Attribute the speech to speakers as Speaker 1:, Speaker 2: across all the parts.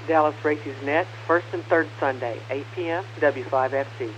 Speaker 1: Dallas Races Net, first and third Sunday, 8 p.m. W5FC.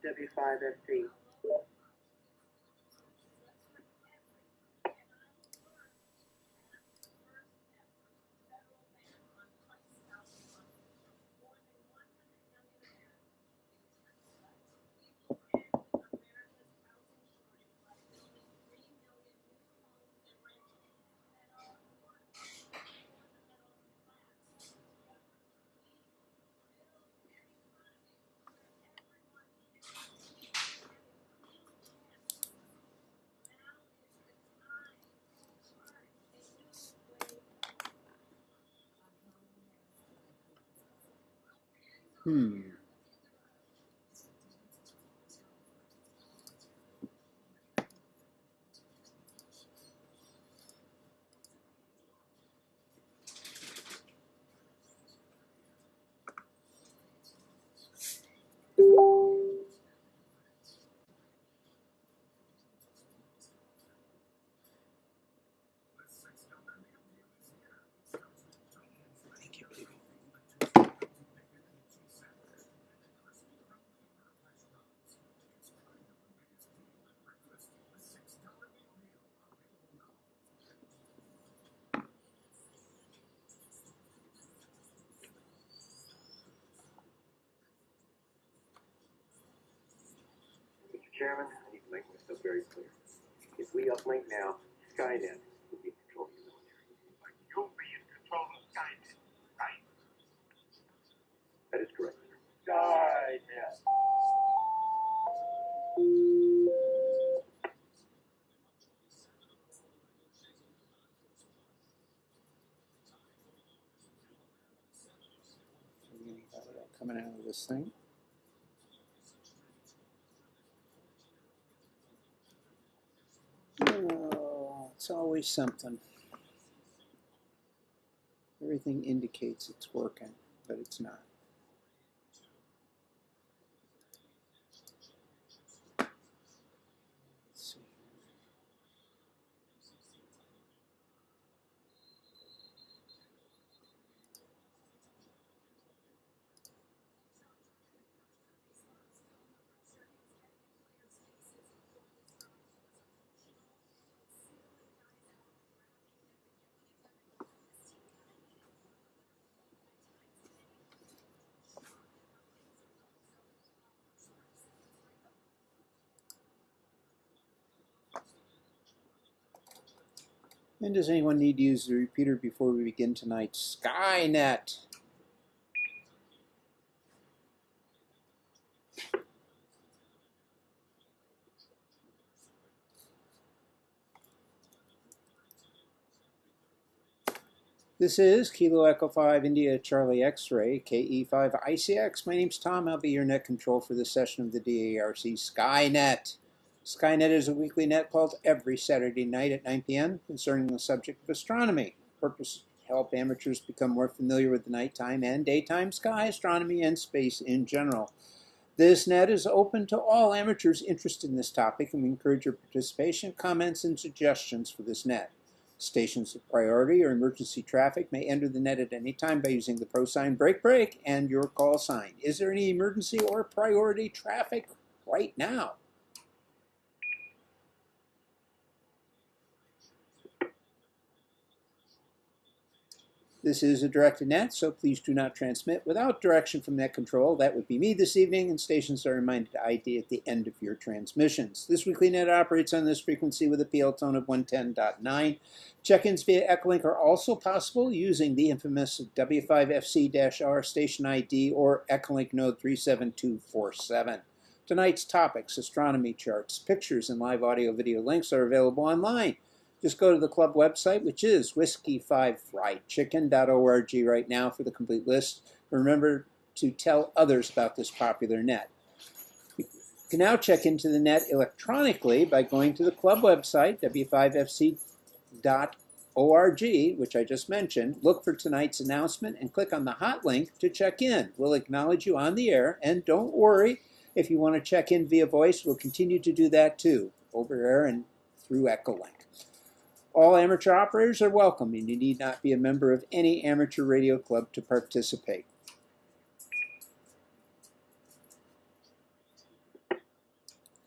Speaker 1: W5FC. Chairman, I need to make myself very clear. If we uplink now, Skynet will be in control of the military. But you'll be in control of Skynet, right? That is correct, sir. Skynet.
Speaker 2: Coming out of this thing. Oh, it's always something. Everything indicates it's working, but it's not. Let's see. And does anyone need to use the repeater before we begin tonight's Skynet? This is Kilo Echo 5 India Charlie X-Ray KE5 ICX. My name's Tom. I'll be your net control for this session of the DARC Skynet. Skynet is a weekly net called every Saturday night at 9 p.m. concerning the subject of astronomy. The purpose is to help amateurs become more familiar with the nighttime and daytime sky, astronomy, and space in general. This net is open to all amateurs interested in this topic, and we encourage your participation, comments, and suggestions for this net. Stations of priority or emergency traffic may enter the net at any time by using the pro sign break break and your call sign. Is there any emergency or priority traffic right now? This is a directed net, so please do not transmit without direction from net control. That would be me this evening, and stations are reminded to ID at the end of your transmissions. This weekly net operates on this frequency with a PL tone of 110.9. Check-ins via Echolink are also possible using the infamous W5FC-R station ID or Echolink node 37247. Tonight's topics, astronomy charts, pictures, and live audio-video links are available online. Just go to the club website, which is whiskey5friedchicken.org right now for the complete list. Remember to tell others about this popular net. You can now check into the net electronically by going to the club website, w5fc.org, which I just mentioned. Look for tonight's announcement and click on the hot link to check in. We'll acknowledge you on the air, and don't worry, if you want to check in via voice, we'll continue to do that too, over air and through Echolink. All amateur operators are welcome, and you need not be a member of any amateur radio club to participate.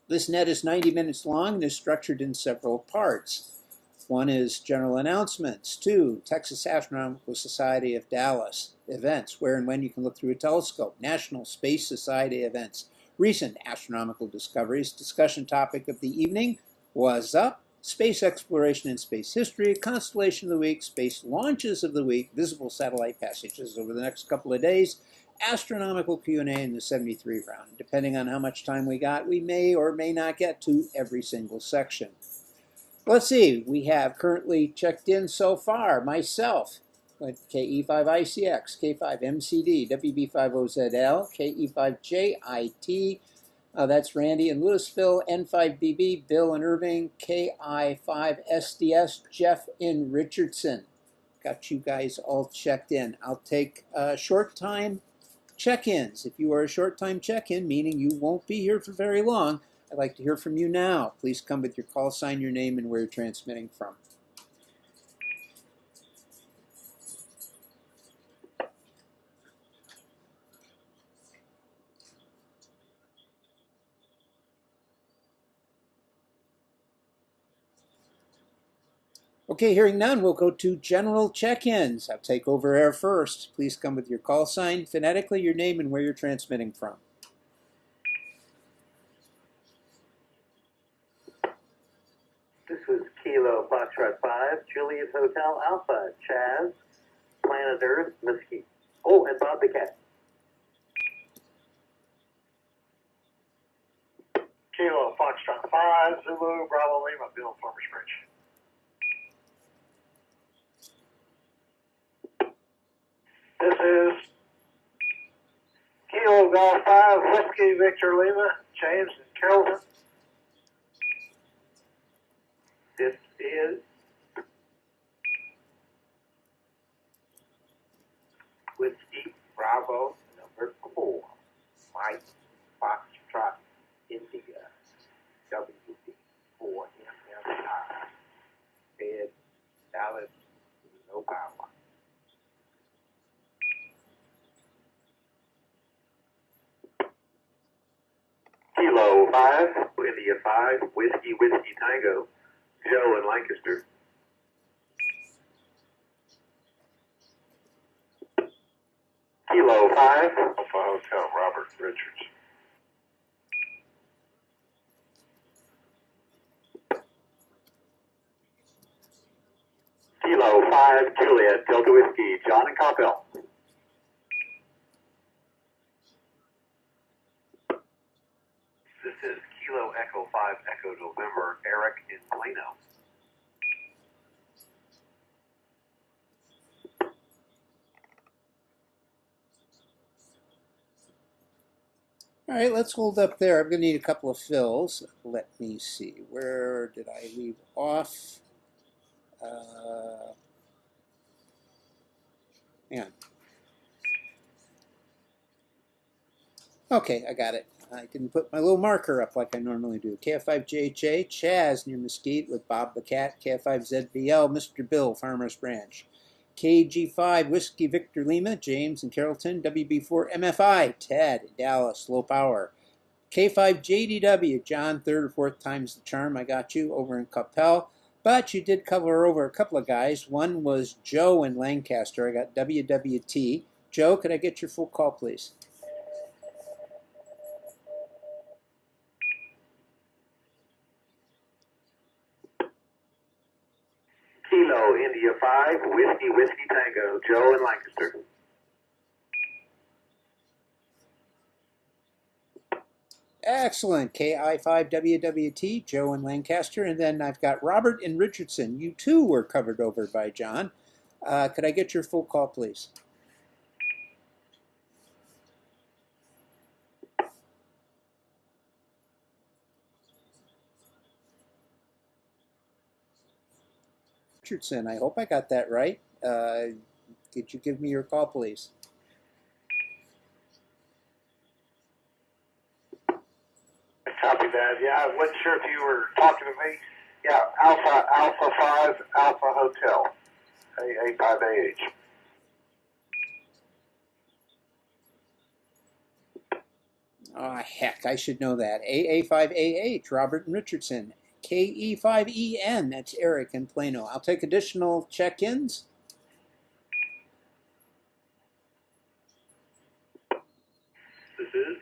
Speaker 2: This net is 90 minutes long and is structured in several parts. One is general announcements. 2, Texas Astronomical Society of Dallas events, where and when you can look through a telescope. National Space Society events. Recent astronomical discoveries. Discussion topic of the evening, What's Up? Space exploration and space history, constellation of the week, space launches of the week, visible satellite passages over the next couple of days, astronomical Q&A in the 73 round. Depending on how much time we got, we may or may not get to every single section. Let's see, we have currently checked in so far, myself, KE5ICX, K5MCD, WB50ZL, KE5JIT, that's Randy in Louisville, N5BB, Bill in Irving, KI5SDS, Jeff in Richardson. Got you guys all checked in. I'll take short time check-ins. If you are a short time check-in, meaning you won't be here for very long, I'd like to hear from you now. Please come with your call sign, your name, and where you're transmitting from. Okay, hearing none, we'll go to general check-ins. I'll take over air first. Please come with your call sign, phonetically your name, and where you're transmitting from.
Speaker 1: This was Kilo Foxtrot 5, Juliet Hotel Alpha, Chaz, Planet Earth, Mesquite. Oh, and Bob the Cat.
Speaker 3: Kilo Foxtrot 5, Zulu, Bravo Lima, Bill, Farmers Bridge. This is Kilo Golf 5, Whiskey Victor Lima, James and Carrollton.
Speaker 1: This is Whiskey Bravo number 4, Mike Foxtrot India, WD4 MMI, Bed, Dallas, no power. Kilo 5, India 5, Whiskey Tango, Joe in Lancaster. Kilo 5,
Speaker 3: Alpha Hotel, Robert Richards.
Speaker 1: Kilo 5, Juliet, Delta Whiskey, John and Coppell. This is Kilo Echo 5, Echo November, Eric in Plano.
Speaker 2: All right, let's hold up there. I'm going to need a couple of fills. Let me see. Where did I leave off? Hang on. Okay, I got it. I didn't put my little marker up like I normally do. KF5JHA, Chaz near Mesquite with Bob the Cat. KF5ZBL, Mr. Bill, Farmers Branch. KG5, Whiskey Victor Lima, James in Carrollton. WB4, MFI, Ted in Dallas, low power. K5JDW, John, third or fourth time's the charm. I got you over in Capel. But you did cover over a couple of guys. One was Joe in Lancaster. I got WWT. Joe, could I get your full call, please?
Speaker 1: Kilo India 5, Whiskey Tango, Joe in Lancaster.
Speaker 2: Excellent. KI5WWT, Joe in Lancaster. And then I've got Robert in Richardson. You too were covered over by John. Could I get your full call, please? Richardson, I hope I got that right. Could you give me your call, please?
Speaker 3: Copy that. Yeah, I wasn't sure if you were talking to me. Yeah, Alpha 5, Alpha Hotel, A5AH.
Speaker 2: Oh, heck, I should know that. AA5AH, Robert and Richardson. KE5EN, that's Eric in Plano. I'll take additional check-ins.
Speaker 1: This is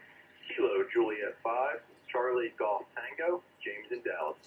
Speaker 1: Kilo Juliet 5, Charlie Golf Tango, James in Dallas.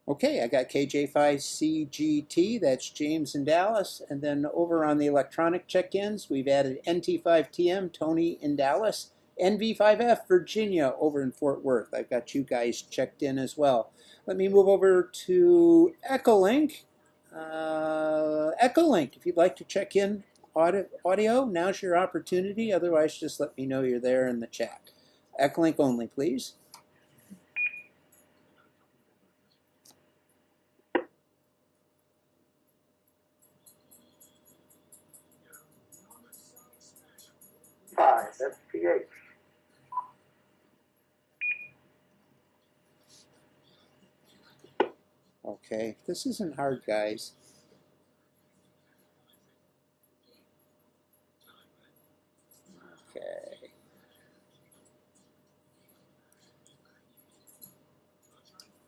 Speaker 2: Okay, I got KJ5CGT, that's James in Dallas. And then over on the electronic check-ins, we've added NT5TM, Tony in Dallas. NV5F, Virginia, over in Fort Worth. I've got you guys checked in as well. Let me move over to Echolink. Echolink, if you'd like to check in audio, now's your opportunity. Otherwise, just let me know you're there in the chat. Echolink only, please.
Speaker 3: SPH.
Speaker 2: Okay, this isn't hard, guys. Okay.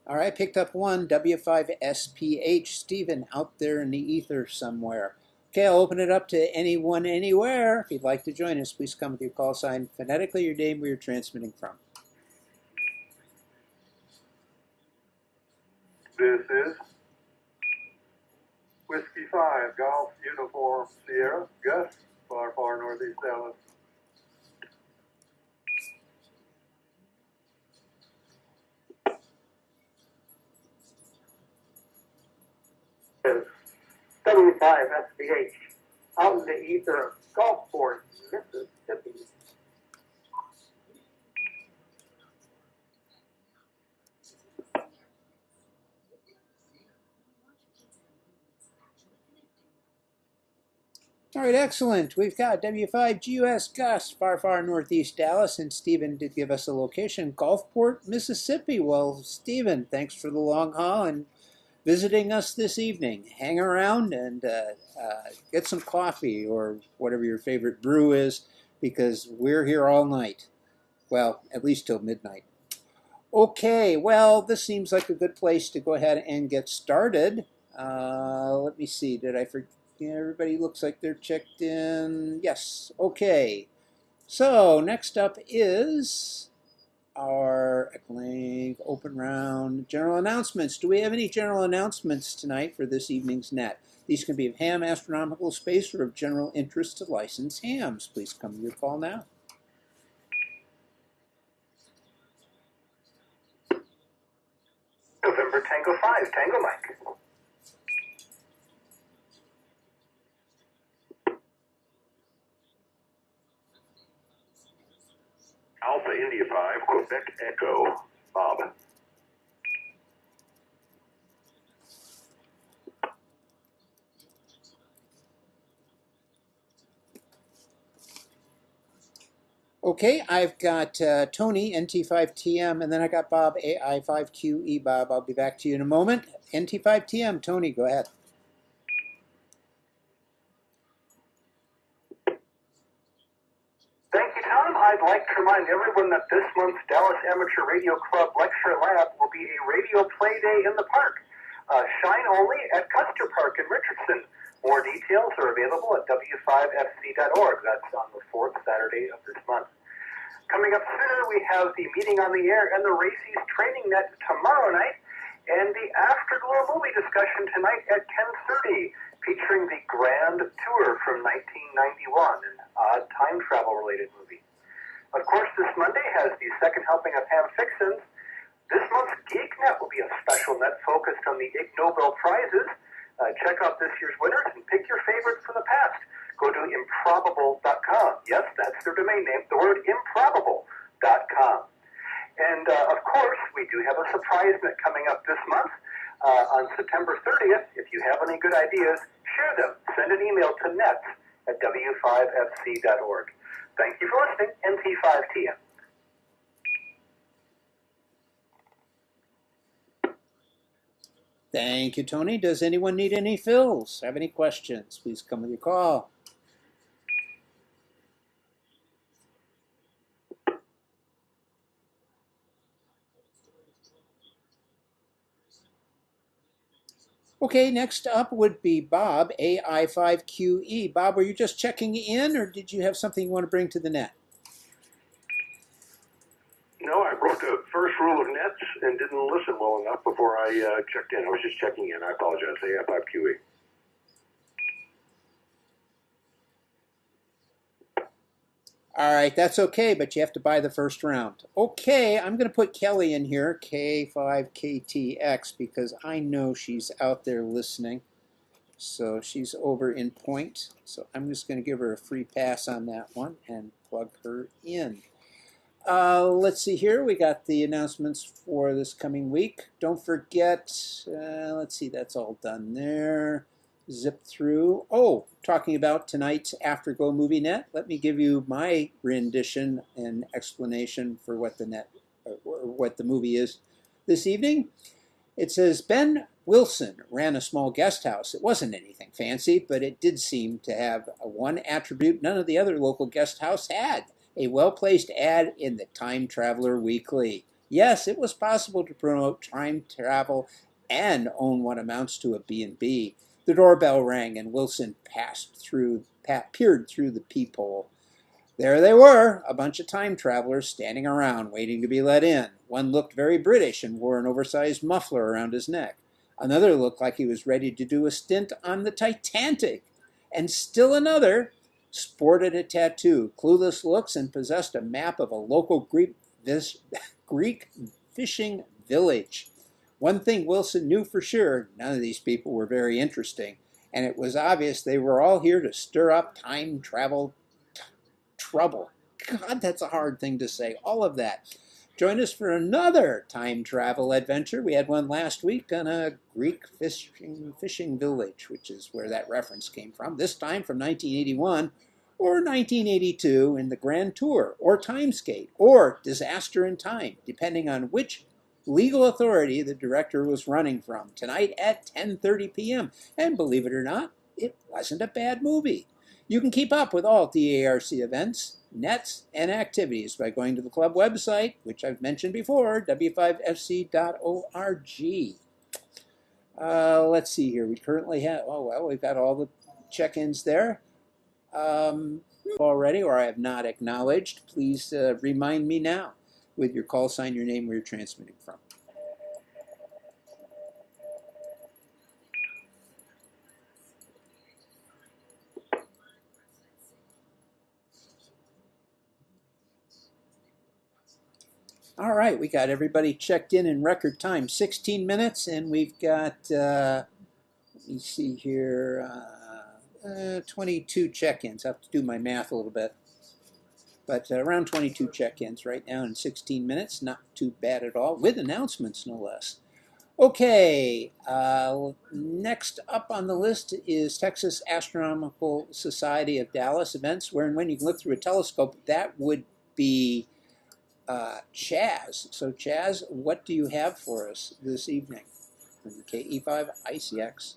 Speaker 2: All right, picked up one, W5SPH, Stephen, out there in the ether somewhere. Okay, I'll open it up to anyone, anywhere. If you'd like to join us, please come with your call sign, phonetically your name, where you're transmitting from.
Speaker 3: This is Whiskey 5, Golf Uniform Sierra, Gus, far northeast Dallas. W5 SPH, out in the ether, Gulfport, Mississippi.
Speaker 2: All right, excellent. We've got W5GUS Gus, far northeast Dallas, and Stephen did give us a location, Gulfport, Mississippi. Well, Stephen, thanks for the long haul and visiting us this evening. Hang around and get some coffee or whatever your favorite brew is, because we're here all night. Well, at least till midnight. Okay, well, this seems like a good place to go ahead and get started. Let me see, did I forget? Everybody looks like they're checked in. Yes, okay. So next up is our Echolink open round general announcements. Do we have any general announcements tonight for this evening's net? These can be of ham, astronomical, space, or of general interest to licensed hams. Please come to your call now.
Speaker 3: November Tango 5, Tango Mike.
Speaker 1: Alpha India 5, Quebec Echo, Bob.
Speaker 2: Okay, I've got Tony, NT5TM, and then I got Bob, AI5QE. Bob, I'll be back to you in a moment. NT5TM, Tony, go ahead.
Speaker 3: Thank you, Tom. I'd like to remind everyone that this month's Dallas Amateur Radio Club Lecture Lab will be a radio play day in the park. Shine only at Custer Park in Richardson. More details are available at w5fc.org. That's on the 4th Saturday of this month. Coming up sooner, we have the Meeting on the Air and the Racy's Training Net tomorrow night, and the Afterglow movie discussion tonight at 10:30, featuring the Grand Tour from 1991, an odd time travel-related movie. Of course, this Monday has the second helping of Ham Fixins. This month's Geek Net will be a special net focused on the Ig Nobel Prizes. Check out this year's winners and pick your favorites from the past. Go to improbable.com. Yes, that's their domain name, the word improbable.com. And, of course, we do have a surprise net coming up this month. On September 30th, if you have any good ideas, share them. Send an email to nets@w5fc.org. Thank you for listening, NT5TM.
Speaker 2: Thank you, Tony. Does anyone need any fills? Have any questions? Please come with your call. Okay, next up would be Bob, AI5QE. Bob, were you just checking in, or did you have something you want to bring to the net?
Speaker 1: No, I broke the first rule of nets and didn't listen well enough before I checked in. I was just checking in. I apologize. AI5QE.
Speaker 2: All right, that's okay, but you have to buy the first round. Okay, I'm going to put Kelly in here, K5KTX, because I know she's out there listening. So she's over in Point. So I'm just going to give her a free pass on that one and plug her in. Let's see here. We got the announcements for this coming week. Don't forget, let's see, that's all done there. Zip through. Oh, talking about tonight's Afterglow Movie Net. Let me give you my rendition and explanation for what the net, or what the movie is this evening. It says Ben Wilson ran a small guest house. It wasn't anything fancy, but it did seem to have one attribute none of the other local guest house had: a well-placed ad in the Time Traveler Weekly. Yes, it was possible to promote time travel and own what amounts to a B&B. The doorbell rang and Wilson peered through the peephole. There they were, a bunch of time travelers standing around waiting to be let in. One looked very British and wore an oversized muffler around his neck. Another looked like he was ready to do a stint on the Titanic. And still another sported a tattoo, clueless looks, and possessed a map of a local Greek fishing village. One thing Wilson knew for sure: none of these people were very interesting, and it was obvious they were all here to stir up time travel trouble. God, that's a hard thing to say, all of that. Join us for another time travel adventure. We had one last week on a Greek fishing village, which is where that reference came from, this time from 1981 or 1982 in the Grand Tour, or Timeskate, or Disaster in Time, depending on which legal authority the director was running from, tonight at 10:30 p.m. And believe it or not, it wasn't a bad movie. You can keep up with all DARC events, nets, and activities by going to the club website, which I've mentioned before, w5fc.org. Let's see here. We currently have, oh, well, we've got all the check-ins there. Already, or I have not acknowledged, please remind me now with your call sign, your name, where you're transmitting from. All right, we got everybody checked in record time, 16 minutes, and we've got, let me see here, 22 check-ins. I have to do my math a little bit. But around 22 check-ins right now in 16 minutes. Not too bad at all, with announcements no less. Okay, next up on the list is Texas Astronomical Society of Dallas events, where and when you can look through a telescope. That would be Chaz. So Chaz, what do you have for us this evening from the KE5 ICX?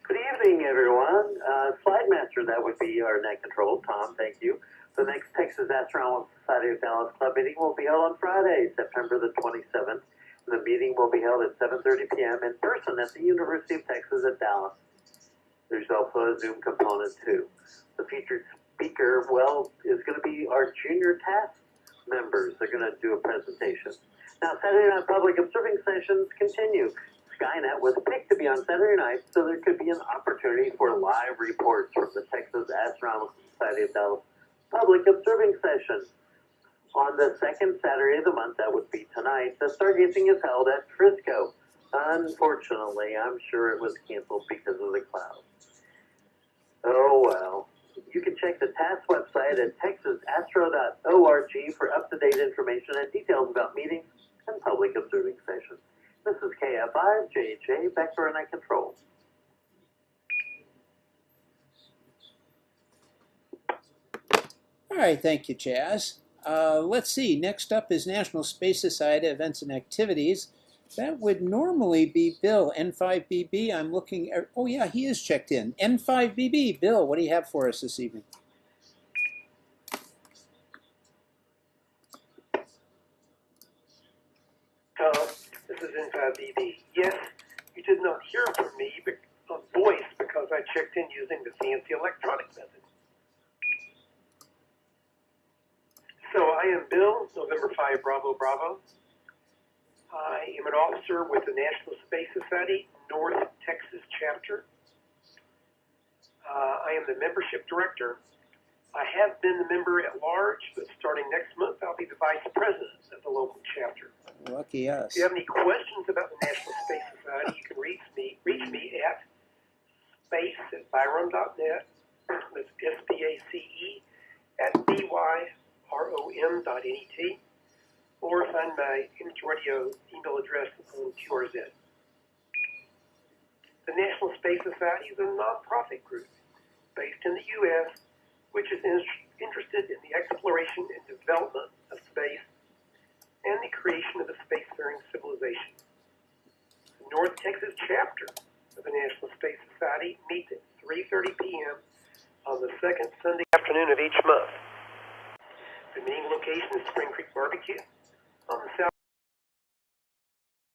Speaker 1: Good evening, everyone. Slide Master, that would be our net control. Tom, thank you. The next Texas Astronomical Society of Dallas Club meeting will be held on Friday, September the 27th. The meeting will be held at 7:30 p.m. in person at the University of Texas at Dallas. There's also a Zoom component, too. The featured speaker, well, is going to be our junior task members. They're going to do a presentation. Now, Saturday night public observing sessions continue. Skynet was picked to be on Saturday night, so there could be an opportunity for live reports from the Texas Astronomical Society of Dallas public observing session. On the second Saturday of the month, that would be tonight, the stargazing is held at Frisco. Unfortunately, I'm sure it was canceled because of the clouds. Oh well. You can check the TASS website at texasastro.org for up-to-date information and details about meetings and public observing sessions. This is KF5JJ, back for Night Control.
Speaker 2: All right, thank you, Chaz. Let's see, next up is National Space Society events and activities. That would normally be Bill, N5BB. I'm looking at, oh yeah, he is checked in. N5BB, Bill, what do you have for us this evening?
Speaker 4: Hello, this is N5BB. Yes, you did not hear from me on voice because I checked in using the fancy electronic method. So I am Bill, November 5 Bravo Bravo. I am an officer with the National Space Society, North Texas chapter. I am the membership director. I have been the member at large, but starting next month, I'll be the vice president of the local chapter.
Speaker 2: Lucky us.
Speaker 4: If you have any questions about the National Space Society, you can reach me at space@byrom.net. That's SPACE at BYROM.net, or find my Image Radio email address on QRZ. The National Space Society is a nonprofit group based in the U.S., which is interested in the exploration and development of space and the creation of a spacefaring civilization. The North Texas chapter of the National Space Society meets at 3:30 p.m. on the second Sunday afternoon of each month. The meeting location is Spring Creek Barbecue on the south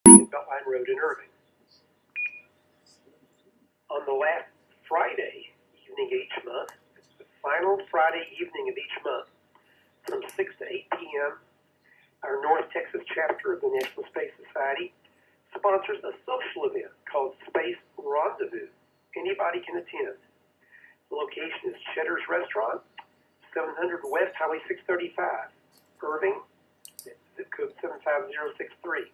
Speaker 4: Beltline Road in Irving. On the last Friday evening each month, the final Friday evening of each month, from 6 to 8 p.m., our North Texas chapter of the National Space Society sponsors a social event called Space Rendezvous. Anybody can attend. The location is Cheddar's Restaurant, 700 West Highway 635, Irving, zip code 75063.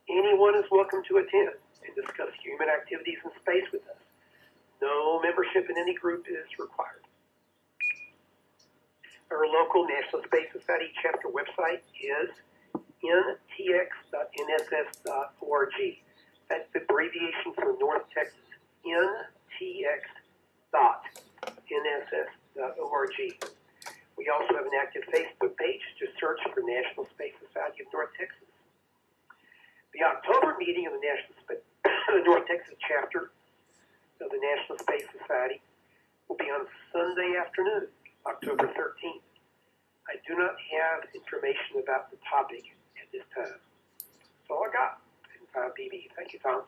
Speaker 4: Anyone is welcome to attend and discuss human activities in space with us. No membership in any group is required. Our local National Space Society chapter website is ntx.nss.org. That's the abbreviation for North Texas, ntx.nss.org. We also have an active Facebook page. Just search for National Space Society of North Texas. The October meeting of the North Texas chapter of the National Space Society will be on Sunday afternoon, October 13th. I do not have information about the topic at this time. That's all I got. BB. Thank you, Tom.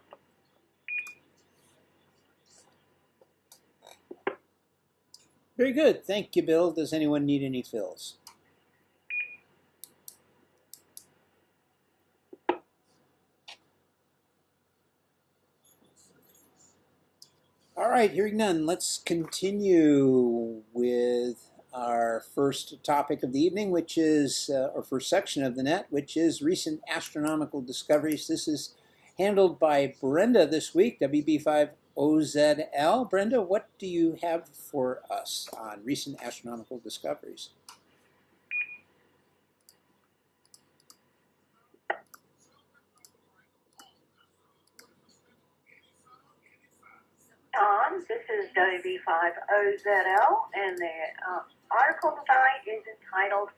Speaker 2: Very good. Thank you, Bill. Does anyone need any fills? All All right, hearing none, let's continue with our first topic of the evening, which is, or first section of the net, which is recent astronomical discoveries. This is handled by Brenda this week, WB5OZL. Brenda, what do you have for us on recent astronomical discoveries?
Speaker 5: This is WB5OZL, and the article tonight is entitled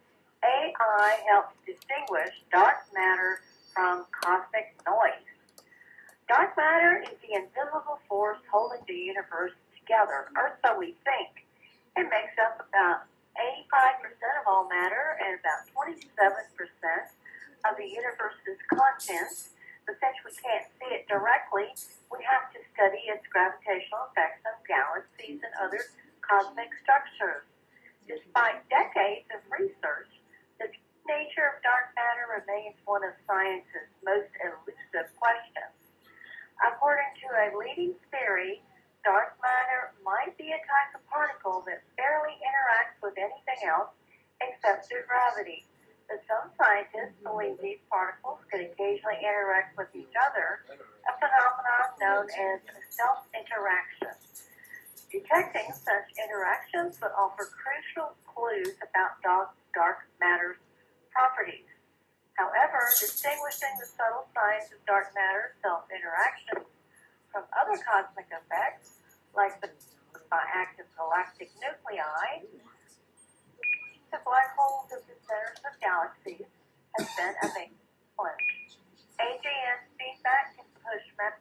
Speaker 5: AI Helps Distinguish Dark Matter from Cosmic Noise. Dark matter is the invisible force holding the universe together, or so we think. It makes up about 85% of all matter and about 27% of the universe's contents. But since we can't see it directly, we have to study its gravitational effects on galaxies and other cosmic structures. Despite decades of research, the nature of dark matter remains one of science's most elusive questions. According to a leading theory, dark matter might be a type of particle that barely interacts with anything else except through gravity. But some scientists believe these particles could occasionally interact with each other, a phenomenon known as self-interaction. Detecting such interactions would offer crucial clues about dark matter's properties. However, distinguishing the subtle signs of dark matter self-interaction from other cosmic effects, like the active galactic nuclei, the black holes at the centers of galaxies, has been a big challenge. AGN feedback can push matter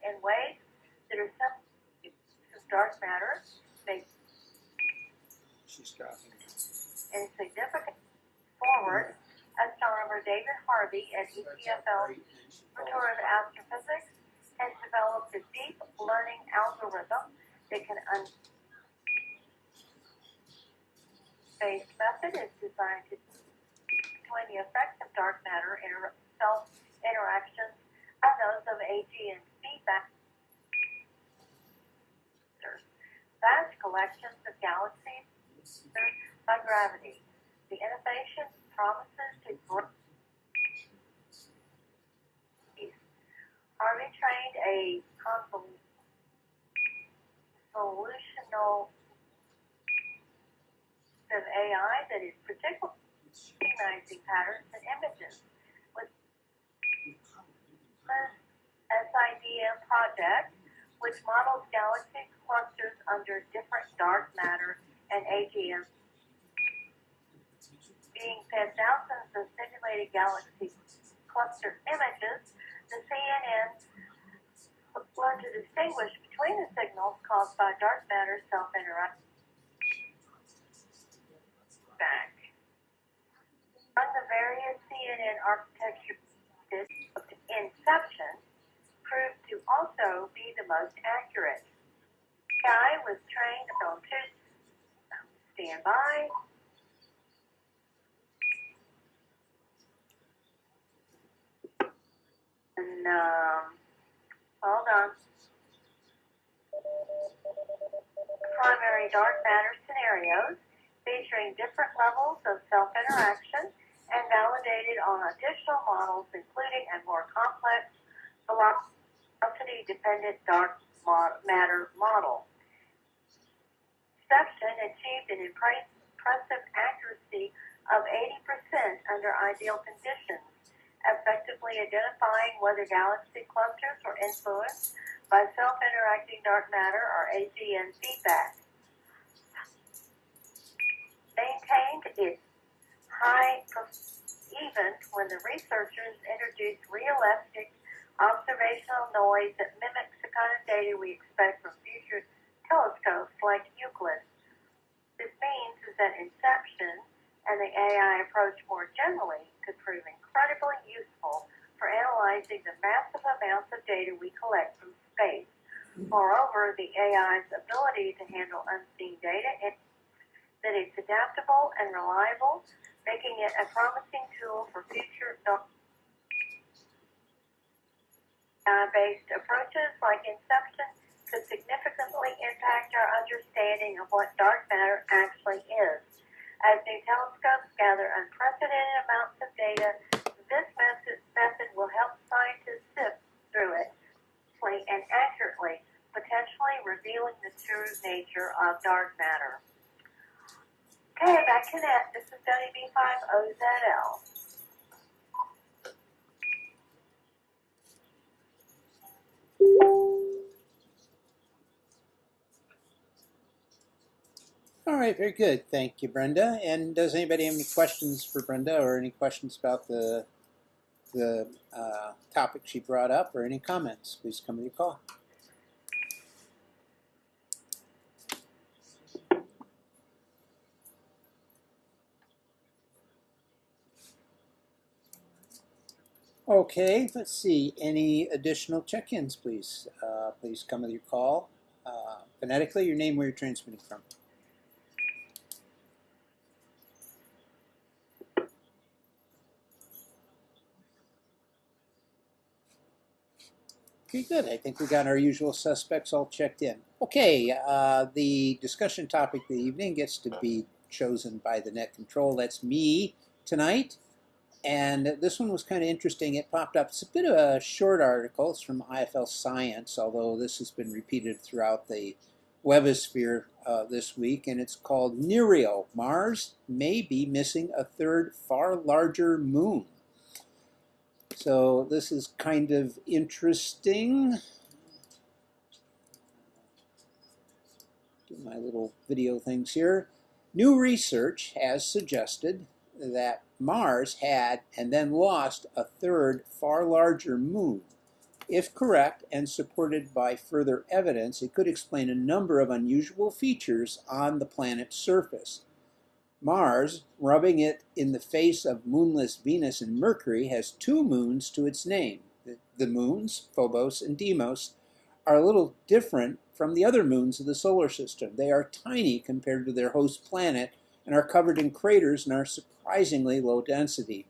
Speaker 5: in ways that are similar to dark matter, make in significant forward. Astronomer David Harvey at EPFL Laboratory of Astrophysics has developed a deep learning algorithm that can based method is designed to between the effects of dark matter self-interactions and those of AGN feedback. Vast collections of galaxies by gravity. The innovation promises to grow. Harvey trained a convolutional of AI that is particularly recognizing patterns and images. With the SIDM project, which models galaxy clusters under different dark matter and AGM, being fed thousands of simulated galaxy cluster images, the CNN learned to distinguish between the signals caused by dark matter self-interaction. Among the various CNN architectures, Inception proved to also be the most accurate. AI was trained on two. Stand by. And hold on. Primary dark matter scenarios featuring different levels of self-interaction and validated on additional models, including a more complex velocity-dependent dark matter model. Inception achieved an impressive accuracy of 80% under ideal conditions, effectively identifying whether galaxy clusters were influenced by self-interacting dark matter or AGN feedback. Maintained its high even when the researchers introduced realistic observational noise that mimics the kind of data we expect from future telescopes like Euclid. This means is that Inception and the AI approach more generally could prove incredibly useful for analyzing the massive amounts of data we collect from space. Moreover, the AI's ability to handle unseen data is that it's adaptable and reliable, making it a promising tool for future AI-based approaches like inception could significantly impact our understanding of what dark matter actually is. As new telescopes gather unprecedented amounts of data, this method will help scientists sift through it safely and accurately, potentially revealing the true nature of dark matter. Okay, back to net. This is WB5OZL.
Speaker 2: All right, very good. Thank you, Brenda. And does anybody have any questions for Brenda, or any questions about the topic she brought up, or any comments? Please come to your call. Okay, let's see. Any additional check-ins, please? Please come with your call. Phonetically, your name, where you're transmitting from. Okay, good. I think we got our usual suspects all checked in. Okay, the discussion topic of the evening gets to be chosen by the net control. That's me tonight. And this one was kind of interesting. It popped up. It's a bit of a short article. It's from IFL Science, although this has been repeated throughout the webosphere this week. And it's called Nerio. Mars may be missing a third, far larger moon. So this is kind of interesting. Do my little video things here. New research has suggested that Mars had and then lost a third, far larger moon. If correct and supported by further evidence, it could explain a number of unusual features on the planet's surface. Mars, rubbing it in the face of moonless Venus and Mercury, has two moons to its name. The moons, Phobos and Deimos, are a little different from the other moons of the solar system. They are tiny compared to their host planet and are covered in craters and are surprisingly low density.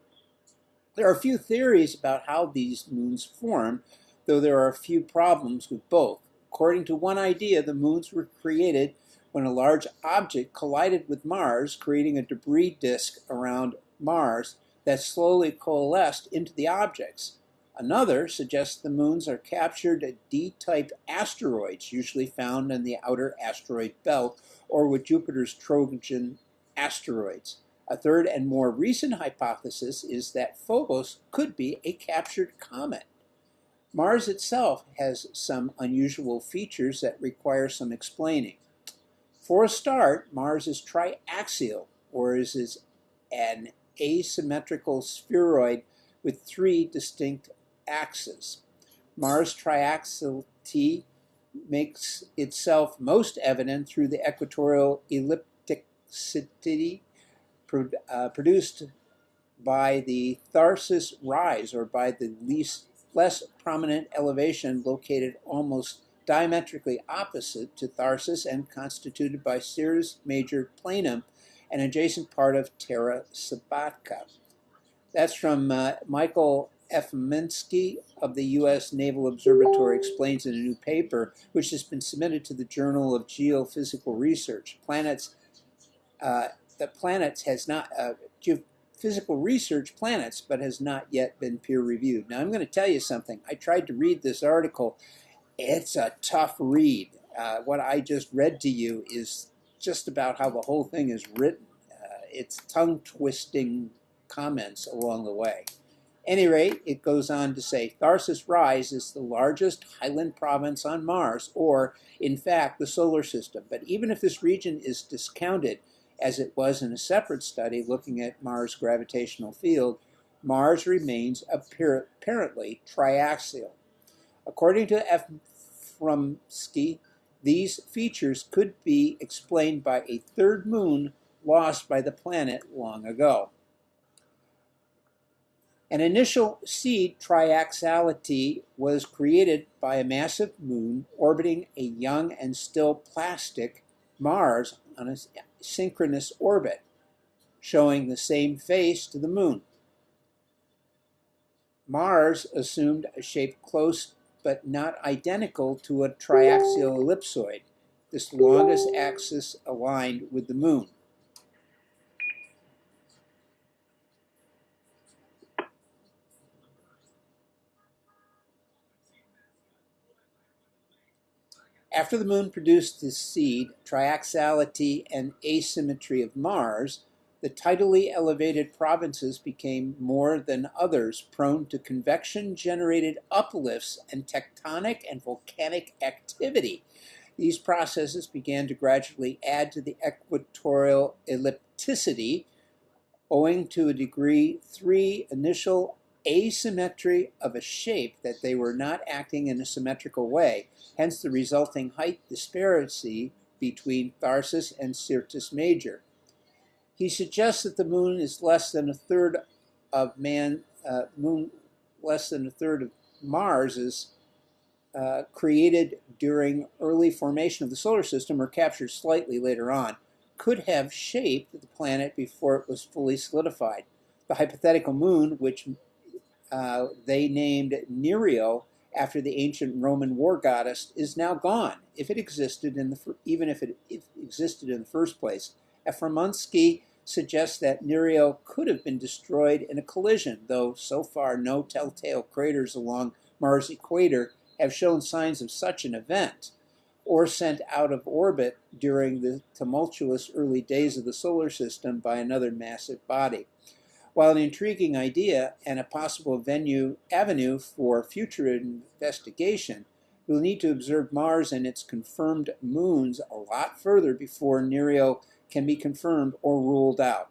Speaker 2: There are a few theories about how these moons form, though there are a few problems with both. According to one idea, the moons were created when a large object collided with Mars, creating a debris disk around Mars that slowly coalesced into the objects. Another suggests the moons are captured D-type asteroids, usually found in the outer asteroid belt or with Jupiter's Trojan asteroids. A third and more recent hypothesis is that Phobos could be a captured comet. Mars itself has some unusual features that require some explaining. For a start, Mars is triaxial, or is an asymmetrical spheroid with three distinct axes. Mars' triaxiality makes itself most evident through the equatorial ellipticity produced by the Tharsis Rise, or by the less prominent elevation located almost diametrically opposite to Tharsis and constituted by Cirrus Major Planum, an adjacent part of Terra Sabatka. That's from Michael F. Minsky of the U.S. Naval Observatory explains in a new paper, which has been submitted to the Journal of Geophysical Research. Geophysical research planets, but has not yet been peer-reviewed. Now, I'm going to tell you something. I tried to read this article. It's a tough read. What I just read to you is just about how the whole thing is written. It's tongue-twisting comments along the way. At any rate, it goes on to say, Tharsis Rise is the largest highland province on Mars, or, in fact, the solar system. But even if this region is discounted, as it was in a separate study looking at Mars' gravitational field, Mars remains apparently triaxial. According to F. Frumsky, these features could be explained by a third moon lost by the planet long ago. An initial seed triaxiality was created by a massive moon orbiting a young and still plastic Mars on a synchronous orbit, showing the same face to the moon. Mars assumed a shape close but not identical to a triaxial ellipsoid, this longest axis aligned with the moon. After the moon produced the seed, triaxiality and asymmetry of Mars, the tidally elevated provinces became more than others prone to convection-generated uplifts and tectonic and volcanic activity. These processes began to gradually add to the equatorial ellipticity, owing to a degree 3 initial asymmetry of a shape that they were not acting in a symmetrical way, hence the resulting height disparity between Tharsis and Syrtis Major. He suggests that the moon is less than a third of Mars is created during early formation of the solar system or captured slightly later on, could have shaped the planet before it was fully solidified. The hypothetical moon, which they named Nerio after the ancient Roman war goddess, is now gone, if it existed even if it existed in the first place. Efremonsky suggests that Nerio could have been destroyed in a collision, though so far no telltale craters along Mars' equator have shown signs of such an event, or sent out of orbit during the tumultuous early days of the solar system by another massive body. While an intriguing idea and a possible avenue for future investigation, we'll need to observe Mars and its confirmed moons a lot further before Nerio can be confirmed or ruled out.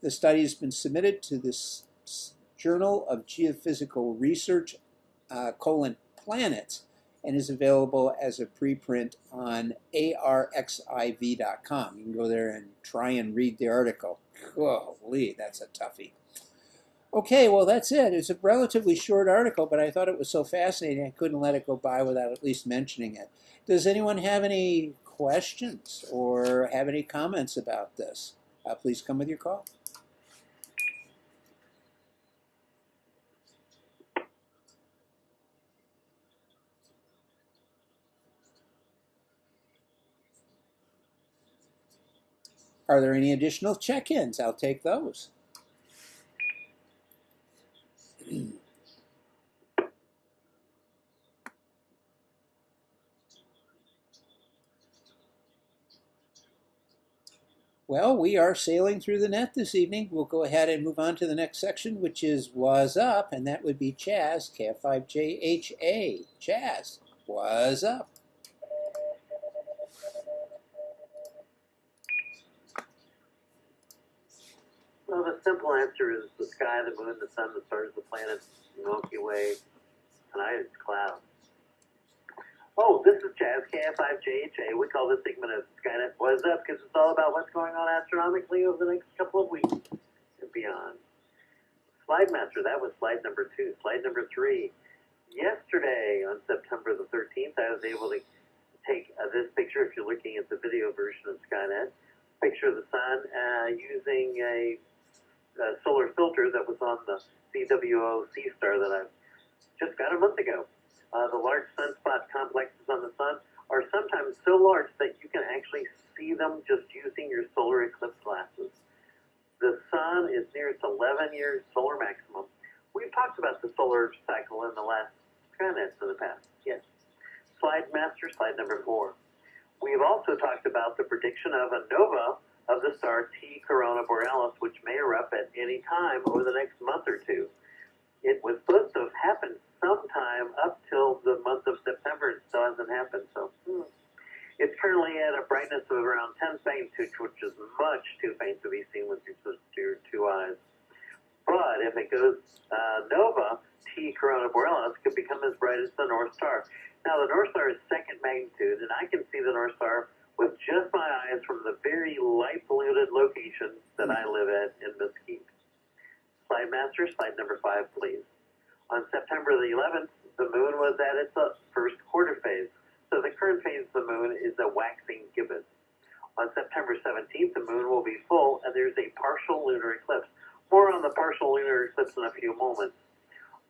Speaker 2: The study has been submitted to this Journal of Geophysical Research, Planets, and is available as a preprint on arxiv.com. You can go there and try and read the article. Holy, that's a toughie. Okay, well, that's it. It's a relatively short article, but I thought it was so fascinating I couldn't let it go by without at least mentioning it. Does anyone have any questions or have any comments about this? Please come with your call. Are there any additional check-ins? I'll take those. Well, we are sailing through the net this evening. We'll go ahead and move on to the next section, which is Was Up, and that would be Chaz, KF5JHA. Chaz, was up?
Speaker 6: Well, the simple answer is the sky, the moon, the sun, the stars, the planets, the Milky Way. Tonight it's clouds. Oh, this is Chaz, KF5JHA. We call this segment of Skynet Was Up because it's all about what's going on astronomically over the next couple of weeks and beyond. Slide Master, that was slide number 2. Slide number 3. Yesterday, on September the 13th, I was able to take this picture, if you're looking at the video version of Skynet, picture of the sun using a solar filter that was on the CWO Sea Star that I just got a month ago. The large sunspot complexes on the sun are sometimes so large that you can actually see them just using your solar eclipse glasses. The sun is near its 11-year solar maximum. We've talked about the solar cycle in the last Skynets in the past. Yes. Slide Master, slide number 4. We've also talked about the prediction of a nova of the star T Corona Borealis, which may erupt at any time over the next month or two. It was supposed to have happened sometime up till the month of September. It still hasn't happened. So it's currently at a brightness of around 10 magnitude, which is much too faint to be seen with your two eyes. But if it goes nova, T Corona Borealis could become as bright as the North Star. Now, the North Star is second magnitude, and I can see the North Star with just my eyes from the very light-polluted location that I live at in Mesquite. Slide Master, slide number 5, please. On September the 11th, the moon was at its first quarter phase. So the current phase of the moon is a waxing gibbous. On September 17th, the moon will be full, and there's a partial lunar eclipse. More on the partial lunar eclipse in a few moments.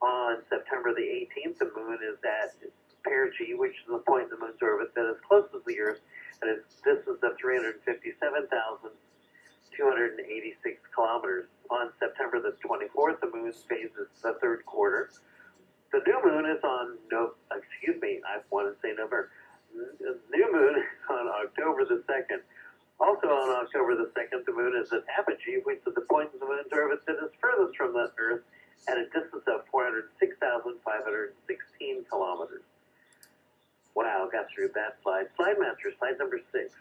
Speaker 6: On September the 18th, the moon is at its perigee, which is the point in the moon's orbit that is closest to the Earth at a distance of 357,286 kilometers. On September the 24th, the moon phases the third quarter. The new moon is on I want to say November. The new moon is on October the 2nd. Also on October the 2nd, the moon is at apogee, which is the point in the moon's orbit that is furthest from the Earth at a distance of 406,516 kilometers. Wow, got through that slide. Slide Master, slide number 6.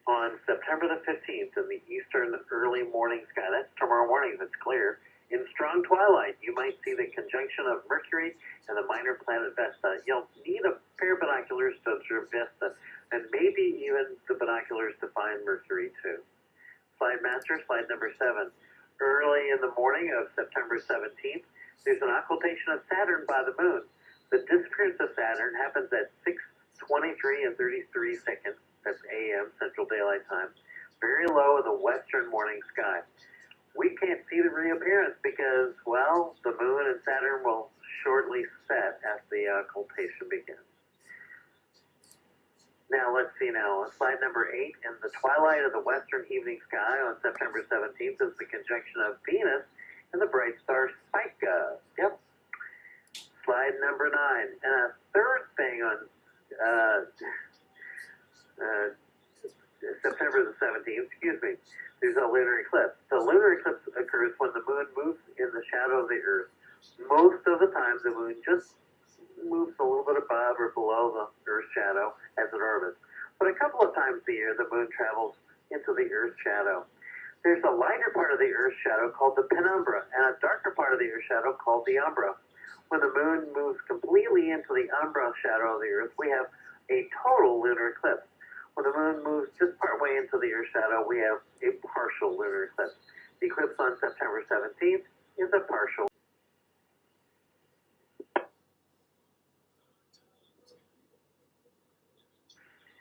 Speaker 6: On September the 15th, in the eastern early morning sky, that's tomorrow morning if it's clear, in strong twilight, you might see the conjunction of Mercury and the minor planet Vesta. You'll need a pair of binoculars to observe Vesta, and maybe even the binoculars to find Mercury too. Slide Master, slide number 7. Early in the morning of September 17th, there's an occultation of Saturn by the moon. The disappearance of Saturn happens at 6:23 and 33 seconds. That's AM, Central Daylight Time, very low in the western morning sky. We can't see the reappearance because, well, the moon and Saturn will shortly set as the occultation begins. Now, let's see now. On slide number 8, in the twilight of the western evening sky on September 17th is the conjunction of Venus and the bright star Spica. Yep. Slide number 9. And a third thing on September the 17th, there's a lunar eclipse. The lunar eclipse occurs when the moon moves in the shadow of the Earth. Most of the time, the moon just moves a little bit above or below the Earth's shadow as it orbits. But a couple of times a year, the moon travels into the Earth's shadow. There's a lighter part of the Earth's shadow called the penumbra, and a darker part of the Earth's shadow called the umbra. When the moon moves completely into the umbra shadow of the Earth, we have a total lunar eclipse. When the moon moves just partway into the Earth's shadow, we have a partial lunar eclipse. The eclipse on September 17th is a partial.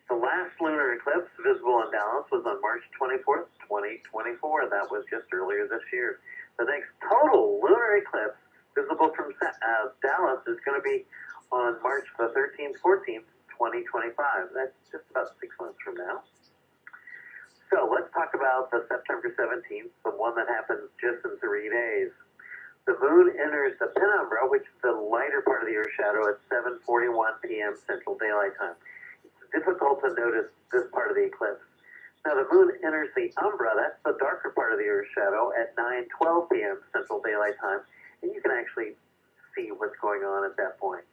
Speaker 6: The last lunar eclipse visible in Dallas was on March 24th, 2024. That was just earlier this year. The next total lunar eclipse visible from Dallas is going to be on March the 13th, 14th, 2025. That's just about 6 months from now. So let's talk about the September 17th, the one that happens just in 3 days. The moon enters the penumbra, which is the lighter part of the Earth's shadow, at 7:41 p.m. Central Daylight Time. It's difficult to notice this part of the eclipse. Now the moon enters the umbra, that's the darker part of the Earth's shadow, at 9:12 p.m. Central Daylight Time, and you can actually see what's going on at that point.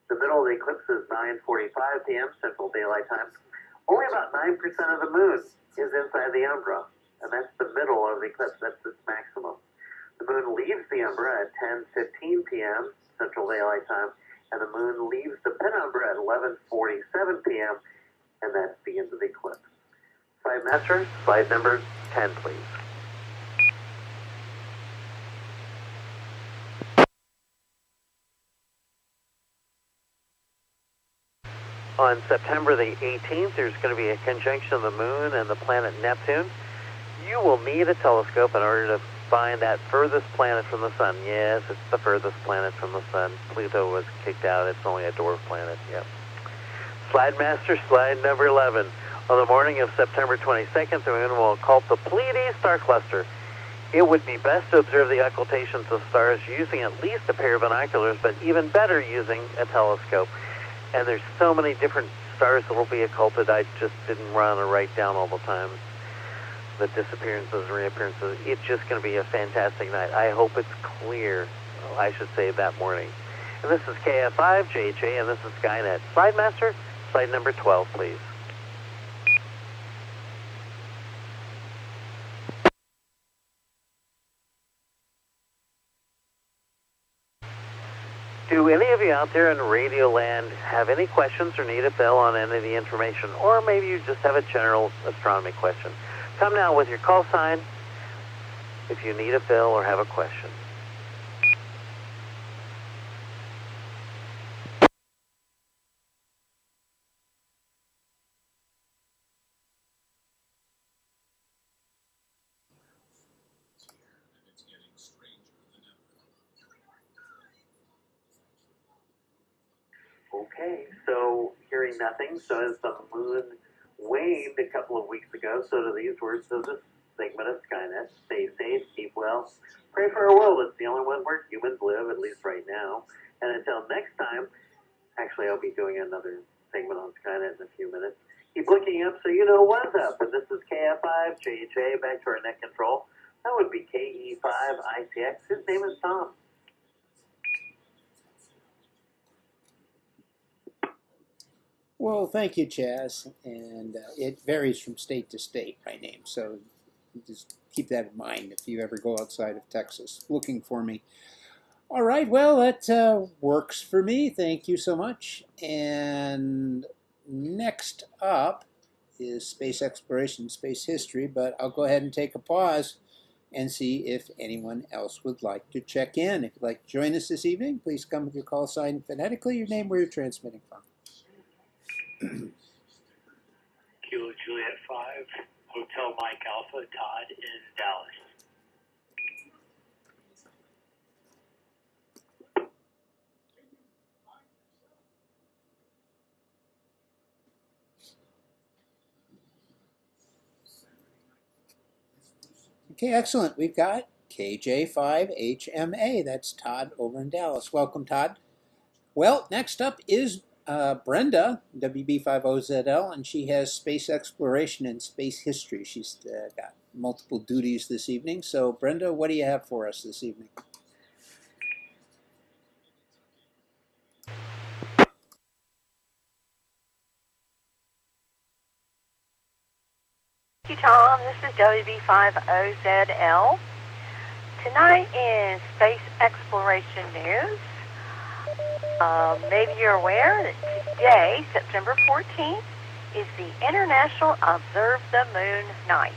Speaker 6: The middle of the eclipse is 9:45 p.m. Central Daylight Time. Only about 9% of the moon is inside the umbra, and that's the middle of the eclipse. That's its maximum. The moon leaves the umbra at 10:15 p.m. Central Daylight Time, and the moon leaves the penumbra at 11:47 p.m., and that's the end of the eclipse. Slide Master, slide number 10, please. On September the 18th, there's going to be a conjunction of the moon and the planet Neptune. You will need a telescope in order to find that furthest planet from the sun. Yes, it's the furthest planet from the sun. Pluto was kicked out. It's only a dwarf planet. Yep. Slide Master, slide number 11. On the morning of September 22nd, the moon will occult the Pleiades star cluster. It would be best to observe the occultations of stars using at least a pair of binoculars, but even better using a telescope. And there's so many different stars that will be occulted, I just didn't run or write down all the time the disappearances and reappearances. It's just going to be a fantastic night. I hope it's clear, I should say, that morning. And this is KF5JJ, and this is Skynet. Slide Master, slide number 12, please. Do any of you out there in Radio Land have any questions or need a fill on any of the information? Or maybe you just have a general astronomy question. Come now with your call sign if you need a fill or have a question. Okay, so hearing nothing, so as the moon waned a couple of weeks ago, so do these words of this segment of Skynet. Stay safe, keep well, pray for a world that's the only one where humans live, at least right now. And until next time, actually I'll be doing another segment on Skynet in a few minutes. Keep looking up so you know what's up. And this is KF5JJ, back to our net control. That would be KE5ICX. His name is Tom.
Speaker 2: Well, thank you, Chaz. And it varies from state to state, my name. So just keep that in mind if you ever go outside of Texas looking for me. All right, well, that works for me. Thank you so much. And next up is space exploration, space history, but I'll go ahead and take a pause and see if anyone else would like to check in. If you'd like to join us this evening, please come with your call sign phonetically, your name, where you're transmitting from.
Speaker 7: Kilo Juliet 5, Hotel Mike Alpha, Todd in Dallas.
Speaker 2: Okay, excellent. We've got KJ5HMA. That's Todd over in Dallas. Welcome, Todd. Well, next up is Brenda, WB50ZL, and she has space exploration and space history. She's got multiple duties this evening. So, Brenda, what do you have for us this evening?
Speaker 5: Thank you, Tom. This is WB50ZL. Tonight in space exploration news, maybe you're aware that today, September 14th, is the International Observe the Moon Night.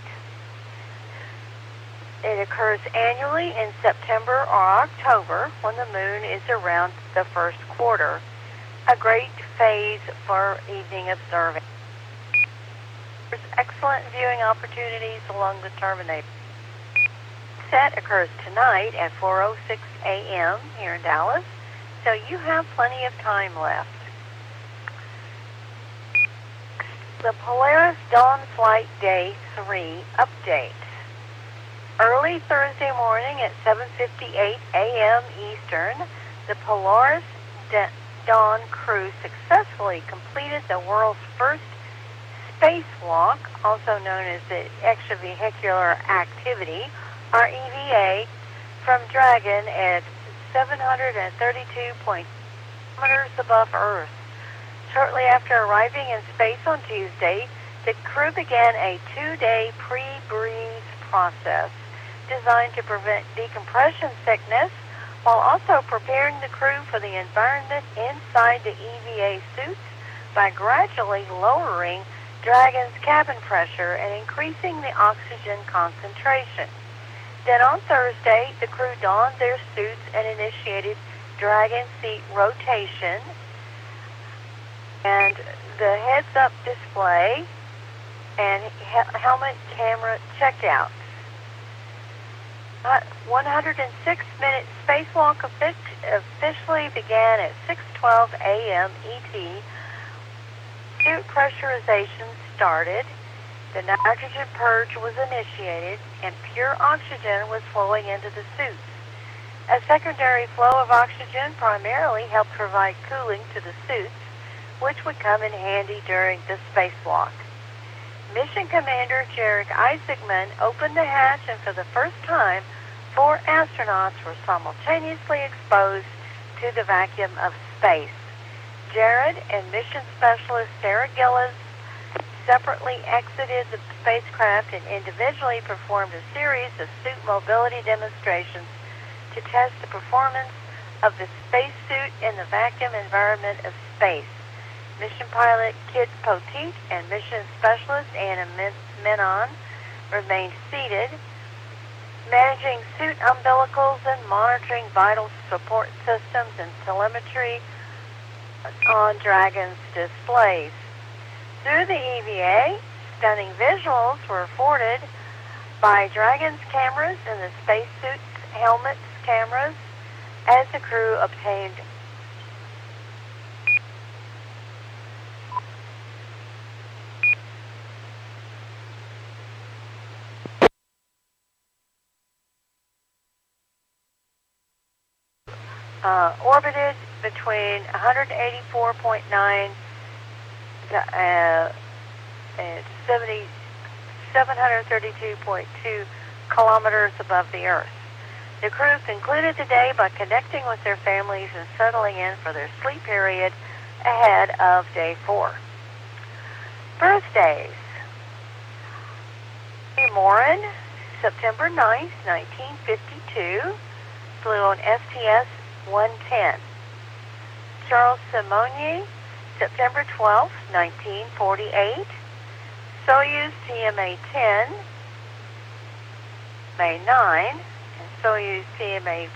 Speaker 5: It occurs annually in September or October when the moon is around the first quarter, a great phase for evening observing. There's excellent viewing opportunities along the terminator. Set occurs tonight at 4:06 a.m. here in Dallas, so you have plenty of time left. The Polaris Dawn Flight Day 3 update. Early Thursday morning at 7:58 a.m. Eastern, the Polaris Dawn crew successfully completed the world's first spacewalk, also known as the Extravehicular Activity, or EVA, from Dragon at 732 kilometers above Earth. Shortly after arriving in space on Tuesday, the crew began a 2-day pre-breathe process designed to prevent decompression sickness while also preparing the crew for the environment inside the EVA suits by gradually lowering Dragon's cabin pressure and increasing the oxygen concentration. Then on Thursday, the crew donned their suits and initiated Dragon seat rotation and the heads-up display and helmet camera checked out. 106-minute spacewalk officially began at 6:12 a.m. ET. Suit pressurization started, the nitrogen purge was initiated, and pure oxygen was flowing into the suits. A secondary flow of oxygen primarily helped provide cooling to the suits, which would come in handy during the spacewalk. Mission Commander Jarek Isaacman opened the hatch, and for the first time, 4 astronauts were simultaneously exposed to the vacuum of space. Jared and mission specialist Sarah Gillis separately exited the spacecraft and individually performed a series of suit mobility demonstrations to test the performance of the spacesuit in the vacuum environment of space. Mission pilot Kit Poteet and mission specialist Anna Menon remained seated, managing suit umbilicals and monitoring vital support systems and telemetry on Dragon's displays. Through the EVA, stunning visuals were afforded by Dragon's cameras and the spacesuit's helmets cameras as the crew obtained orbited between 184.9 and 732.2 kilometers above the Earth. The crew concluded the day by connecting with their families and settling in for their sleep period ahead of day 4. Birthdays. Morin, September 9th, 1952, flew on STS-110. Charles Simonyi, September 12th, 1948, Soyuz TMA-10, May 9, and Soyuz TMA-14,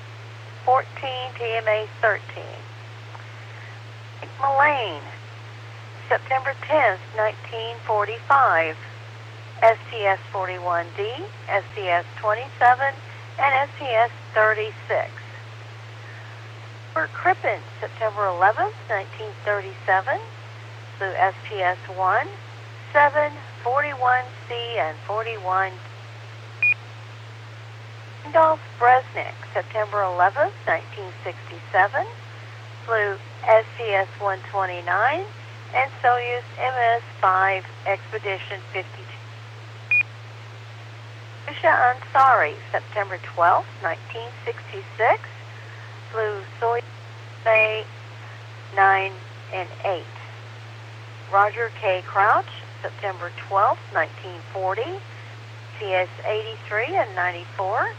Speaker 5: TMA-13. Mullane, September 10th, 1945, STS-41D, STS-27, and STS-36. Robert Crippen, September 11th, 1937, flew STS-1, 7, 41C, and 41. Rudolf Bresnik, September 11th, 1967, flew STS-129 and Soyuz MS-5 Expedition 52. Usha Ansari, September 12th, 1966, flew Soyuz A-9 and 8. Roger K. Crouch, September 12th, 1940, TS-83 and 94.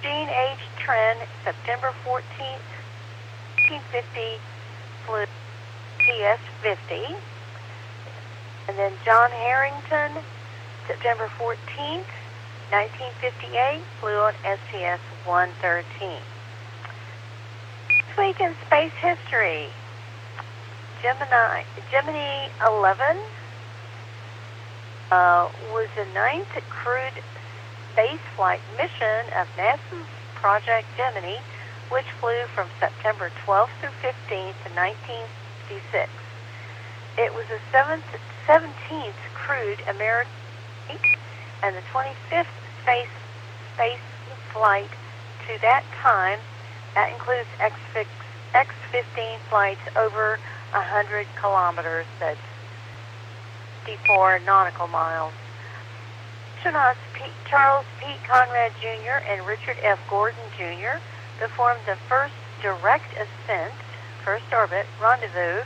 Speaker 5: Gene H. Tren, September 14th, 1950, flew TS-50. And then John Harrington, September 14th, 1958, flew on STS-113. This week in space history, Gemini 11 was the 9th crewed spaceflight mission of NASA's Project Gemini, which flew from September 12th through 15th to 1966. It was the 17th crewed American and the 25th space flight to that time. That includes X-15 flights over 100 kilometers, that's 54 nautical miles. Astronauts Charles P. Conrad Jr. and Richard F. Gordon Jr. performed the first direct ascent, first orbit, rendezvous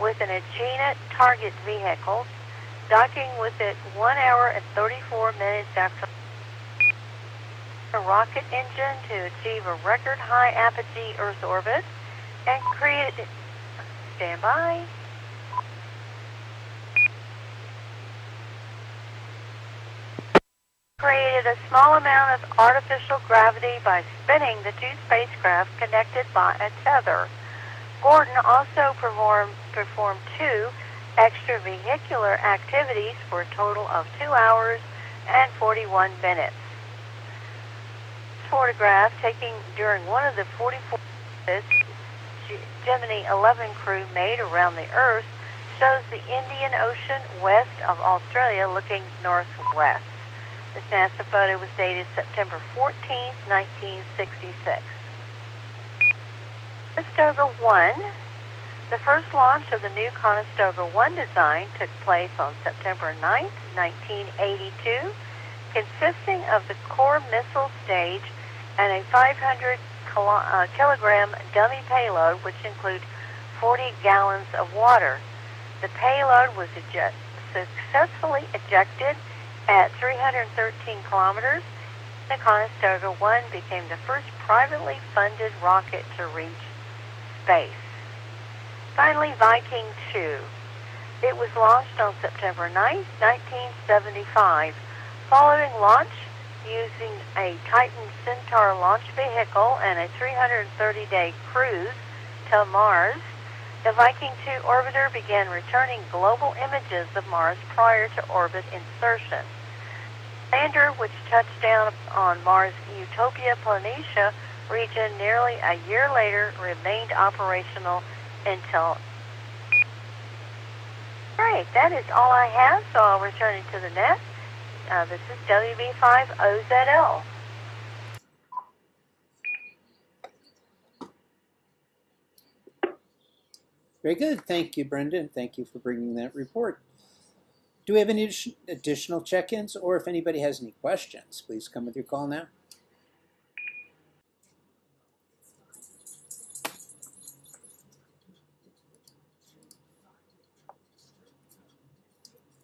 Speaker 5: with an Agena target vehicle, docking with it 1 hour and 34 minutes after a rocket engine to achieve a record high apogee Earth orbit and created a small amount of artificial gravity by spinning the two spacecraft connected by a tether. Gordon also performed 2 extravehicular activities for a total of 2 hours and 41 minutes. This photograph taken during one of the 44 Gemini 11 crew made around the Earth shows the Indian Ocean west of Australia looking northwest. This NASA photo was dated September 14th, 1966. Conestoga 1. The first launch of the new Conestoga 1 design took place on September 9th, 1982, consisting of the core missile stage and a 500 kilogram dummy payload, which include 40 gallons of water. The payload was successfully ejected at 313 kilometers. The Conestoga 1 became the first privately funded rocket to reach space. Finally, Viking 2. It was launched on September 9th, 1975. Following launch, using a Titan Centaur launch vehicle and a 330-day cruise to Mars, the Viking 2 orbiter began returning global images of Mars prior to orbit insertion. The lander, which touched down on Mars' Utopia Planitia region nearly a year later, remained operational until... Great, that is all I have, so I'll return it to the net. This is WB5OZL.
Speaker 2: Very good. Thank you, Brendan. Thank you for bringing that report. Do we have any additional check-ins, or if anybody has any questions, please come with your call now.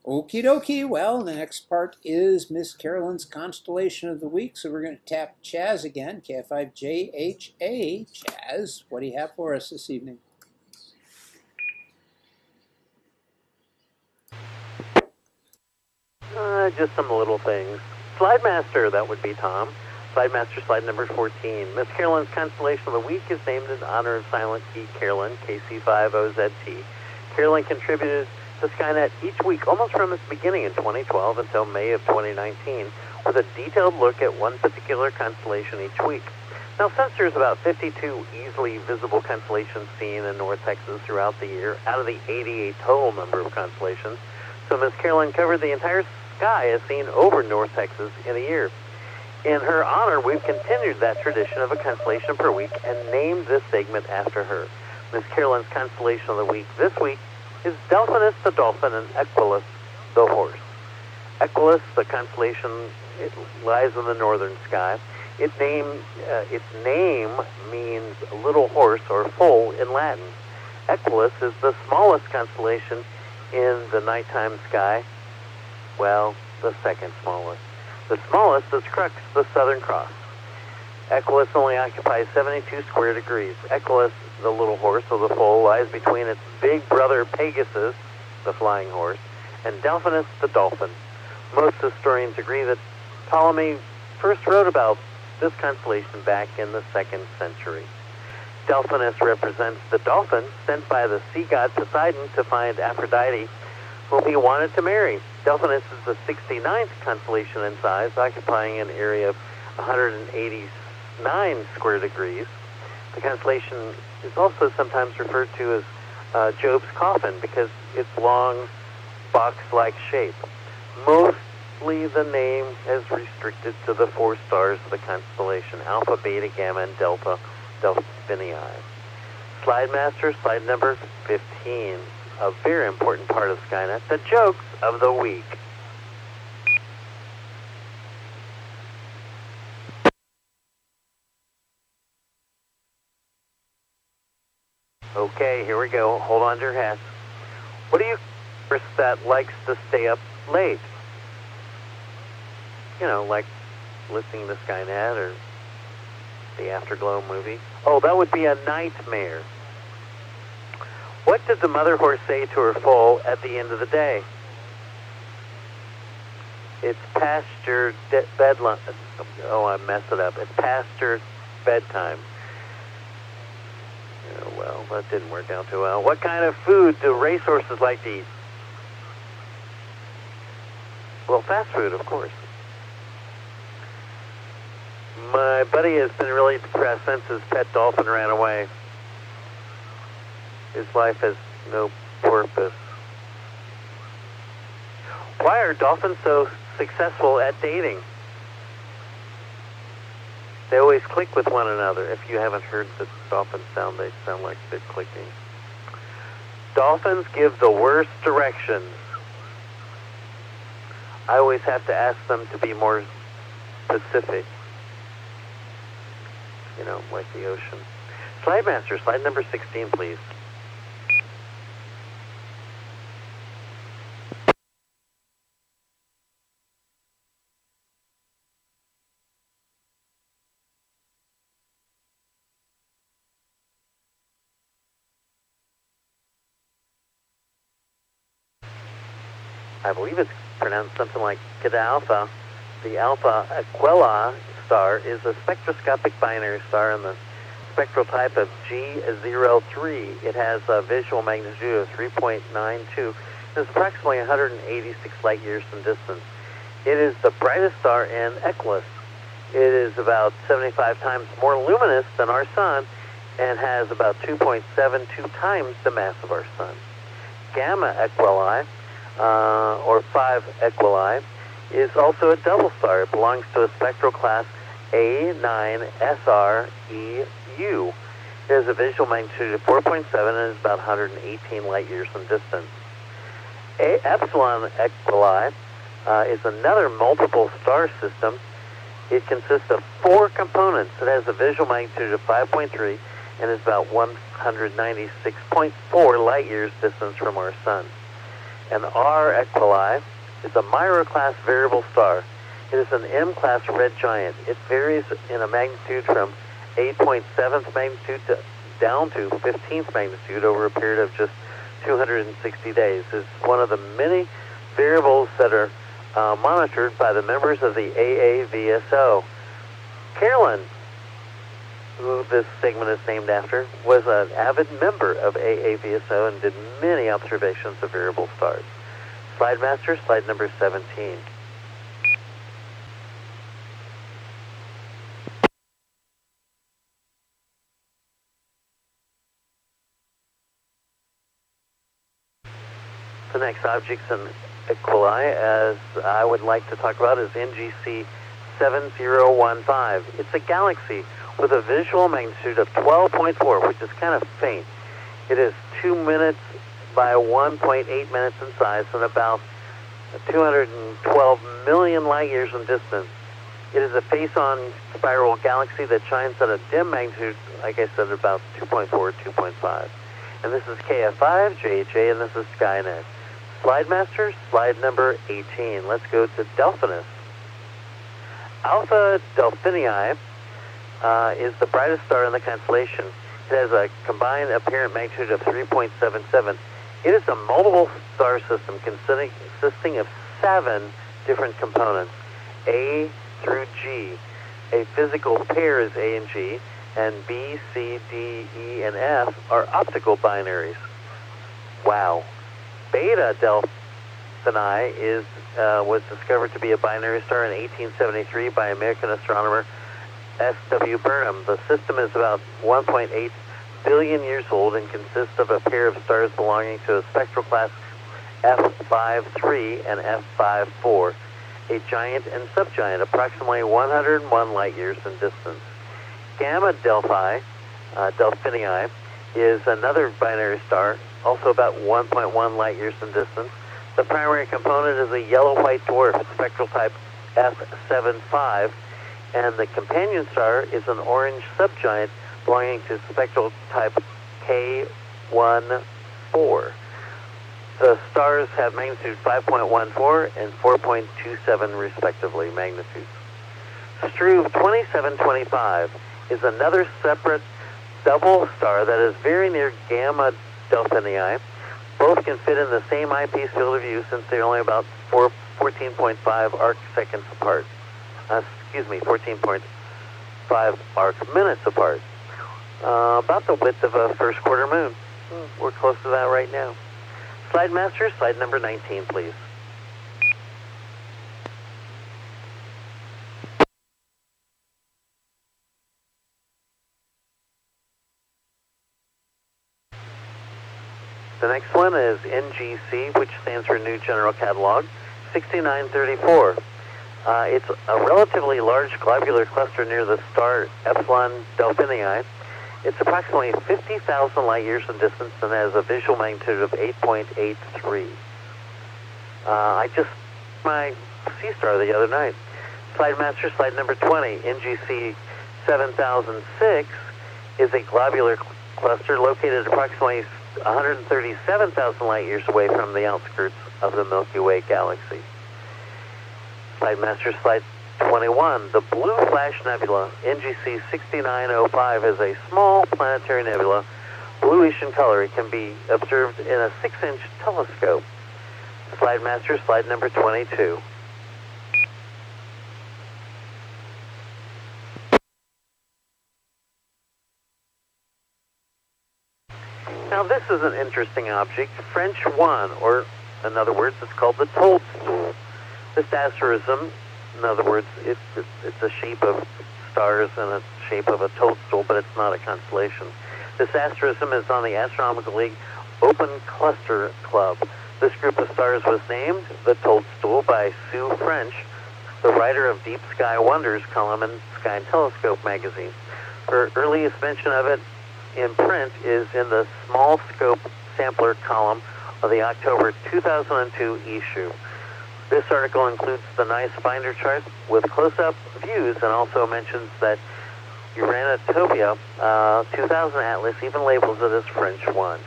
Speaker 2: Okie dokie. Well, the next part is Miss Carolyn's Constellation of the Week. So we're going to tap Chaz again, KF5JHA. Chaz, what do you have for us this evening?
Speaker 6: Just some little things. Slide Master, that would be Tom. Slide Master, slide number 14. Miss Carolyn's Constellation of the Week is named in honor of Silent Key Carolyn, KC5OZT. Carolyn contributed to Skynet each week, almost from its beginning in 2012 until May of 2019, with a detailed look at one particular constellation each week. Now, since there's about 52 easily visible constellations seen in North Texas throughout the year, out of the 88 total number of constellations, so Miss Carolyn covered the entire sky as seen over North Texas in a year. In her honor, we've continued that tradition of a constellation per week and named this segment after her. Miss Carolyn's Constellation of the Week this week is Delphinus the dolphin and Equus the horse. Equus, the constellation, it lies in the northern sky. Its name means little horse or foal in Latin. Equus is the smallest constellation in the nighttime sky. Well, the second smallest. The smallest is Crux, the Southern Cross. Equus only occupies 72 square degrees. Equus, the little horse, or the foal, lies between its big brother Pegasus, the flying horse, and Delphinus, the dolphin. Most historians agree that Ptolemy first wrote about this constellation back in the 2nd century. Delphinus represents the dolphin sent by the sea god Poseidon to find Aphrodite, whom he wanted to marry. Delphinus is the 69th constellation in size, occupying an area of 189 square degrees. The constellation is also sometimes referred to as Job's coffin because its long, box-like shape. Mostly the name is restricted to the 4 stars of the constellation, Alpha, Beta, Gamma, and Delta, Delphinii. Slide Master, slide number 15. A very important part of Skynet, the jokes of the week. Okay, here we go. Hold on to your hats. What do you that likes to stay up late? You know, like listening to Skynet or the Afterglow movie. Oh, that would be a nightmare. What did the mother horse say to her foal at the end of the day? It's past your bedtime. Oh, I messed it up. It's past your bedtime. Oh, well, that didn't work out too well. What kind of food do racehorses like to eat? Well, fast food, of course. My buddy has been really depressed since his pet dolphin ran away. His life has no purpose. Why are dolphins so successful at dating? They always click with one another. If you haven't heard the dolphin sound, they sound like they're clicking. Dolphins give the worst directions. I always have to ask them to be more specific. You know, like the ocean. Slide Master, slide number 16, please. I believe it's pronounced something like Kita Alpha. The Alpha Aquila star is a spectroscopic binary star in the spectral type of G03. It has a visual magnitude of 3.92. It's approximately 186 light years in distance. It is the brightest star in Equus. It is about 75 times more luminous than our sun and has about 2.72 times the mass of our sun. Gamma Aquili, or 5 Equili, is also a double star. It belongs to a spectral class A9SREU. It has a visual magnitude of 4.7 and is about 118 light years in distance. Epsilon Equuli is another multiple star system. It consists of 4 components. It has a visual magnitude of 5.3 and is about 196.4 light years distance from our sun. And R Equuli is a Myra-class variable star. It is an M-class red giant. It varies in a magnitude from 8.7th magnitude down to 15th magnitude over a period of just 260 days. It's one of the many variables that are monitored by the members of the AAVSO. Carolyn, who this segment is named after, was an avid member of AAVSO and did many observations of variable stars. Slide master, slide number 17. The next objects in Equuli, as I would like to talk about, is NGC 7015. It's a galaxy with a visual magnitude of 12.4, which is kind of faint. It is 2 minutes by 1.8 minutes in size and about 212 million light years in distance. It is a face-on spiral galaxy that shines at a dim magnitude, like I said, about 2.4, 2.5. And this is KF5, JHA, and this is Skynet. Slide master, slide number 18. Let's go to Delphinus. Alpha Delphini is the brightest star in the constellation. It has a combined apparent magnitude of 3.77. It is a multiple star system consisting of 7 different components, A through G. A physical pair is A and G, and B, C, D, E, and F are optical binaries. Wow. Beta Delphini was discovered to be a binary star in 1873 by American astronomer S.W. Burnham. The system is about 1.8 billion years old and consists of a pair of stars belonging to a spectral class F53 and F54, a giant and subgiant, approximately 101 light years in distance. Gamma Delphini is another binary star, also about 1.1 light years in distance. The primary component is a yellow-white dwarf, spectral type F75, and the companion star is an orange subgiant belonging to spectral type K14. The stars have magnitude 5.14 and 4.27 respectively magnitudes. Struve 2725 is another separate double star that is very near Gamma Delphini. Both can fit in the same eyepiece field of view since they're only about 14.5 arc seconds apart. 14.5 arc minutes apart. About the width of a first quarter moon. We're close to that right now. Slide master, slide number 19, please. The next one is NGC, which stands for New General Catalog, 6934. It's a relatively large globular cluster near the star Epsilon Delphini. It's approximately 50,000 light years in distance and has a visual magnitude of 8.83. I just my sea star the other night. Slide master, slide number 20. NGC 7006 is a globular cluster located approximately 137,000 light years away from the outskirts of the Milky Way galaxy. Slide master, slide 21. The Blue Flash Nebula, NGC 6905, is a small planetary nebula, bluish in color. It can be observed in a 6-inch telescope. Slide master, slide number 22. Now this is an interesting object, French 1, or in other words, it's called the Toadstool. This asterism, in other words, it's a shape of stars and a shape of a toadstool, but it's not a constellation. This asterism is on the Astronomical League Open Cluster Club. This group of stars was named the Toadstool by Sue French, the writer of Deep Sky Wonders column in Sky and Telescope magazine. Her earliest mention of it in print is in the small scope sampler column of the October 2002 issue. This article includes the nice binder chart with close-up views and also mentions that Uranotopia 2000 Atlas even labels it as French 1.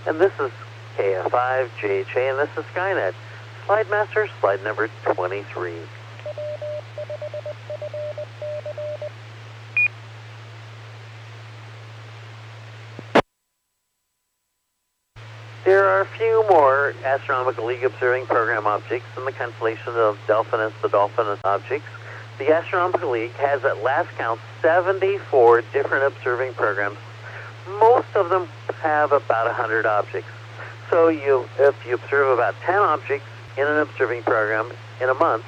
Speaker 6: And this is KF5, JHA, and this is Skynet. Slide Master, slide number 23. There are a few more Astronomical League observing program objects in the constellation of Delphinus, the Dolphin objects. The Astronomical League has at last count 74 different observing programs. Most of them have about 100 objects. So if you observe about 10 objects in an observing program in a month,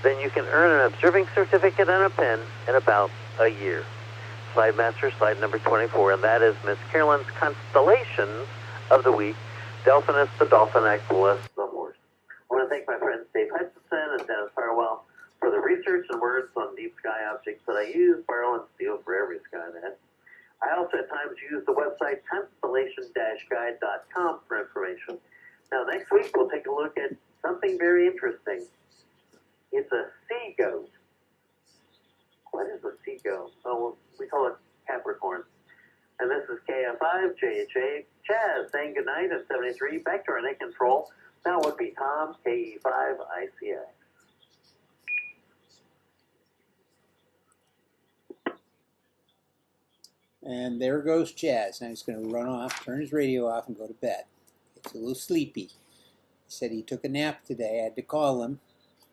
Speaker 6: then you can earn an observing certificate and a pin in about a year. Slide Master, slide number 24, and that is Miss Carolyn's Constellations of the Week, Delphinus, the Dolphin, Aquilus, the Horse. I want to thank my friends Dave Hutchinson and Dennis Farwell for the research and words on deep sky objects that I use, borrow, and steal for every Skynet. I also at times use the website constellation-guide.com for information. Now next week we'll take a look at something very interesting. It's a sea goat. What is a sea goat? Oh, we call it Capricorn. And this is KF5, JHA, Chaz saying goodnight at 73. Back to our net control. Now would be Tom, KE5, ICX.
Speaker 2: And there goes Chaz. Now he's going to run off, turn his radio off, and go to bed. It's a little sleepy. He said he took a nap today. I had to call him,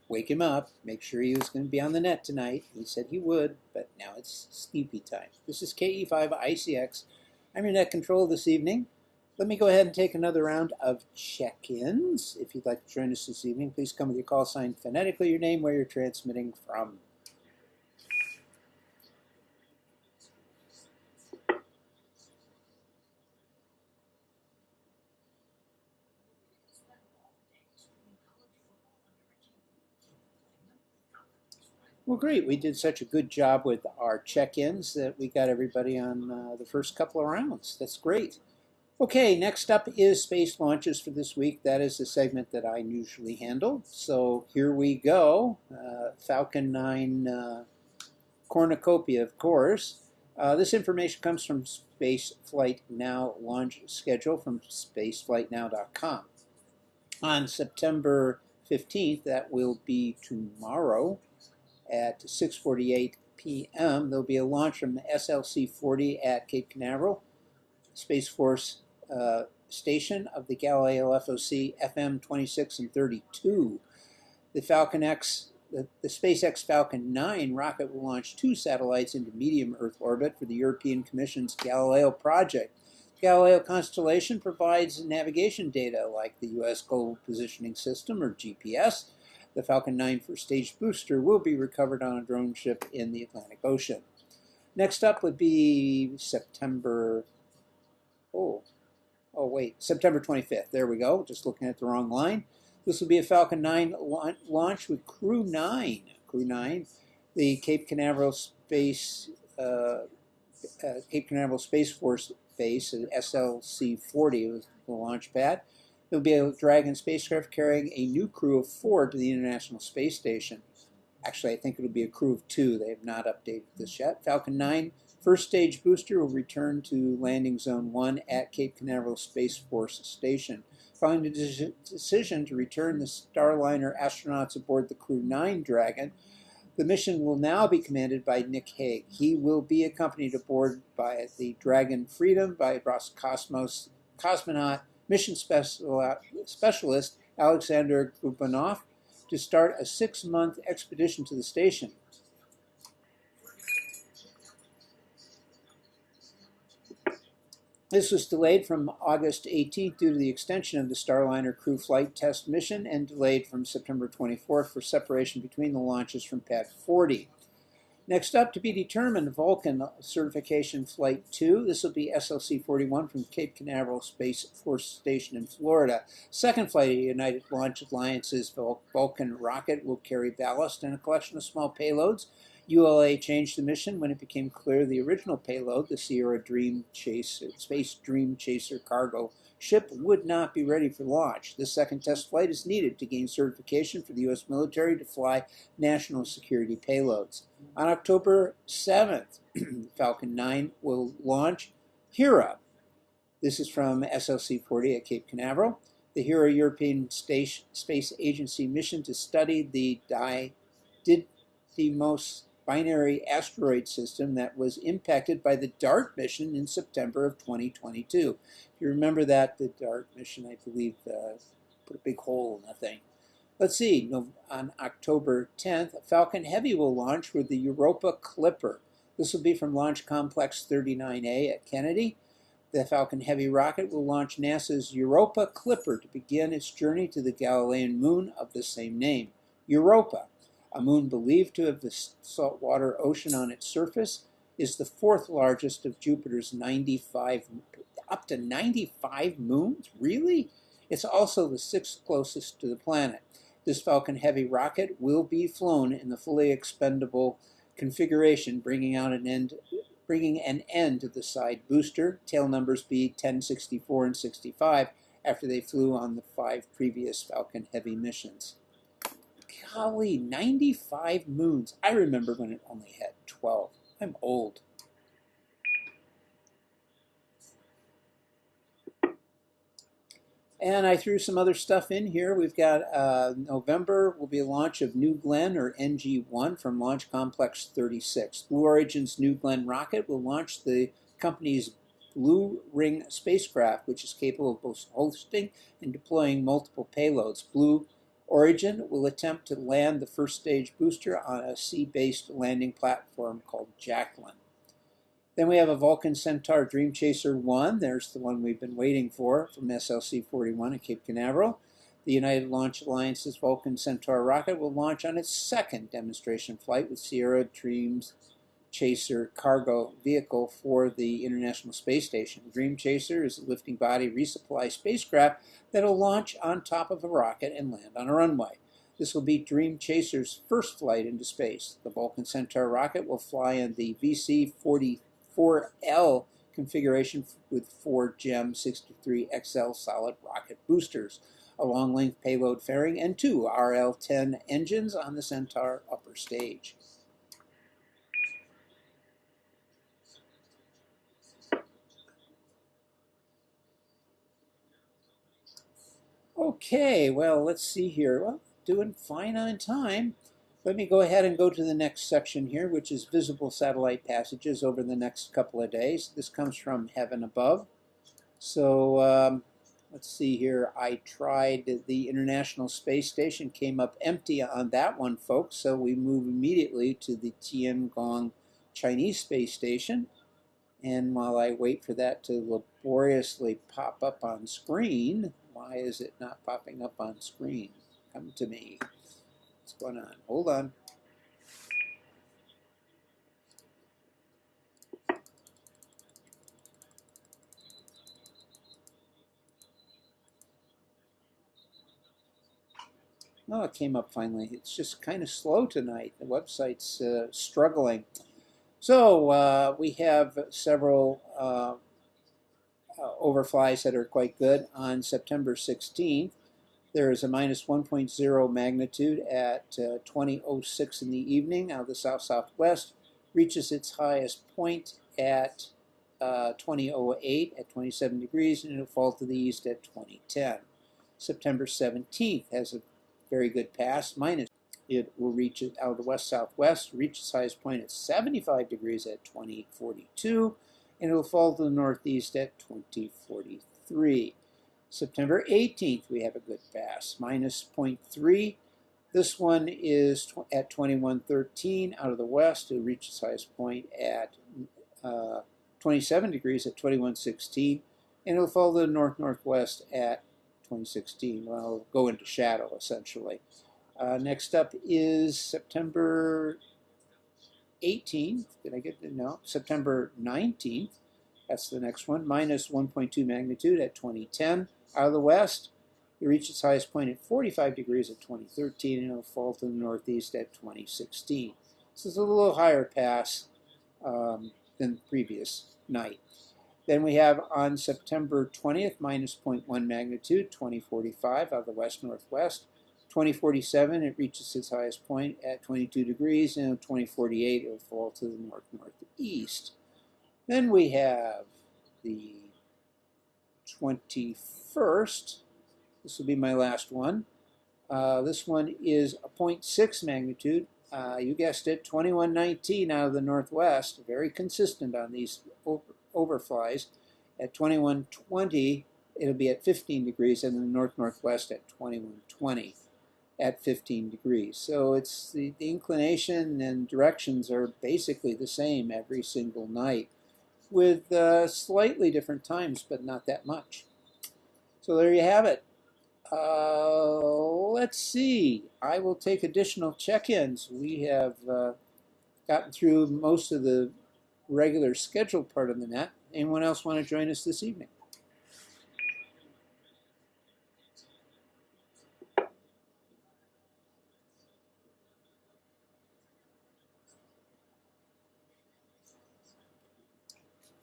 Speaker 2: wake him up, make sure he was going to be on the net tonight. He said he would, but now it's sleepy time. This is KE5 ICX. I'm your net control this evening. Let me go ahead and take another round of check-ins. If you'd like to join us this evening, please come with your call sign, phonetically your name, where you're transmitting from. Well, great. We did such a good job with our check-ins that we got everybody on the first couple of rounds. That's great. Okay, next up is space launches for this week. That is the segment that I usually handle. So here we go. Falcon 9 cornucopia, of course. This information comes from Spaceflight Now launch schedule from spaceflightnow.com. On September 15th, that will be tomorrow, at 6:48 p.m. There'll be a launch from SLC-40 at Cape Canaveral Space Force Station of the Galileo FOC FM 26 and 32. The SpaceX Falcon 9 rocket will launch 2 satellites into medium Earth orbit for the European Commission's Galileo project. The Galileo constellation provides navigation data like the U.S. Global Positioning System, or GPS. The Falcon 9 first stage booster will be recovered on a drone ship in the Atlantic Ocean. Next up would be September 25th. There we go. Just looking at the wrong line. This will be a Falcon 9 launch with Crew 9. The Cape Canaveral Space Force Base, SLC-40 was the launch pad. There will be a Dragon spacecraft carrying a new crew of 4 to the International Space Station. Actually, I think it will be a crew of 2. They have not updated this yet. Falcon 9 first stage booster will return to landing zone 1 at Cape Canaveral Space Force Station. Following the decision to return the Starliner astronauts aboard the Crew 9 Dragon, the mission will now be commanded by Nick Hague. He will be accompanied aboard by the Dragon Freedom by Roscosmos cosmonaut mission specialist Alexander Gubanov to start a 6-month expedition to the station. This was delayed from August 18th due to the extension of the Starliner crew flight test mission and delayed from September 24th for separation between the launches from Pad 40. Next up, to be determined, Vulcan Certification Flight 2. This will be SLC-41 from Cape Canaveral Space Force Station in Florida. Second flight of United Launch Alliance's Vulcan rocket will carry ballast and a collection of small payloads ULA changed the mission when it became clear the original payload, the Sierra Space Dream Chaser cargo ship, would not be ready for launch. This second test flight is needed to gain certification for the U.S. military to fly national security payloads. On October 7th, Falcon 9 will launch Hera. This is from SLC-40 at Cape Canaveral. The Hera European Space Agency mission to study the Didymos binary asteroid system that was impacted by the DART mission in September of 2022. If you remember that, the DART mission, I believe, put a big hole in the thing. Let's see, on October 10th, Falcon Heavy will launch with the Europa Clipper. This will be from Launch Complex 39A at Kennedy. The Falcon Heavy rocket will launch NASA's Europa Clipper to begin its journey to the Galilean moon of the same name, Europa. A moon believed to have the saltwater ocean on its surface, is the fourth largest of Jupiter's 95, up to 95 moons? Really? It's also the sixth closest to the planet. This Falcon Heavy rocket will be flown in the fully expendable configuration, bringing an end to the side booster. Tail numbers be 10, 64, and 65 after they flew on the 5 previous Falcon Heavy missions. Golly, 95 moons. I remember when it only had 12. I'm old. And I threw some other stuff in here. We've got November will be a launch of New Glenn, or NG-1, from Launch Complex 36. Blue Origin's New Glenn rocket will launch the company's Blue Ring spacecraft, which is capable of both hosting and deploying multiple payloads. Blue Origin will attempt to land the first stage booster on a sea-based landing platform called Jacqueline. Then we have a Vulcan Centaur Dream Chaser 1. There's the one we've been waiting for from SLC-41 at Cape Canaveral. The United Launch Alliance's Vulcan Centaur rocket will launch on its second demonstration flight with Sierra Dream Chaser cargo vehicle for the International Space Station. Dream Chaser is a lifting body resupply spacecraft that will launch on top of a rocket and land on a runway. This will be Dream Chaser's first flight into space. The Vulcan Centaur rocket will fly in the VC-44L configuration with 4 GEM 63XL solid rocket boosters, a long-length payload fairing, and 2 RL-10 engines on the Centaur upper stage. Okay, well, let's see here. Well, doing fine on time. Let me go ahead and go to the next section here, which is visible satellite passages over the next couple of days. This comes from Heaven Above. So let's see here. I tried the International Space Station, came up empty on that one, folks. So we move immediately to the Tiangong Chinese Space Station. And while I wait for that to laboriously pop up on screen, why is it not popping up on screen? Come to me. What's going on? Hold on. Oh, it came up finally. It's just kind of slow tonight. The website's struggling. So we have several overflies that are quite good. On September 16th, there is a minus 1.0 magnitude at 20:06 in the evening out of the south-southwest, reaches its highest point at 20:08 at 27 degrees, and it'll fall to the east at 20:10. September 17th has a very good pass, minus. It will reach it out of the west-southwest, reach its highest point at 75 degrees at 20:42, and it will fall to the northeast at 20:43. September 18th, we have a good pass, minus 0.3. This one is at 21:13 out of the west. It will reach its highest point at 27 degrees at 21:16, and it will fall to the north-northwest at 20:16. Well, it'll go into shadow, essentially. Next up is September 18th. Did I get it? No. September 19th. That's the next one. Minus 1.2 magnitude at 20:10. Out of the west, it reached its highest point at 45 degrees at 2013, and it'll fall to the northeast at 2016. This is a little higher pass than the previous night. Then we have on September 20th, minus 0.1 magnitude, 2045 out of the west-northwest. 2047, it reaches its highest point at 22 degrees, and 2048, it will fall to the north-northeast. Then we have the 21st. This will be my last one. This one is a 0.6 magnitude. You guessed it, 2119 out of the northwest. Very consistent on these overflies. At 2120, it'll be at 15 degrees, and the north-northwest at 2120 at 15 degrees. So it's the inclination and directions are basically the same every single night, with slightly different times, but not that much. So there you have it. Let's see. I will take additional check-ins. We have gotten through most of the regular scheduled part of the net. Anyone else want to join us this evening?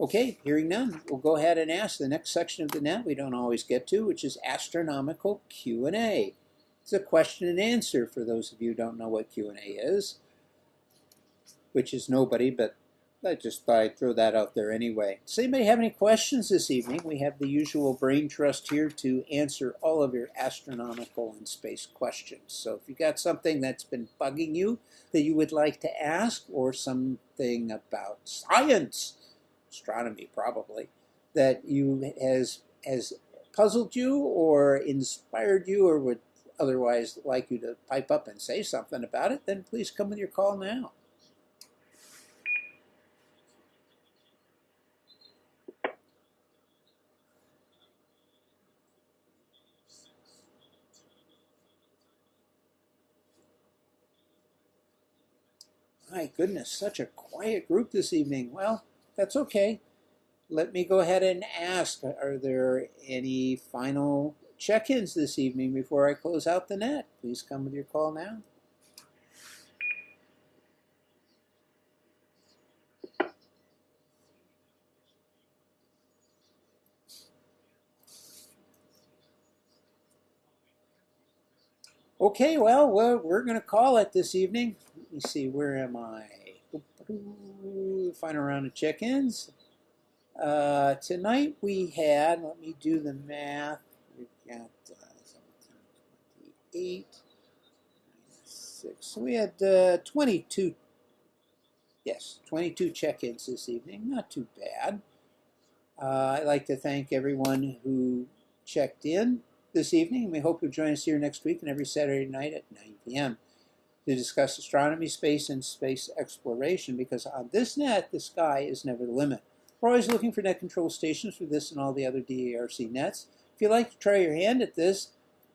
Speaker 2: Okay, hearing none, we'll go ahead and ask the next section of the net we don't always get to, which is astronomical Q&A. It's a question and answer for those of you who don't know what Q&A is, which is nobody, but I just thought I'd throw that out there anyway. Does anybody have any questions this evening? We have the usual brain trust here to answer all of your astronomical and space questions. So if you got something that's been bugging you that you would like to ask, or something about science, astronomy probably, that you has puzzled you or inspired you or would otherwise like you to pipe up and say something about it, then please come with your call now. My goodness, such a quiet group this evening. Well, that's okay. Let me go ahead and ask, are there any final check-ins this evening before I close out the net? Please come with your call now. Okay, well, we're going to call it this evening. Let me see, where am I? Final round of check-ins. Tonight we had, let me do the math, we've got 28, 6, so we had 22, yes, 22 check-ins this evening, not too bad. I'd like to thank everyone who checked in this evening. We hope you'll join us here next week and every Saturday night at 9 p.m. to discuss astronomy, space, and space exploration, because on this net, the sky is never the limit. We're always looking for net control stations for this and all the other DARC nets. If you'd like to try your hand at this,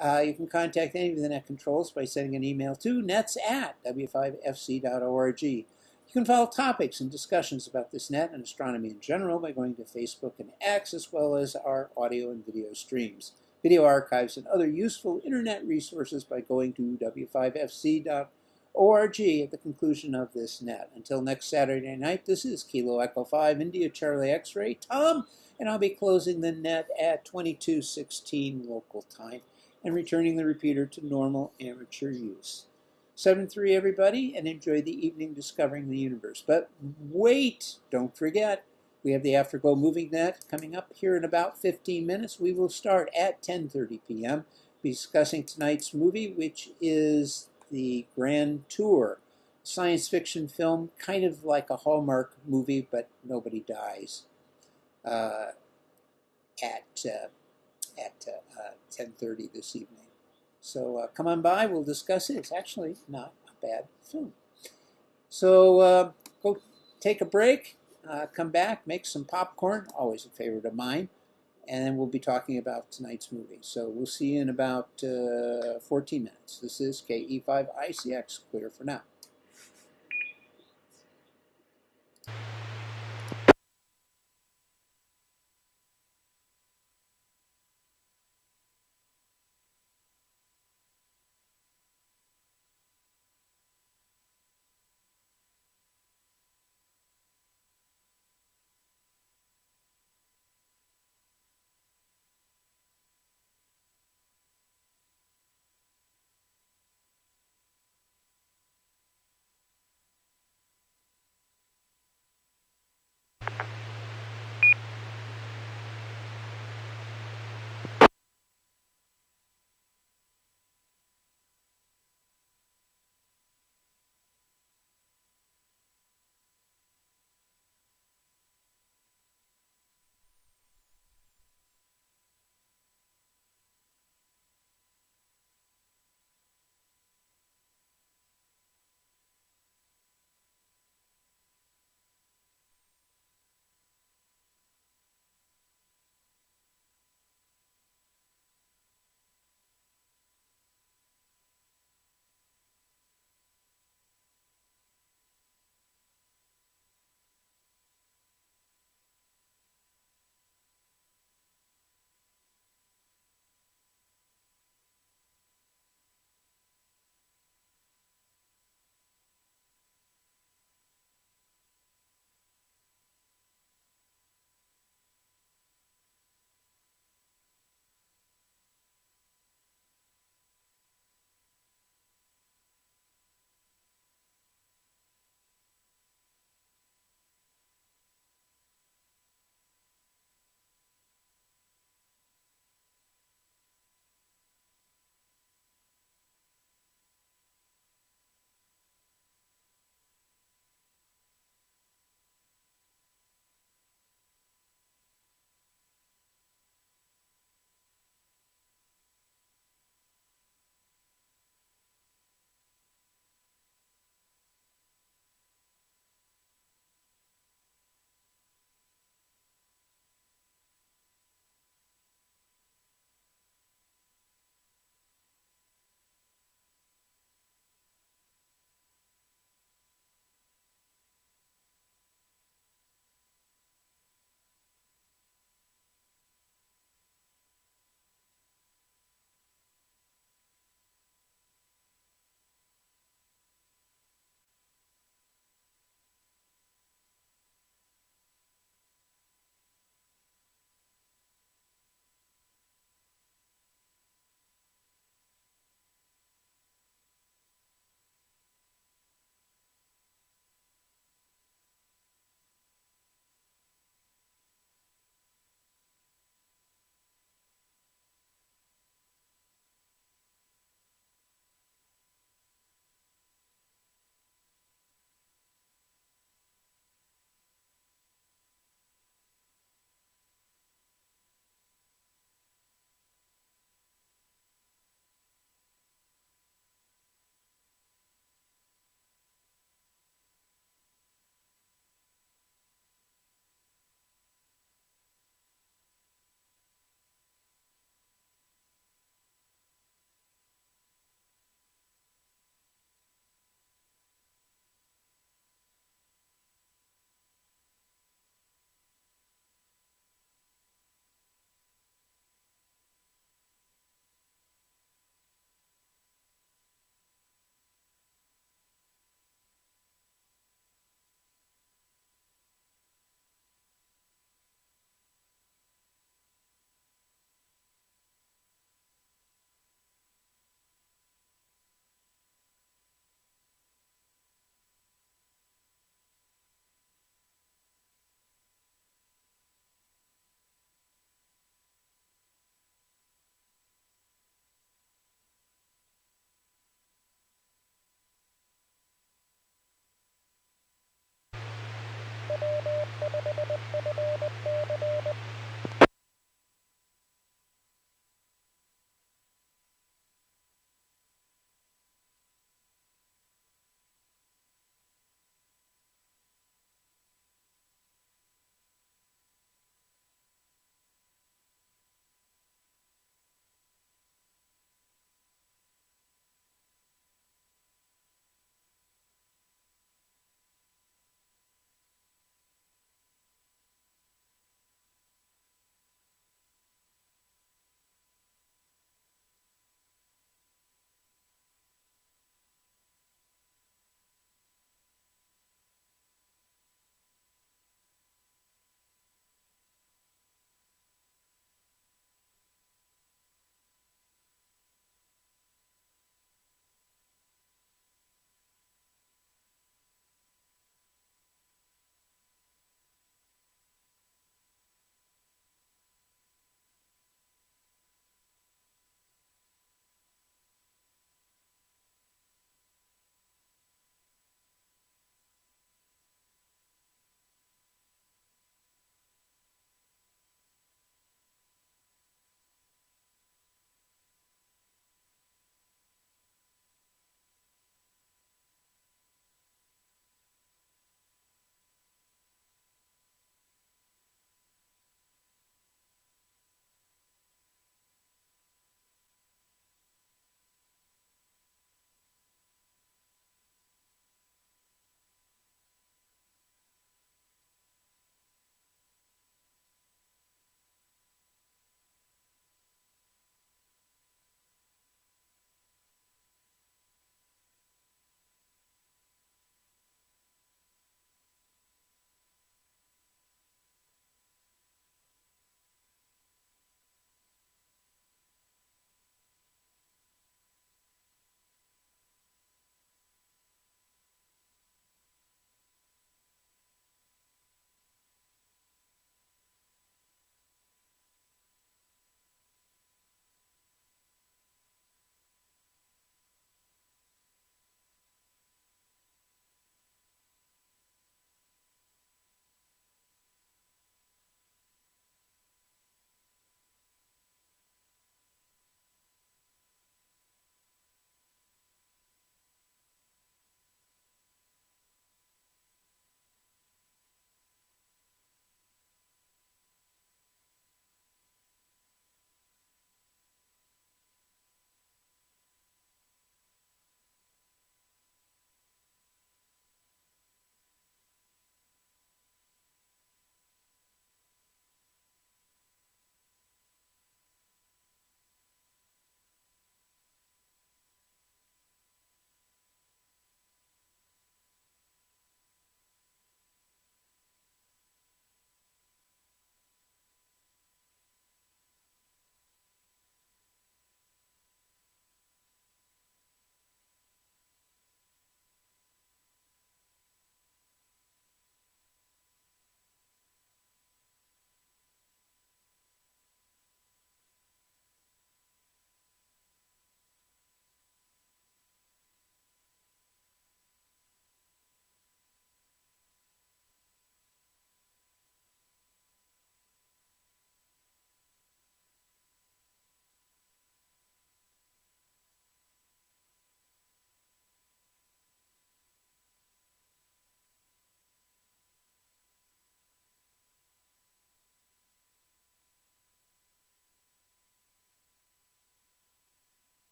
Speaker 2: you can contact any of the net controls by sending an email to nets@w5fc.org. You can follow topics and discussions about this net and astronomy in general by going to Facebook and X, as well as our audio and video streams, video archives, and other useful internet resources by going to w5fc.org at the conclusion of this net. Until next Saturday night, this is Kilo Echo 5 India Charlie X-Ray Tom, and I'll be closing the net at 22:16 local time and returning the repeater to normal amateur use. 7-3 everybody, and enjoy the evening discovering the universe. But wait, don't forget, we have the Afterglow Moving Net coming up here in about 15 minutes. We will start at 10:30 p.m. discussing tonight's movie, which is The Grand Tour, science fiction film, kind of like a Hallmark movie, but nobody dies. At 10:30 this evening. So come on by, we'll discuss it. It's actually not a bad film. So go take a break, come back, make some popcorn, always a favorite of mine, and then we'll be talking about tonight's movie. So we'll see you in about 14 minutes. This is KE5ICX, clear for now.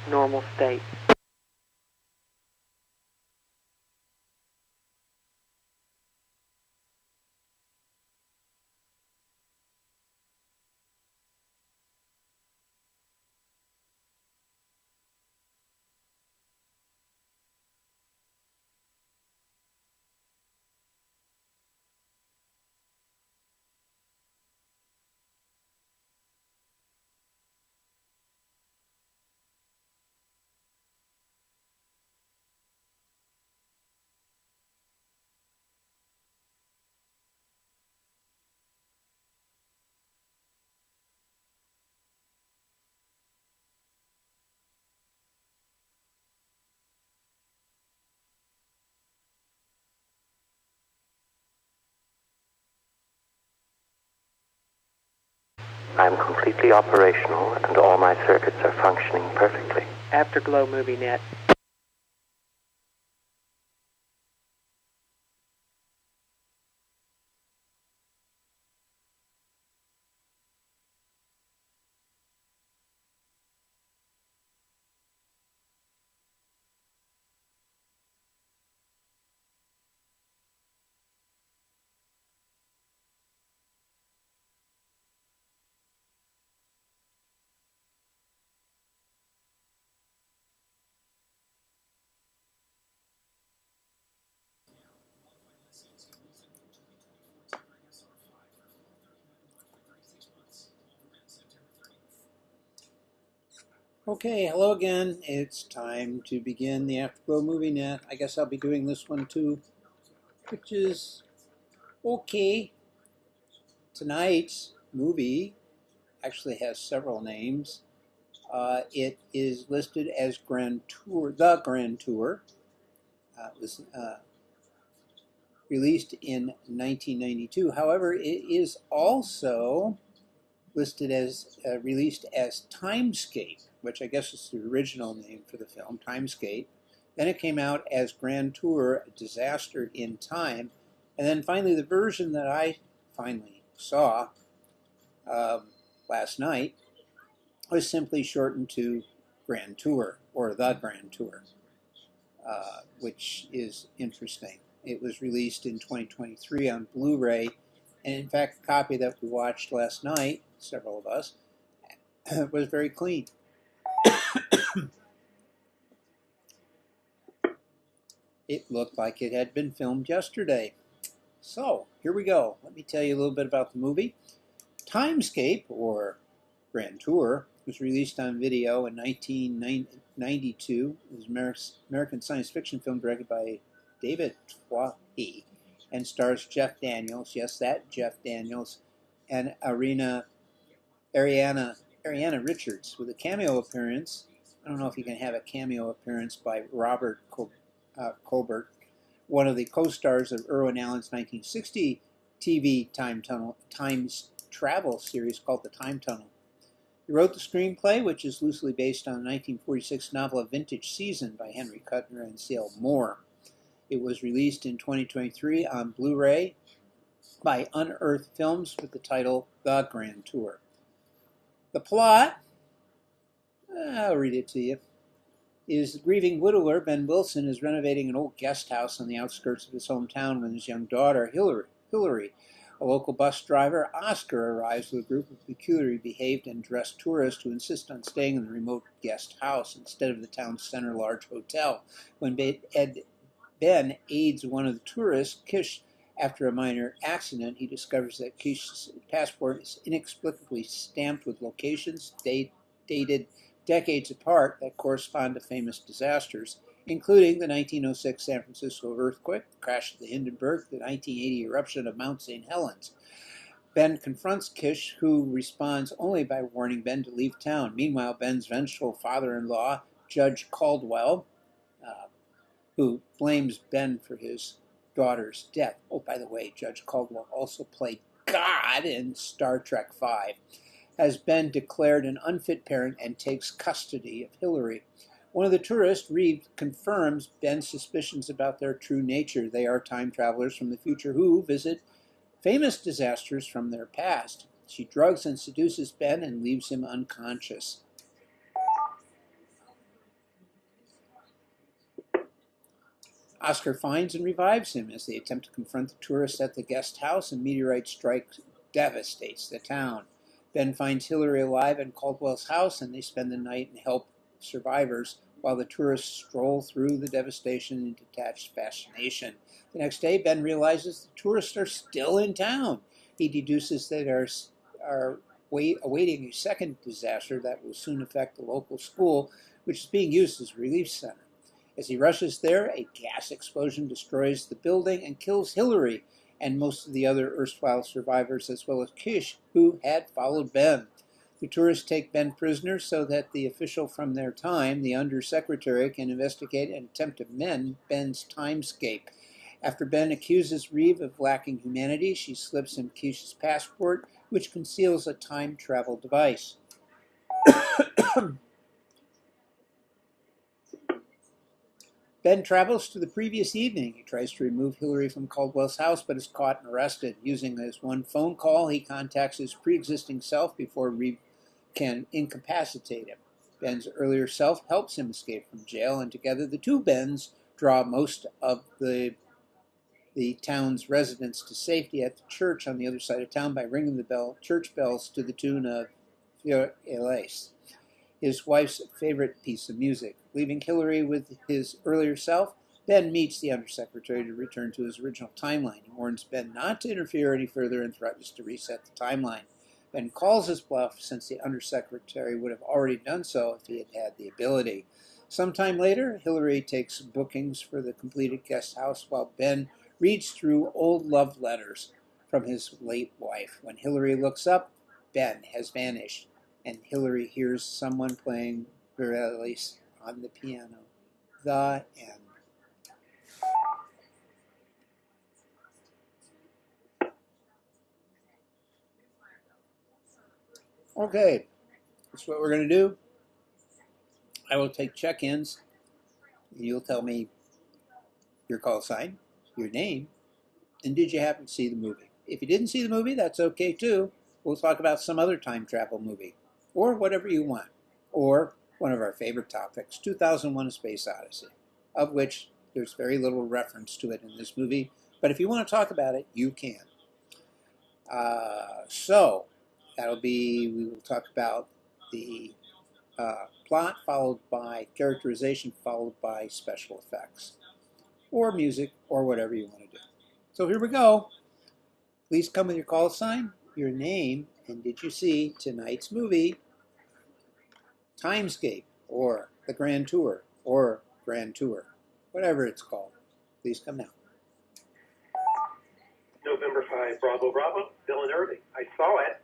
Speaker 8: normal state.
Speaker 9: I'm completely operational and all my circuits are functioning perfectly.
Speaker 8: Afterglow Movie Net.
Speaker 2: Okay, hello again. It's time to begin the Afterglow Movie Net. I guess I'll be doing this one too, which is okay. Tonight's movie actually has several names. It is listed as Grand Tour, The Grand Tour. It was released in 1992. However, it is also listed as released as Timescape, which I guess is the original name for the film, Timescape. Then it came out as Grand Tour: Disaster in Time, and then finally the version that I finally saw last night was simply shortened to Grand Tour or The Grand Tour, which is interesting. It was released in 2023 on Blu-ray, and in fact, the copy that we watched last night, several of us, was very clean. It looked like it had been filmed yesterday. So, here we go. Let me tell you a little bit about the movie. Timescape, or Grand Tour, was released on video in 1992. It was an American science fiction film directed by David Twohy and stars Jeff Daniels, yes, that Jeff Daniels, and Ariana Richards, with a cameo appearance. I don't know if you can have a cameo appearance by Robert Colbert, one of the co-stars of Irwin Allen's 1960 TV time travel series called The Time Tunnel. He wrote the screenplay, which is loosely based on the 1946 novel A Vintage Season by Henry Kuttner and C.L. Moore. It was released in 2023 on Blu-ray by Unearthed Films with the title The Grand Tour. The plot, I'll read it to you, is the grieving widower Ben Wilson is renovating an old guest house on the outskirts of his hometown when his young daughter, Hillary, a local bus driver, Oscar, arrives with a group of peculiarly behaved and dressed tourists who insist on staying in the remote guest house instead of the town's center large hotel. When Ben aids one of the tourists, Kish, after a minor accident, he discovers that Kish's passport is inexplicably stamped with locations dated decades apart that correspond to famous disasters, including the 1906 San Francisco earthquake, the crash of the Hindenburg, the 1980 eruption of Mount St. Helens. Ben confronts Kish, who responds only by warning Ben to leave town. Meanwhile, Ben's vengeful father-in-law, Judge Caldwell, who blames Ben for his daughter's death. Oh, by the way, Judge Caldwell also played God in Star Trek V, has been declared an unfit parent and takes custody of Hillary. One of the tourists, Reeve, confirms Ben's suspicions about their true nature. They are time travelers from the future who visit famous disasters from their past. She drugs and seduces Ben and leaves him unconscious. Oscar finds and revives him as they attempt to confront the tourists at the guest house. A meteorite strike devastates the town. Ben finds Hillary alive in Caldwell's house, and they spend the night and help survivors while the tourists stroll through the devastation in detached fascination. The next day, Ben realizes the tourists are still in town. He deduces they are awaiting a second disaster that will soon affect the local school, which is being used as a relief center. As he rushes there, a gas explosion destroys the building and kills Hillary and most of the other erstwhile survivors, as well as Kish, who had followed Ben. The tourists take Ben prisoner so that the official from their time, the undersecretary, can investigate and attempt to mend Ben's timescape. After Ben accuses Reeve of lacking humanity, she slips him Kish's passport, which conceals a time travel device. Ben travels to the previous evening. He tries to remove Hillary from Caldwell's house, but is caught and arrested. Using his one phone call, he contacts his pre-existing self before Reeve can incapacitate him. Ben's earlier self helps him escape from jail, and together the two Bens draw most of the town's residents to safety at the church on the other side of town by ringing the church bells to the tune of Fior Elais, his wife's favorite piece of music. Leaving Hillary with his earlier self, Ben meets the undersecretary to return to his original timeline. He warns Ben not to interfere any further and threatens to reset the timeline. Ben calls his bluff since the undersecretary would have already done so if he had had the ability. Sometime later, Hillary takes bookings for the completed guest house while Ben reads through old love letters from his late wife. When Hillary looks up, Ben has vanished, and Hillary hears someone playing Verellis on the piano. The end. Okay, that's what we're going to do. I will take check-ins. You'll tell me your call sign, your name, and did you happen to see the movie? If you didn't see the movie, that's okay too. We'll talk about some other time travel movie, or whatever you want, or one of our favorite topics, 2001: A Space Odyssey, of which there's very little reference to it in this movie, but if you want to talk about it, you can. So that'll be, we will talk about the plot, followed by characterization, followed by special effects, or music, or whatever you want to do. So here we go. Please come with your call sign, your name, and did you see tonight's movie, Timescape, or The Grand Tour, or Grand Tour, whatever it's called. Please come now.
Speaker 4: November 5, Bravo, Bravo, Bill and Irving. I saw it.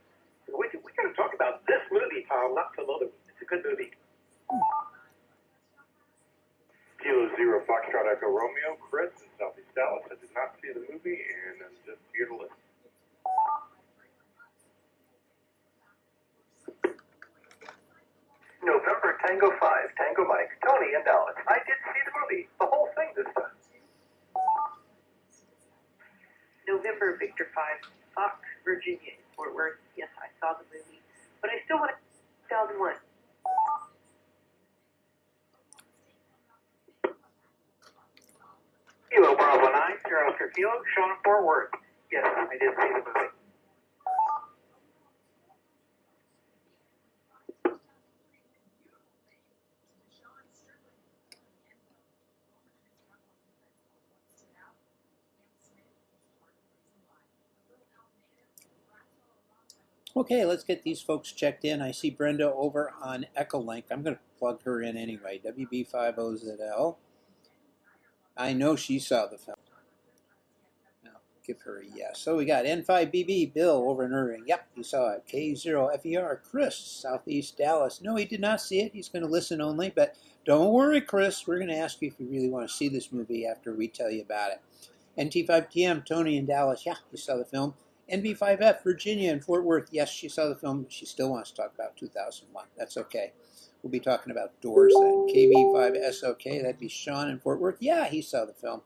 Speaker 4: We got to talk about this movie, Tom, not some other one. It's a good movie.
Speaker 3: Kilo Zero Foxtrot Echo Romeo, Chris in Southeast Dallas. I did not see the movie, and I'm just here to listen. November Tango 5, Tango Mike, Tony in Dallas. I did see the movie, the whole thing this time.
Speaker 10: November Victor 5, Fox, Virginia, Fort Worth. Yes, I saw the movie, but I still want to 2001.
Speaker 3: Kilo Bravo 9, Sierra Oscar Kilo, Sean in Fort Worth. Yes, I did see the movie.
Speaker 2: Okay, let's get these folks checked in. I see Brenda over on Echolink. I'm going to plug her in anyway. WB50ZL. I know she saw the film. I'll give her a yes. So we got N5BB, Bill over in Irving. Yep, he saw it. K0FER, Chris, Southeast Dallas. No, he did not see it. He's going to listen only. But don't worry, Chris. We're going to ask you if you really want to see this movie after we tell you about it. NT5TM, Tony in Dallas. Yeah, he saw the film. NB5F, Virginia in Fort Worth. Yes, she saw the film. She still wants to talk about 2001. That's okay. We'll be talking about Doors then. KB5SOK, that'd be Sean in Fort Worth. Yeah, he saw the film.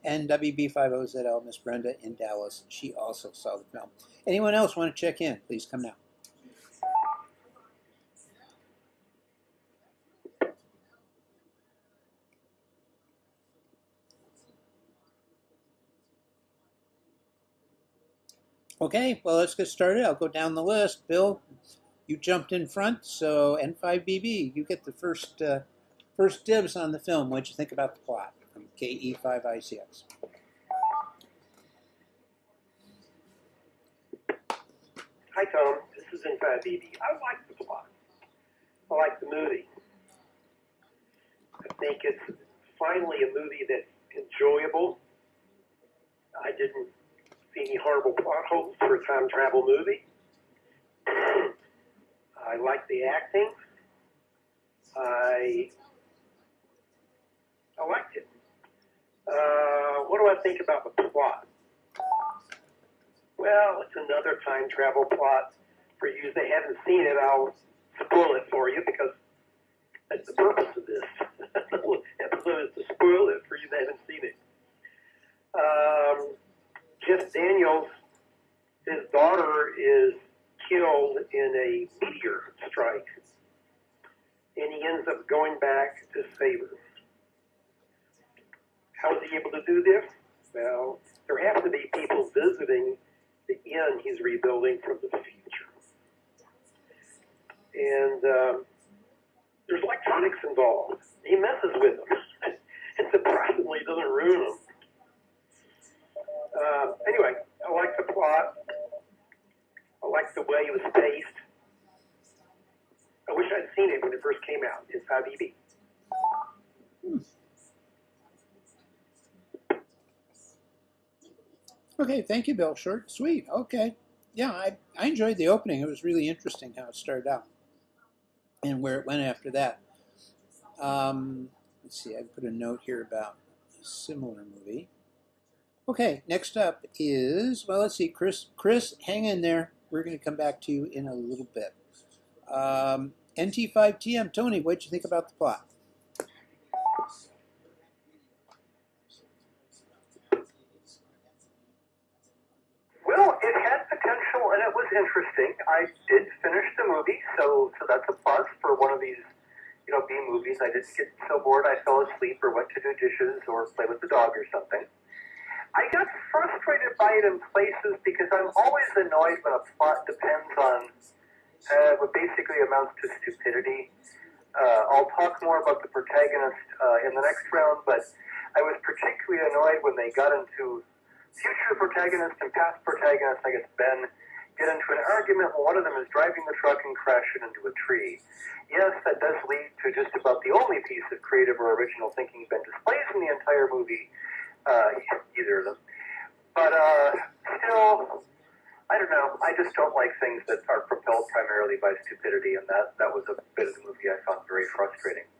Speaker 2: And WB50ZL, Miss Brenda in Dallas. She also saw the film. Anyone else want to check in? Please come now. Okay, well, let's get started. I'll go down the list. Bill, you jumped in front, so N5BB, you get the first dibs on the film. What'd you think about the plot from KE5ICX?
Speaker 4: Hi, Tom. This is N5BB. I like the plot. I like the movie. I think it's finally a movie that's enjoyable. I didn't see any horrible plot holes for a time travel movie. I like the acting. I liked it. What do I think about the plot? Well, it's another time travel plot. For you that haven't seen it, I'll spoil it for you because that's the purpose of this episode, is to spoil it for you that haven't seen it. Jeff Daniels, his daughter is killed in a meteor strike, and he ends up going back to save her. How is he able to do this? Well, there have to be people visiting the inn he's rebuilding from the future. And there's electronics involved. He messes with them. And surprisingly, doesn't ruin them. Anyway, I like the plot. I like the way it was paced. I wish I'd seen it when it first came out. It's 5EB.
Speaker 2: Okay, thank you, Bill. Short, sweet. Okay. Yeah, I enjoyed the opening. It was really interesting how it started out and where it went after that. Let's see, I put a note here about a similar movie. Okay, next up is, well, let's see, Chris, hang in there. We're going to come back to you in a little bit. NT5TM, Tony, what did you think about the plot?
Speaker 3: Well, it had potential and it was interesting. I did finish the movie, so that's a plus for one of these, B movies. I didn't get so bored I fell asleep or went to do dishes or play with the dog or something. I got frustrated by it in places because I'm always annoyed when a plot depends on what basically amounts to stupidity. I'll talk more about the protagonist in the next round, but I was particularly annoyed when they got into future protagonist and past protagonist, I guess Ben, get into an argument when one of them is driving the truck and crash it into a tree. Yes, that does lead to just about the only piece of creative or original thinking Ben displays in the entire movie, either of them. But still, I don't know. I just don't like things that are propelled primarily by stupidity, and that was a bit of the movie I found very frustrating.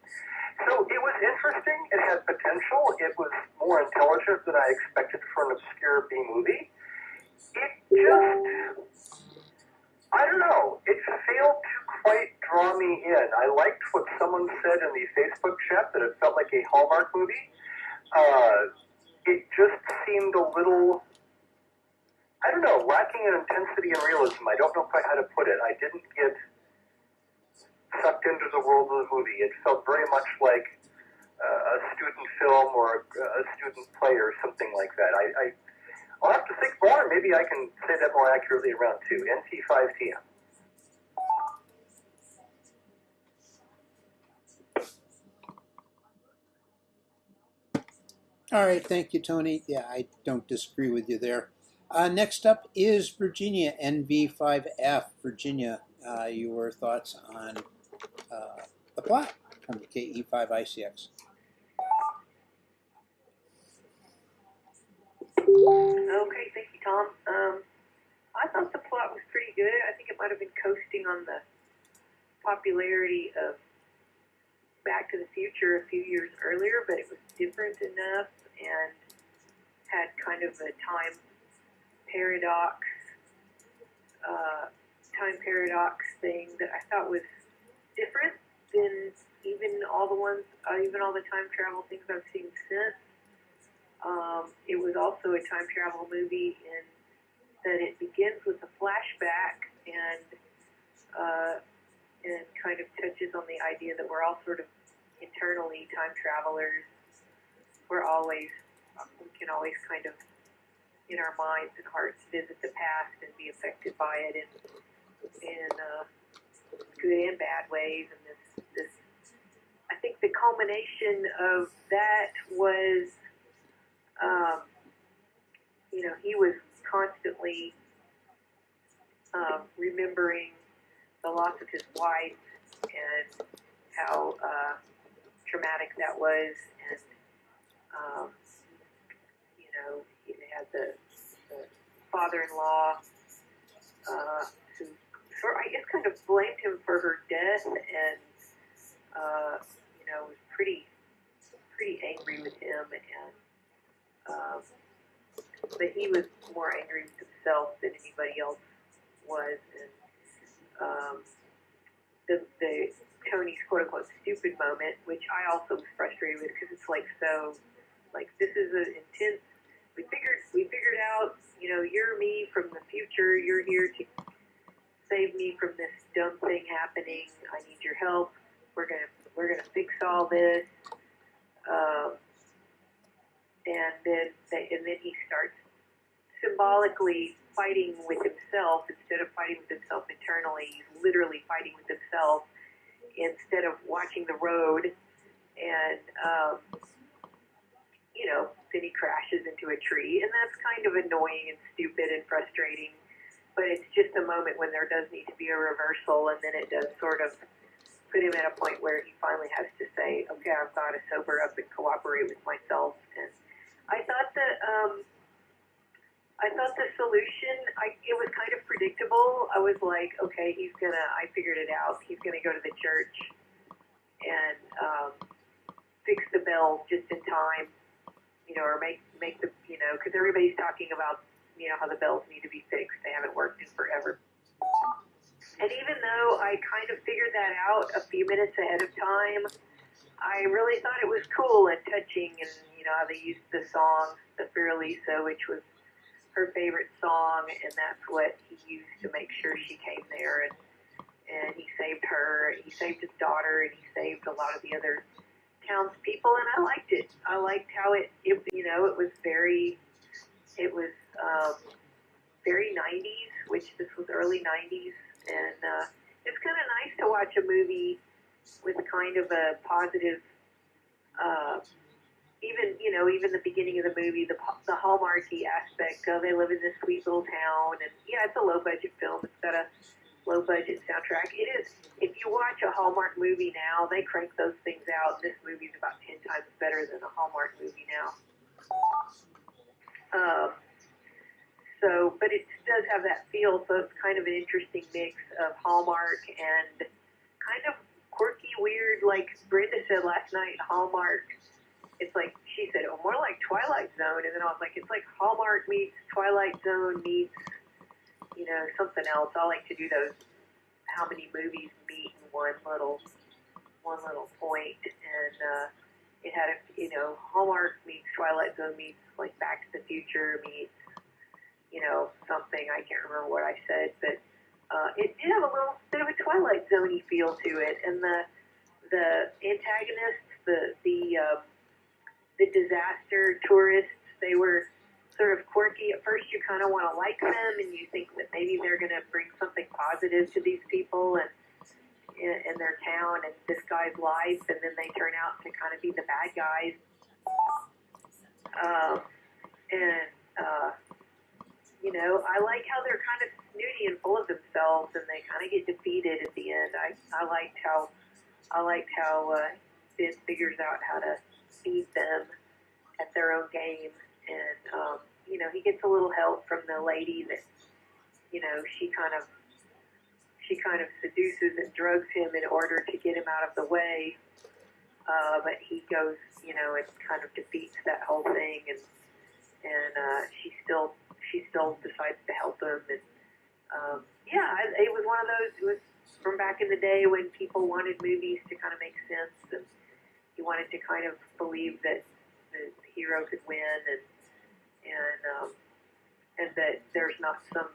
Speaker 3: So it was interesting. It had potential. It was more intelligent than I expected for an obscure B movie. It just, I don't know. It failed to quite draw me in. I liked what someone said in the Facebook chat that it felt like a Hallmark movie. It just seemed a little, I don't know, lacking in intensity and realism. I don't know quite how to put it. I didn't get sucked into the world of the movie. It felt very much like a student film or a student play or something like that. I'll have to think more. Maybe I can say that more accurately around 2. NT5TM.
Speaker 2: All right, thank you, Tony. Yeah, I don't disagree with you there. Next up is Virginia, NV5F. Virginia, your thoughts on the plot from KE5ICX.
Speaker 10: Okay, thank you, Tom. I thought the plot was pretty good. I think it might have been coasting on the popularity of Back to the Future a few years earlier, but it was different enough and had kind of a time paradox thing that I thought was different than even all the time travel things I've seen since. It was also a time travel movie in that it begins with a flashback and kind of touches on the idea that we're all sort of internally time travelers. We can always kind of in our minds and hearts visit the past and be affected by it in good and bad ways. And this, I think the culmination of that was, he was constantly remembering the loss of his wife and how traumatic that was, and he had the father-in-law who, I guess, kind of blamed him for her death, and was pretty angry with him, and but he was more angry with himself than anybody else was, and the Tony's quote-unquote stupid moment, which I also was frustrated with, because it's this is an intense, we figured out, you're me from the future, you're here to save me from this dumb thing happening, I need your help, we're gonna fix all this, and then he starts symbolically fighting with himself instead of fighting with himself internally. He's literally fighting with himself instead of watching the road, and then he crashes into a tree, and that's kind of annoying and stupid and frustrating, but it's just a moment when there does need to be a reversal, and then it does sort of put him at a point where he finally has to say, okay, I've got to sober up and cooperate with myself. And I thought the solution, it was kind of predictable. I was like, okay, I figured it out. He's gonna go to the church and fix the bells just in time, or make the, because everybody's talking about, how the bells need to be fixed. They haven't worked in forever. And even though I kind of figured that out a few minutes ahead of time, I really thought it was cool and touching, and how they used the song, the Fear Lisa, which was her favorite song, and that's what he used to make sure she came there, and he saved her, he saved his daughter, and he saved a lot of the other townspeople, and I liked it. I liked how it was very 90s, which this was early 90s, and it's kind of nice to watch a movie with kind of a positive, even the beginning of the movie, the Hallmarky aspect of they live in this sweet little town, and yeah, it's a low budget film. It's got a low budget soundtrack. It is. If you watch a Hallmark movie now, they crank those things out. This movie's about 10 times better than a Hallmark movie now. But it does have that feel, so it's kind of an interesting mix of Hallmark and kind of quirky, weird, like Brenda said last night, Hallmark. It's like, she said, more like Twilight Zone, and then I was like, it's like Hallmark meets Twilight Zone meets, something else. I like to do those, how many movies meet in one little point, and it had Hallmark meets Twilight Zone meets like Back to the Future meets, something, I can't remember what I said, but it did have a little bit of a Twilight Zone-y feel to it, and the antagonists, the disaster tourists, they were sort of quirky. At first, you kind of want to like them, and you think that maybe they're going to bring something positive to these people and in their town and this guy's life, and then they turn out to kind of be the bad guys. I like how they're kind of snooty and full of themselves, and they kind of get defeated at the end. I liked how Finn figures out how to beat them at their own game, and he gets a little help from the lady that she kind of seduces and drugs him in order to get him out of the way, but he goes, it kind of defeats that whole thing, and she still decides to help him, and it was one of those. It was from back in the day when people wanted movies to kind of make sense, and you wanted to kind of believe that the hero could win, and that there's not some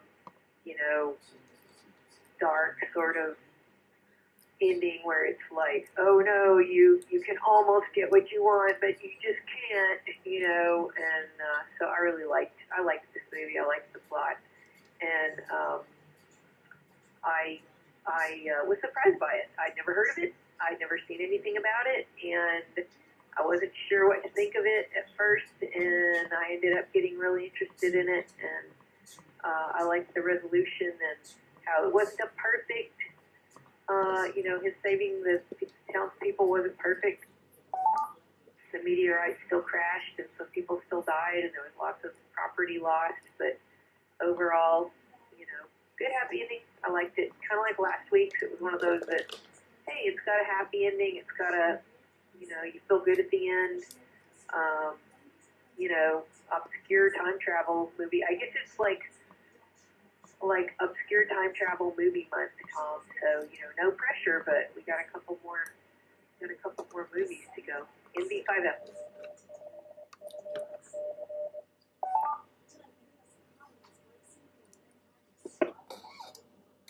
Speaker 10: dark sort of ending where it's like, oh no, you can almost get what you want, but you just can't, and so I liked this movie. I liked the plot, and I was surprised by it. I'd never heard of it. I'd never seen anything about it, and I wasn't sure what to think of it at first, and I ended up getting really interested in it, and I liked the resolution and how it wasn't a perfect, his saving the townspeople wasn't perfect. The meteorite still crashed, and some people still died, and there was lots of property lost, but overall, good happy ending. I liked it. Kind of like last week's. It was one of those that, hey, it's got a happy ending. It's got a, you feel good at the end. Obscure time travel movie. I guess it's like obscure time travel movie month, Tom. So, no pressure, but we got a couple more movies to go. NV5F.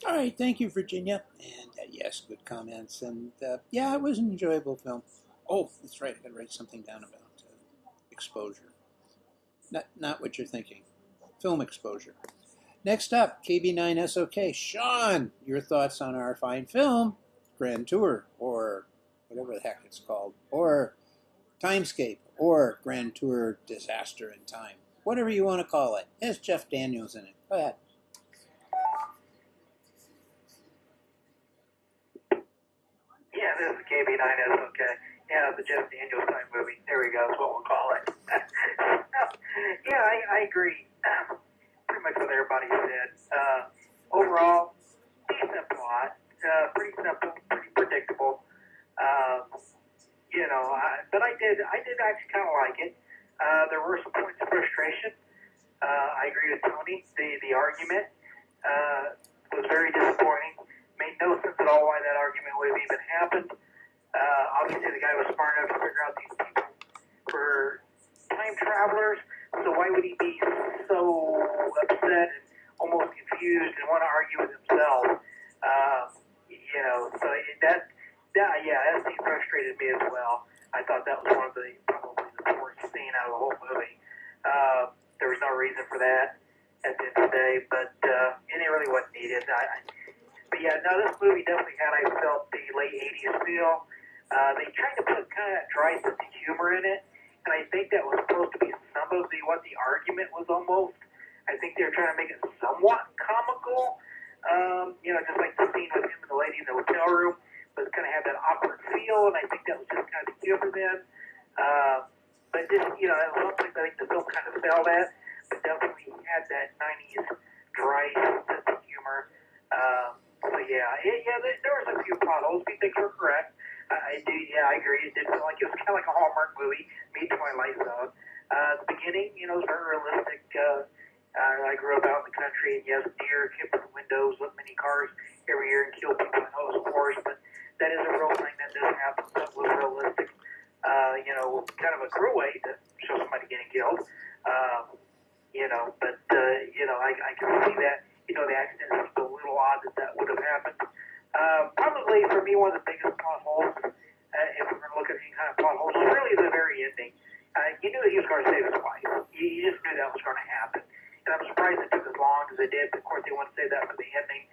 Speaker 2: All right, thank you, Virginia. And yes, good comments. And yeah, it was an enjoyable film. Oh, that's right. I got to write something down about exposure. Not what you're thinking. Film exposure. Next up, KB9SOK. Sean, your thoughts on our fine film, Grand Tour, or whatever the heck it's called, or Timescape, or Grand Tour Disaster in Time. Whatever you want to call it. It has Jeff Daniels in it. Go ahead.
Speaker 3: Yeah, this is KB9SOK. Yeah, the Jeff Daniels type movie. There we go. That's what we'll call it. Yeah, I agree. Pretty much what everybody said. Overall, decent plot. Pretty simple, pretty predictable. But I did actually kind of like it. There were some points of frustration. I agree with Tony. The argument was very disappointing. Made no sense at all why that argument would have even happened. Obviously, the guy was smart enough to figure out these people were time travelers, so why would he be so upset and almost confused and want to argue with himself? So that scene frustrated me as well. I thought that was one of probably the worst scene out of the whole movie. There was no reason for that at the end of the day, but it really wasn't needed. But yeah, no, this movie definitely had, I felt, the late 80s feel. They tried to put kind of that dry sense of humor in it, and I think that was supposed to be some of what the argument was almost. I think they were trying to make it somewhat comical, just like the scene with him and the lady in the hotel room, but it kind of had that awkward feel, and I think that was just kind of the humor then. But just, at one point, I think the film kind of failed at, but definitely had that 90s dry sense of humor. There was a few plot holes. You think you're correct. I agree. It did feel like it was kind of like a Hallmark movie, meet Twilight Zone. The beginning, it was very realistic. I grew up out in the country, and yes, deer came through the windows, look many cars every year and kill people. I know it was a horse, but that is a real thing that does happen. That was realistic. Kind of a cruel way to show somebody getting killed. I can see that. The accident is a little odd that would have happened. Probably for me, one of the biggest plot holes, if we're going to look at any kind of plot holes, is really the very ending. You knew that he was going to save his wife. You just knew that was going to happen. And I'm surprised it took as long as it did. Of course, they want to say that for the ending.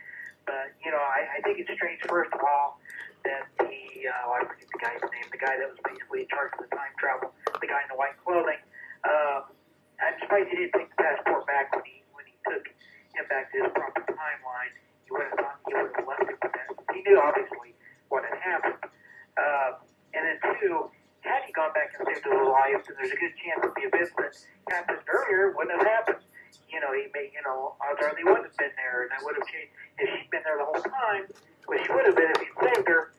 Speaker 3: But, I think it's strange, first of all, that I forget the guy's name, the guy that was basically in charge of the time travel, the guy in the white clothing. I'm surprised he didn't take the passport back when he took him back to his proper timeline. You would have thought he would have left it with that. He knew, obviously, what had happened. And then, two, had he gone back and saved his life, then there's a good chance that the events that happened earlier wouldn't have happened. He may, odds are they wouldn't have been there, and that would have changed. If she'd been there the whole time, which she would have been if he'd saved her,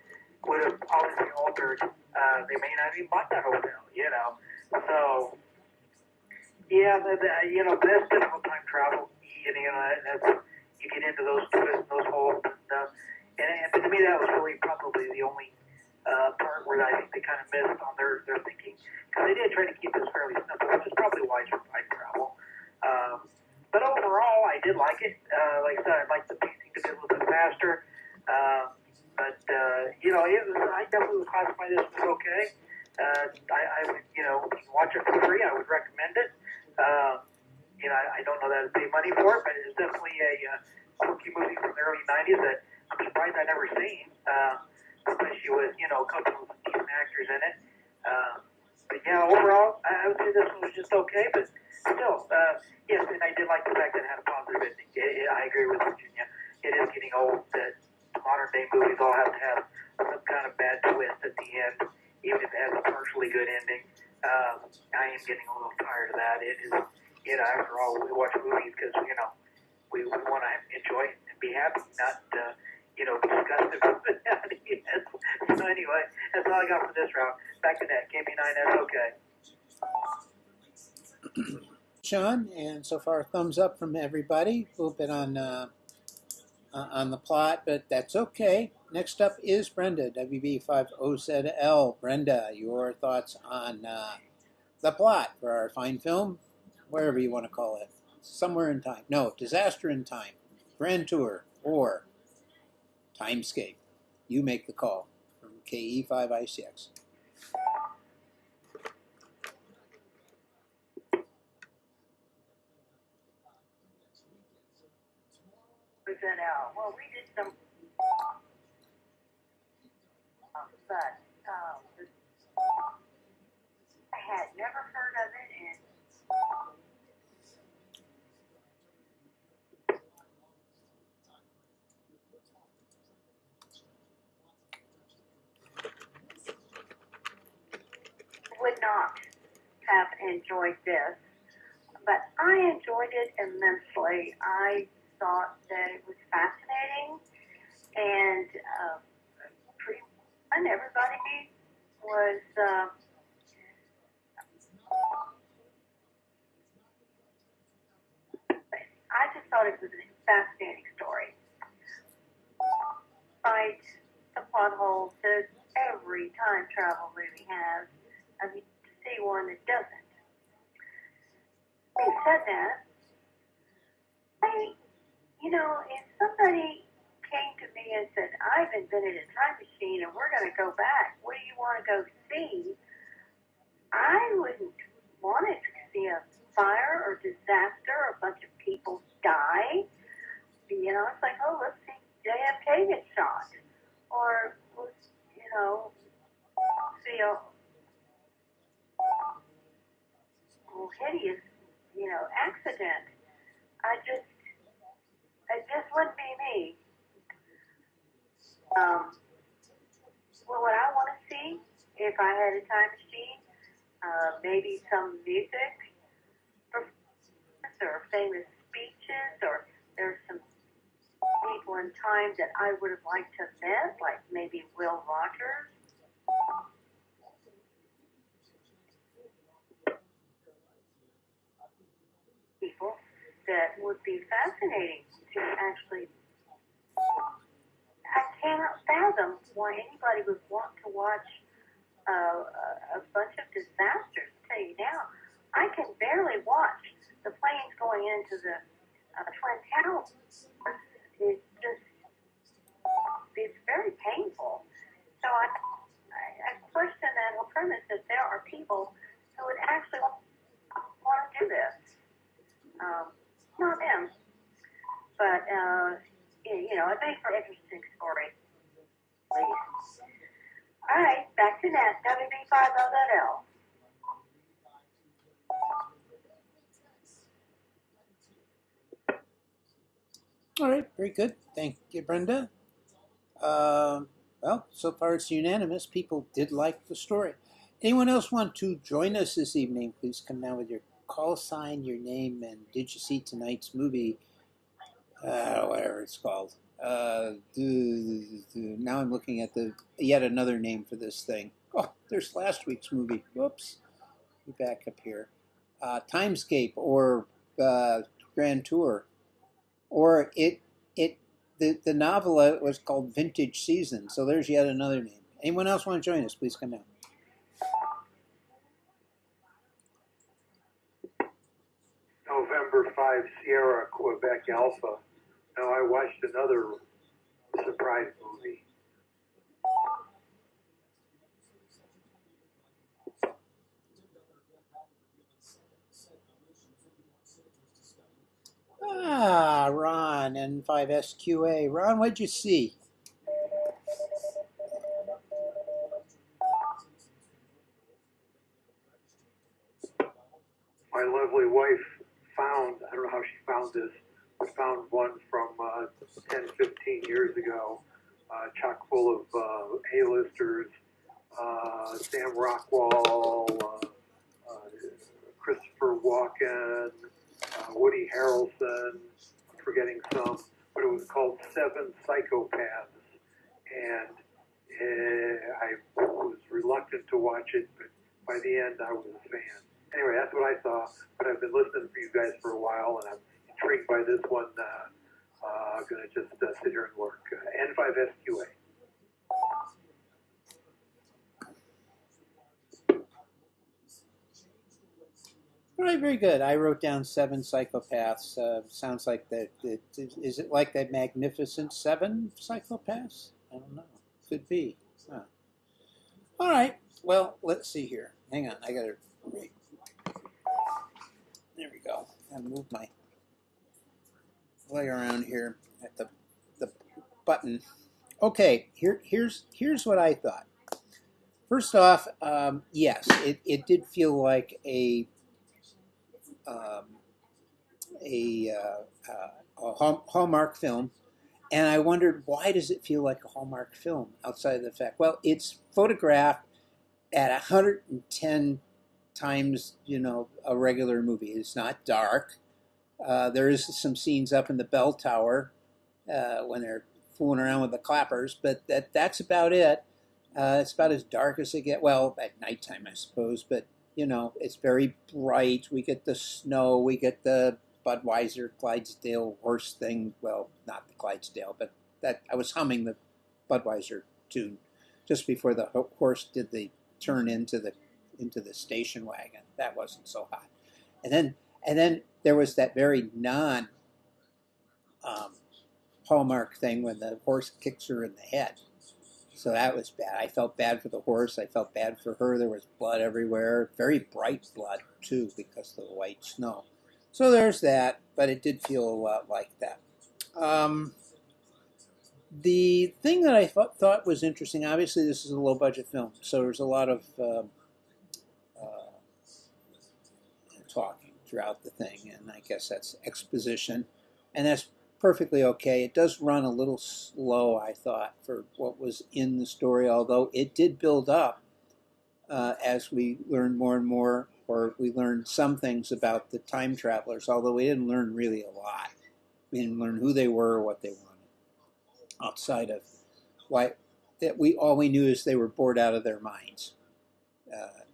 Speaker 3: would have obviously altered. They may not even bought that hotel, So, yeah, that's difficult time travel. You get into those twists, those holes, and stuff. But to me, that was really probably the only part where I think they kind of missed on their thinking, because they did try to keep this fairly simple, which is probably wise for time travel. But overall, I did like it. Like I said, I'd like the pacing to be a little bit faster. I definitely would classify this as okay. I would, if you can watch it for free, I would recommend it. I don't know that I'd pay money for it, but it's definitely a quirky movie from the early 90s that I'm surprised I'd never seen, especially with, a couple of decent actors in it. But yeah, overall, I would say this one was just okay, but still, yes, and I did like the fact that it had a positive ending. I agree with Virginia. It is getting old that modern day movies all have to have some kind of bad twist at the end, even if it has a partially good ending. I am getting a little tired of that. It is, after all, we watch movies because, we want to enjoy it and be happy, not, be disgusted with it. Yes. So anyway, that's all I got for this round. Back to that. KB9, that's okay.
Speaker 2: Sean, and so far thumbs up from everybody. A little bit on the plot, but that's okay. Next up is Brenda, WB50ZL. Brenda, your thoughts on the plot for our fine film, wherever you want to call it. Somewhere in Time. No, Disaster in Time, Grand Tour, or Timescape. You make the call from KE5ICX.
Speaker 5: Well, we did some, but I had never heard of it, and would not have enjoyed this, but I enjoyed it immensely. I thought that it was fascinating, and and everybody was I just thought it was a fascinating story. Despite the plot holes that every time travel movie has, I mean, to see one that doesn't. Having said that, if somebody came to me and said, I've invented a time machine and we're going to go back, what do you want to go see? I wouldn't want to see a fire or disaster or a bunch of people die. It's like, oh, let's see JFK get shot. Or, let's, see a hideous, accident. It just wouldn't be me. What I want to see, if I had a time machine, maybe some music, or famous speeches, or there's some people in time that I would have liked to have met, like maybe Will Rogers. People that would be fascinating to actually. I cannot fathom why anybody would want to watch a bunch of disasters. I'll tell you now, I can barely watch the planes going into the Twin Towers. It's very painful. So I question that whole premise that there are people who would actually want to do this. Not them, but it makes for an interesting story. Please. All right, back to that. WB50ZL.
Speaker 2: All right, very good. Thank you, Brenda. Well, so far it's unanimous. People did like the story. Anyone else want to join us this evening? Please come down with your call sign, your name, and did you see tonight's movie? Whatever it's called. Now I'm looking at yet another name for this thing. Oh, there's last week's movie. Whoops. Be back up here. Timescape or Grand Tour. Or the novel was called Vintage Season. So there's yet another name. Anyone else want to join us? Please come down.
Speaker 1: November 5 Sierra Quebec Alpha. Now I watched another surprise movie.
Speaker 2: Ah, Ron, N5SQA. Ron, what'd you see?
Speaker 1: My lovely wife found, I don't know how she found this, but found one from 10, 15 years ago, chock full of A-listers, Sam Rockwell, Christopher Walken, Woody Harrelson, I'm forgetting some, but it was called Seven Psychopaths, and I was reluctant to watch it, but by the end I was a fan. Anyway, that's what I saw, but I've been listening for you guys for a while, and I'm intrigued by this one. I'm going to just sit here and work. N5SQA.
Speaker 2: All right, very good. I wrote down Seven Psychopaths. Sounds like that. Is it like that Magnificent Seven Psychopaths? I don't know. Could be. Huh. All right. Well, let's see here. Hang on. I got to read. There we go. I move my way around here at the button. Okay. Here's what I thought. First off, yes, it did feel like a Hallmark film, and I wondered, why does it feel like a Hallmark film outside of the fact, well, it's photographed at 110 times, a regular movie. It's not dark. There is some scenes up in the bell tower when they're fooling around with the clappers, but that's about it. It's about as dark as they get. Well, at nighttime, I suppose, but it's very bright. We get the snow. We get the Budweiser Clydesdale horse thing. Well, not the Clydesdale, but that I was humming the Budweiser tune just before the horse did the turn into the station wagon. That wasn't so hot. And then there was that very non Hallmark thing when the horse kicks her in the head. So that was bad. I felt bad for the horse. I felt bad for her. There was blood everywhere. Very bright blood, too, because of the white snow. So there's that, but it did feel a lot like that. The thing that I thought was interesting, obviously this is a low-budget film, so there's a lot of talking throughout the thing, and I guess that's exposition, and that's perfectly okay. It does run a little slow, I thought, for what was in the story, although it did build up as we learned more and more, or we learned some things about the time travelers, although we didn't learn really a lot. We didn't learn who they were or what they wanted, outside of all we knew is they were bored out of their minds.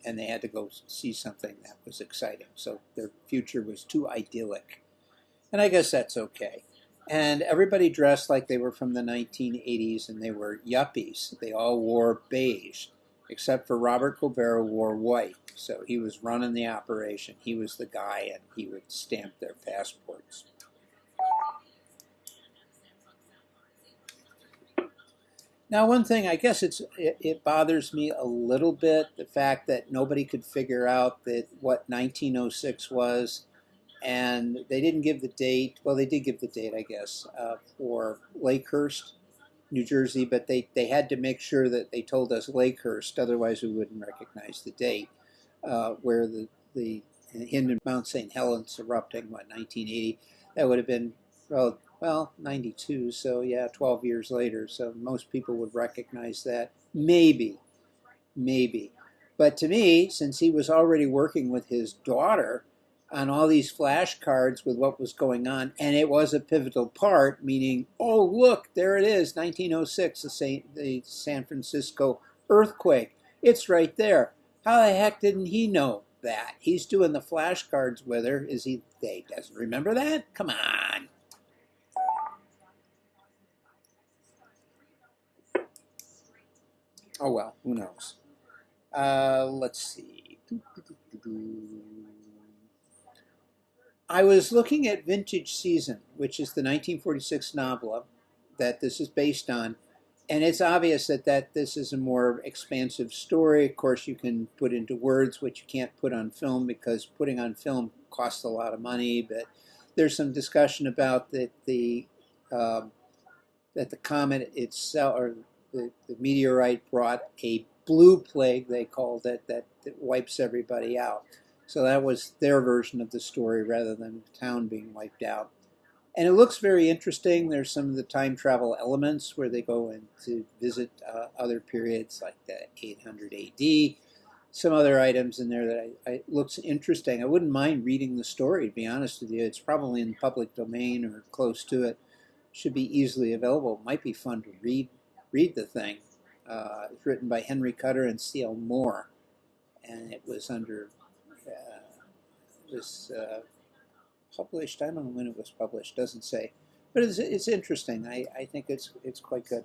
Speaker 2: And they had to go see something that was exciting. So their future was too idyllic. And I guess that's okay. And everybody dressed like they were from the 1980s, and they were yuppies. They all wore beige, except for Robert Colbert wore white. So he was running the operation. He was the guy, and he would stamp their passports. Now, one thing, I guess it bothers me a little bit, the fact that nobody could figure out what 1906 was, and they didn't give the date. Well, they did give the date, I guess, for Lakehurst, New Jersey, but they had to make sure that they told us Lakehurst, otherwise we wouldn't recognize the date, where the in Mount St. Helens erupting, 1980, that would have been, well, 92, so yeah, 12 years later. So most people would recognize that. Maybe. But to me, since he was already working with his daughter on all these flashcards with what was going on, and it was a pivotal part, meaning, oh, look, there it is, 1906, the San Francisco earthquake. It's right there. How the heck didn't he know that? He's doing the flashcards with her. He doesn't remember that? Come on. Oh, well, who knows? Let's see. I was looking at Vintage Season, which is the 1946 novella that this is based on, and it's obvious that this is a more expansive story. Of course, you can put into words what you can't put on film, because putting on film cost a lot of money, but there's some discussion about that the comet itself, or the meteorite, brought a blue plague, they called it, that wipes everybody out. So that was their version of the story rather than the town being wiped out. And it looks very interesting. There's some of the time travel elements where they go in to visit other periods like the 800 AD. Some other items in there that it looks interesting. I wouldn't mind reading the story, to be honest with you. It's probably in public domain or close to it. Should be easily available. It might be fun to read the thing. It's written by Henry Cutter and C.L. Moore, and it was published. I don't know when it was published. Doesn't say, but it's interesting. I think it's quite good.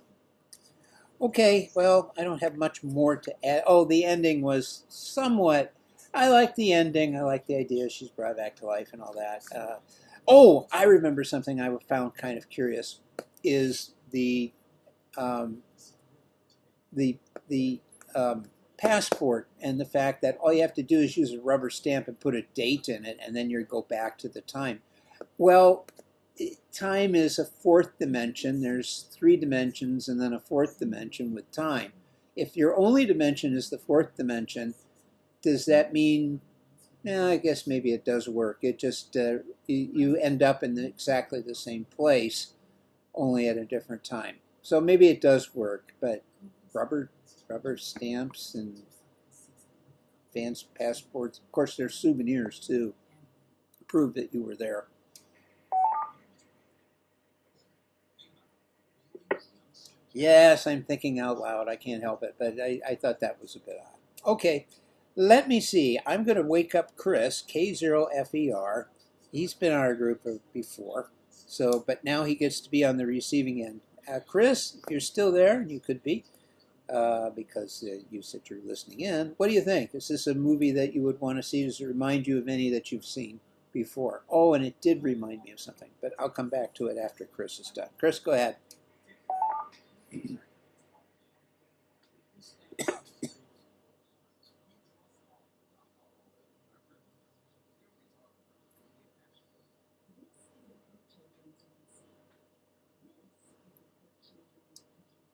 Speaker 2: Okay, well, I don't have much more to add. Oh, the ending was somewhat. I like the ending. I like the idea she's brought back to life and all that. Oh, I remember something I found kind of curious is the passport, and the fact that all you have to do is use a rubber stamp and put a date in it, and then you go back to the time. Well, time is a fourth dimension. There's 3 dimensions and then a fourth dimension with time. If your only dimension is the fourth dimension, does that mean, I guess maybe it does work. It just, you end up in exactly the same place, only at a different time. So maybe it does work, but rubber stamps and advanced passports, of course they're souvenirs too, prove that you were there. Yes, I'm thinking out loud. I can't help it, but I thought that was a bit odd. Okay, let me see. I'm going to wake up Chris, K0FER. He's been on our group before, but now he gets to be on the receiving end. Chris, if you're still there, and you could be, because you said you're listening in. What do you think? Is this a movie that you would want to see? Does it remind you of any that you've seen before? Oh, and it did remind me of something, but I'll come back to it after Chris is done. Chris, go ahead.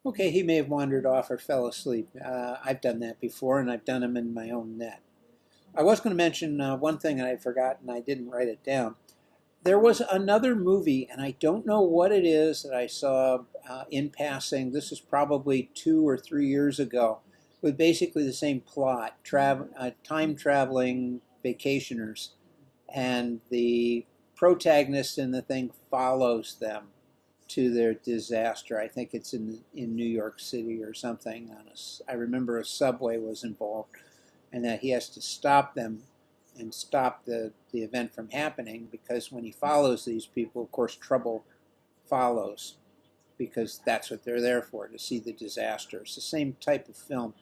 Speaker 2: Okay, he may have wandered off or fell asleep. I've done that before, and I've done them in my own net. I was going to mention one thing that I forgot, and I didn't write it down. There was another movie, and I don't know what it is, that I saw in passing. This is probably 2 or 3 years ago, with basically the same plot, time-traveling vacationers, and the protagonist in the thing follows them to their disaster. I think it's in New York City or something. I remember a subway was involved, and that he has to stop them and stop the event from happening, because when he follows these people, of course, trouble follows, because that's what they're there for, to see the disaster. It's the same type of film,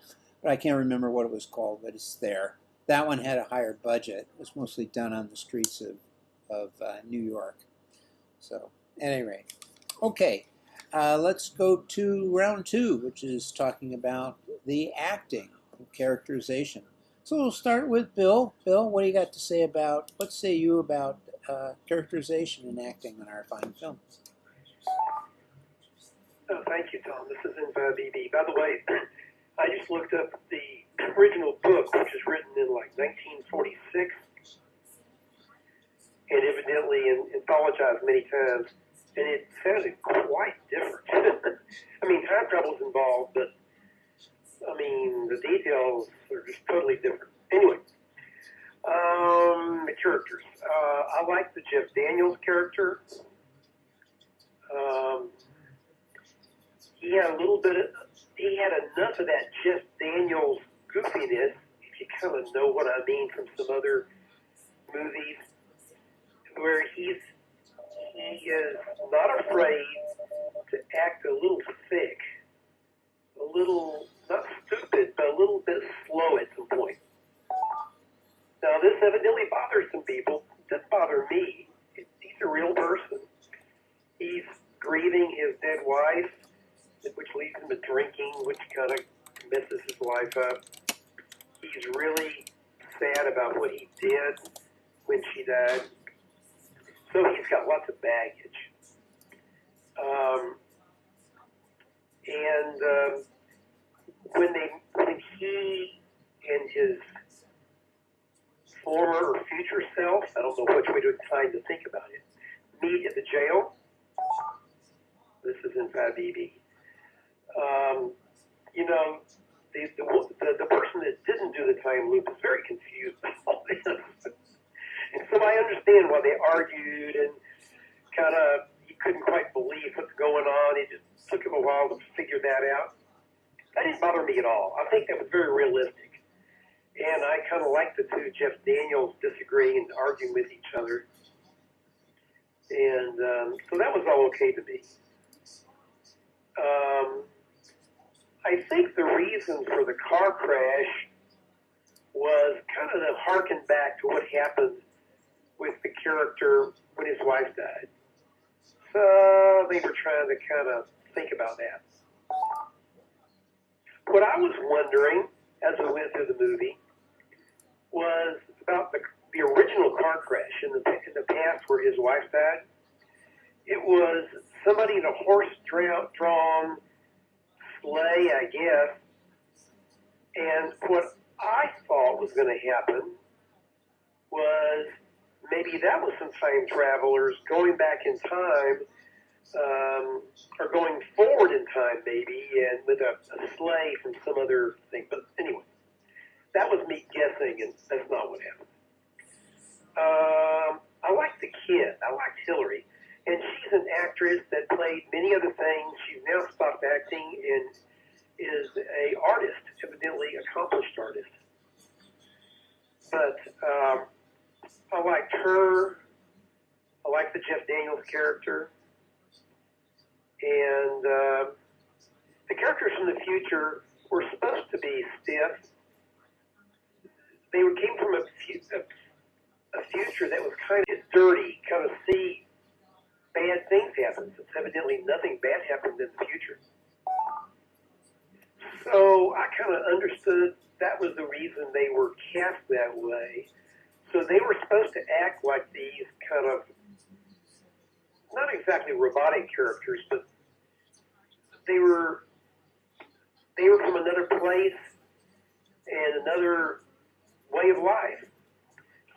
Speaker 2: but I can't remember what it was called, but it's there. That one had a higher budget. It was mostly done on the streets of New York. So, at any rate. Okay, let's go to round 2, which is talking about the acting and characterization. So we'll start with Bill. Bill, what do you got to say about, what say you about characterization and acting in our fine film?
Speaker 4: Oh, thank you, Tom. This is in BB. By the way, I just looked up the original book, which is written in like 1946, and evidently anthologized many times. And it sounded quite different. I mean, time travel's involved, but, I mean, the details are just totally different. Anyway, the characters. I like the Jeff Daniels character. He had enough of that Jeff Daniels goofiness, if you kind of know what I mean from some other movies, where he is not afraid to act a little thick, a little, not stupid, but a little bit slow at some point. Now, this evidently bothers some people. It doesn't bother me. He's a real person. He's grieving his dead wife, which leads him to drinking, which kind of messes his life up. He's really sad about what he did when she died. So he's got lots of baggage. When he and his former or future self, I don't know which way to decide to think about it, meet at the jail. This is in 5BB. You know, the person that didn't do the time loop is very confused by all this. And so I understand why they argued and kind of, he couldn't quite believe what's going on. It just took him a while to figure that out. That didn't bother me at all. I think that was very realistic. And I kind of like the two Jeff Daniels disagreeing and arguing with each other. And so that was all okay to me. I think the reason for the car crash was kind of to harken back to what happened with the character when his wife died. So they were trying to kind of think about that. What I was wondering as we went through the movie was about the original car crash in the past where his wife died. It was somebody in a horse-drawn sleigh, I guess. And what I thought was going to happen was maybe that was some time travelers going back in time, or going forward in time maybe, and with a sleigh from some other thing. But anyway, that was me guessing, and that's not what happened. I liked the kid. I liked Hillary. And she's an actress that played many other things. She's now stopped acting and is an artist, evidently accomplished artist. But I liked her. I liked the Jeff Daniels character. And the characters from the future were supposed to be stiff. They came from a future that was kind of dirty, kind of see bad things happen, since evidently nothing bad happened in the future. So I kind of understood that was the reason they were cast that way. So they were supposed to act like these kind of, not exactly robotic characters, but they were from another place and another way of life.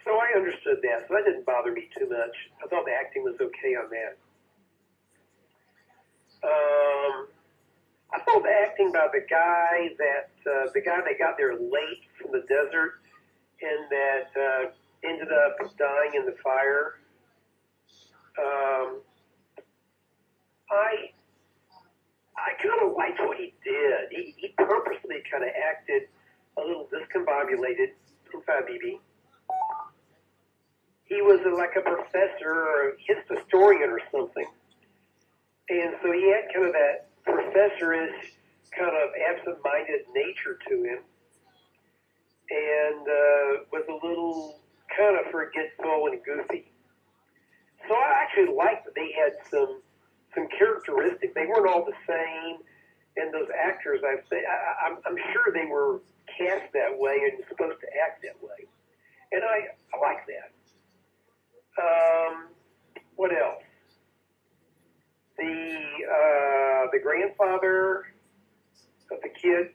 Speaker 4: So I understood that, so that didn't bother me too much. I thought the acting was okay on that. I thought the acting by the guy that got there late from the desert and that ended up dying in the fire. I kind of liked what he did. He purposely kind of acted a little discombobulated in 5BB. He was like a professor or a historian or something. And so he had kind of that professorish, kind of absent-minded nature to him. And was a little kind of forgetful and goofy. So I actually liked that they had some characteristics. They weren't all the same. And those actors, I'm sure they were cast that way and supposed to act that way. And I like that. What else? The grandfather of the kid.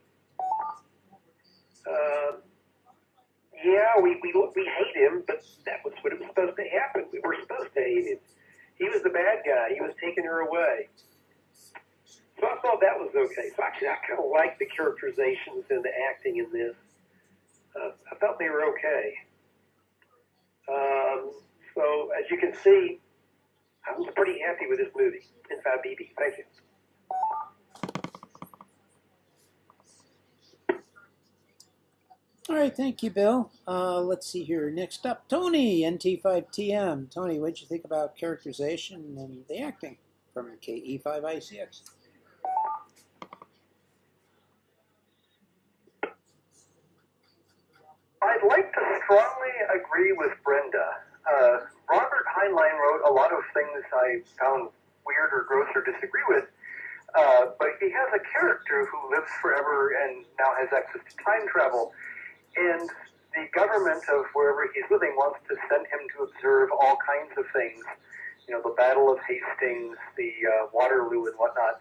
Speaker 4: Yeah, we hate him, but that was what it was supposed to happen. We were supposed to hate him. He was the bad guy. He was taking her away. So I thought that was okay. So actually, I kind of liked the characterizations and the acting in this. I thought they were okay. So as you can see, I was pretty happy with this movie in 5BB. Thank you.
Speaker 2: All right, thank you, Bill. Let's see here. Next up, Tony, NT5TM. Tony, what did you think about characterization and the acting from KE5ICX?
Speaker 3: I'd like to strongly agree with Brenda. Robert Heinlein wrote a lot of things I found weird or gross or disagree with, but he has a character who lives forever and now has access to time travel. And the government of wherever he's living wants to send him to observe all kinds of things, the Battle of Hastings, the Waterloo and whatnot.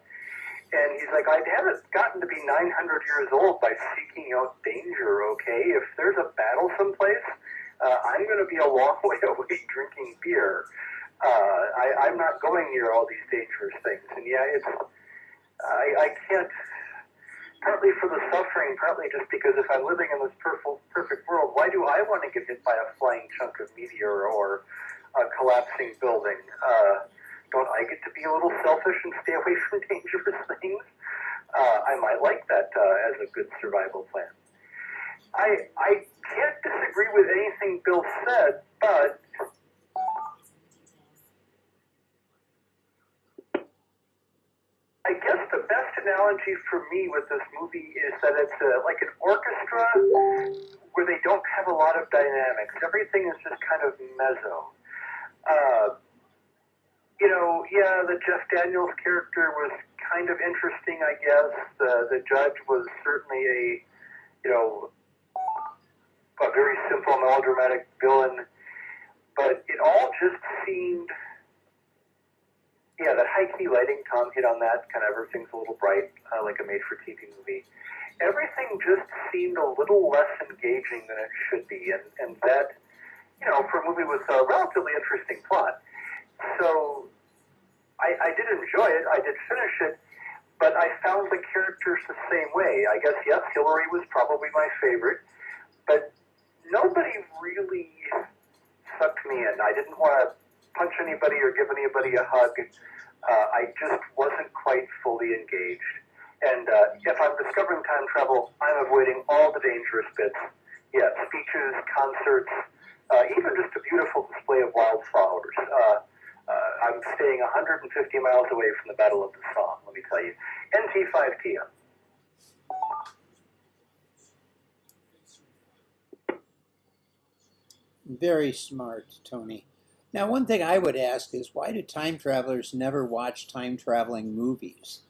Speaker 3: And he's like, I haven't gotten to be 900 years old by seeking out danger, okay? If there's a battle someplace, I'm going to be a long way away drinking beer. I'm not going near all these dangerous things. And yeah, I can't, partly for the suffering, partly just because if I'm living in this perfect world, why do I want to get hit by a flying chunk of meteor or a collapsing building? Don't I get to be a little selfish and stay away from dangerous things? I might like that as a good survival plan. I can't disagree with anything Bill said, but I guess the best analogy for me with this movie is that it's like an orchestra where they don't have a lot of dynamics. Everything is just kind of mezzo. Yeah, the Jeff Daniels character was kind of interesting, I guess. The judge was certainly a very simple, melodramatic villain. But it all just seemed, that high-key lighting, Tom hit on that, kind of everything's a little bright, like a made-for-TV movie. Everything just seemed a little less engaging than it should be, and that, for a movie with a relatively interesting plot. So I did enjoy it, I did finish it, but I found the characters the same way. I guess, yes, Hillary was probably my favorite, but nobody really sucked me in. I didn't want to punch anybody or give anybody a hug. I just wasn't quite fully engaged. And if I'm discovering time travel, I'm avoiding all the dangerous bits. Yeah, speeches, concerts, even just a beautiful display of wildflowers. I'm staying 150 miles away from the Battle of the Somme, let me tell you. NT5TM.
Speaker 2: Very smart, Tony. Now, one thing I would ask is, why do time travelers never watch time-traveling movies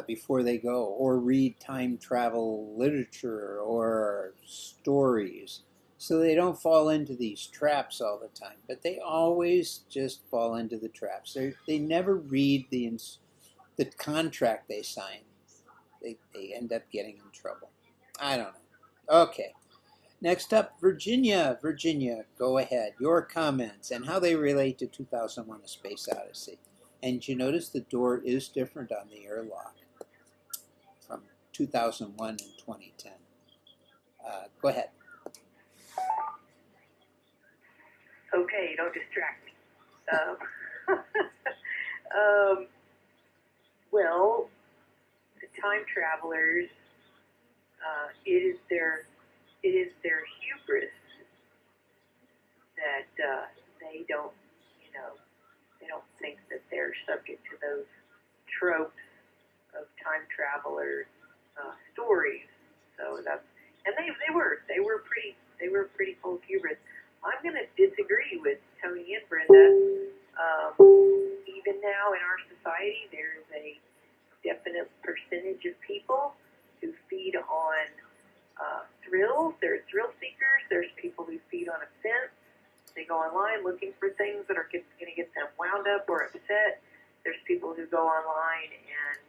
Speaker 2: before they go, or read time travel literature or stories, so they don't fall into these traps all the time? But they always just fall into the traps. They never read the contract they sign. They end up getting in trouble. I don't know. Okay. Next up, Virginia. Virginia, go ahead. Your comments and how they relate to 2001: A Space Odyssey. And you notice the door is different on the airlock from 2001 and 2010. Go ahead.
Speaker 10: Okay, don't distract me. Well, the time travelers, it is their hubris that they don't think that they're subject to those tropes of time traveler stories. So they were pretty full of hubris. I'm going to disagree with Tony and Brenda. Even now in our society, there's a definite percentage of people who feed on thrills. There's thrill seekers. There's people who feed on offense. They go online looking for things that are going to get them wound up or upset. There's people who go online and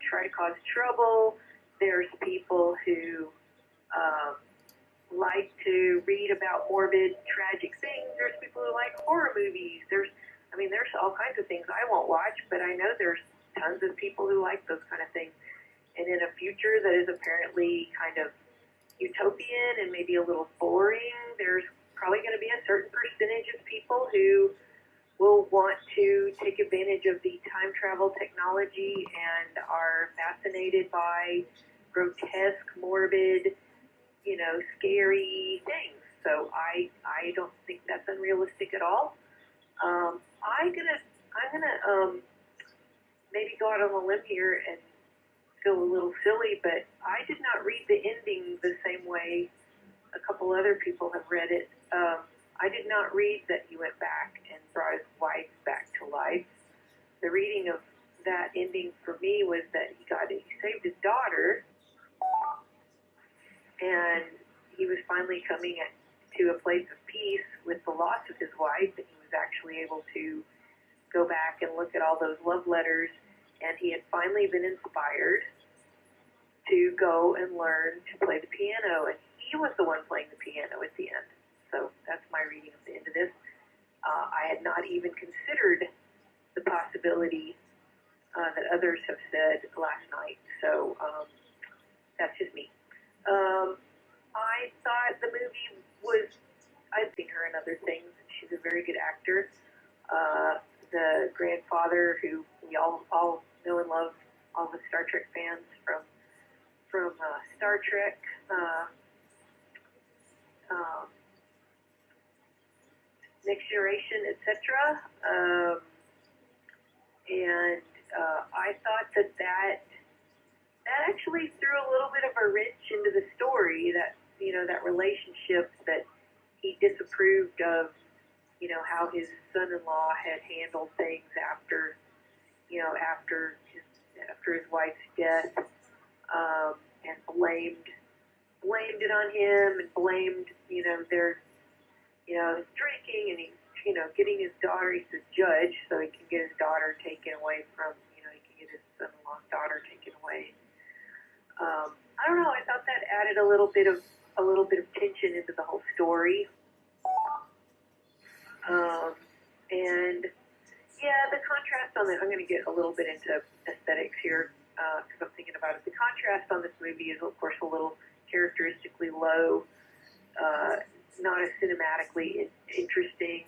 Speaker 10: try to cause trouble. There's people who like to read about morbid, tragic things. There's people who like horror movies. There's all kinds of things I won't watch, but I know there's tons of people who like those kind of things. And in a future that is apparently kind of utopian and maybe a little boring, there's probably going to be a certain percentage of people who will want to take advantage of the time travel technology and are fascinated by grotesque, morbid, scary things. So I don't think that's unrealistic at all. I'm gonna maybe go out on a limb here and feel a little silly, but I did not read the ending the same way a couple other people have read it. I did not read that he went back and brought his wife back to life. The reading of that ending for me was that he saved his daughter, and he was finally coming to a place of peace with the loss of his wife, and he was actually able to go back and look at all those love letters, and he had finally been inspired to go and learn to play the piano, and he was the one playing the piano at the end. So that's my reading of the end of this. I had not even considered the possibility that others have said last night. So that's just me. I thought the movie was, I've seen her in other things. She's a very good actor. The grandfather who we all know and love, all the Star Trek fans from Star Trek. Next Generation, etc. And I thought that actually threw a little bit of a wrench into the story, that, you know, that relationship that he disapproved of, you know, how his son-in-law had handled things after his wife's death, and blamed it on him, and blamed, you know, their, you know, his drinking, and he, you know, getting his daughter, he's a judge, so he can get his daughter taken away from, you know, he can get his son-in-law's daughter taken away. I don't know, I thought that added a little bit of tension into the whole story. And yeah, the contrast on the, I'm going to get a little bit into aesthetics here, because I'm thinking about it. The contrast on this movie is, of course, a little characteristically low, not as cinematically interesting,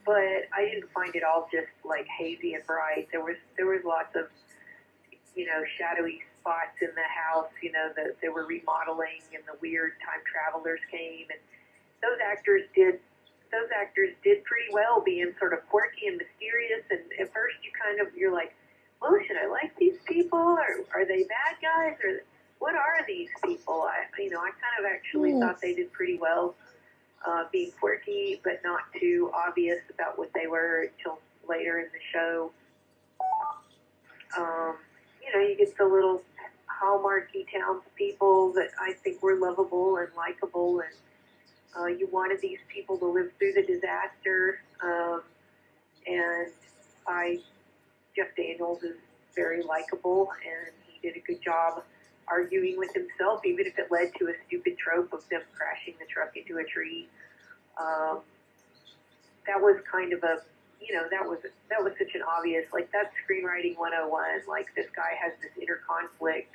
Speaker 10: but I didn't find it all just like hazy and bright. There was lots of, you know, shadowy spots in the house, you know, that they were remodeling, and the weird time travelers came, and those actors did pretty well being sort of quirky and mysterious, and at first you're like, well, should I like these people, or are they bad guys, or what are these people? I kind of actually thought they did pretty well being quirky, but not too obvious about what they were until later in the show. You know, you get the little hallmarky townspeople that I think were lovable and likable, and you wanted these people to live through the disaster. And Jeff Daniels is very likable, and he did a good job arguing with himself, even if it led to a stupid trope of them crashing the truck into a tree. That was kind of a, you know, that was such an obvious, like, that's screenwriting 101. Like, this guy has this inner conflict,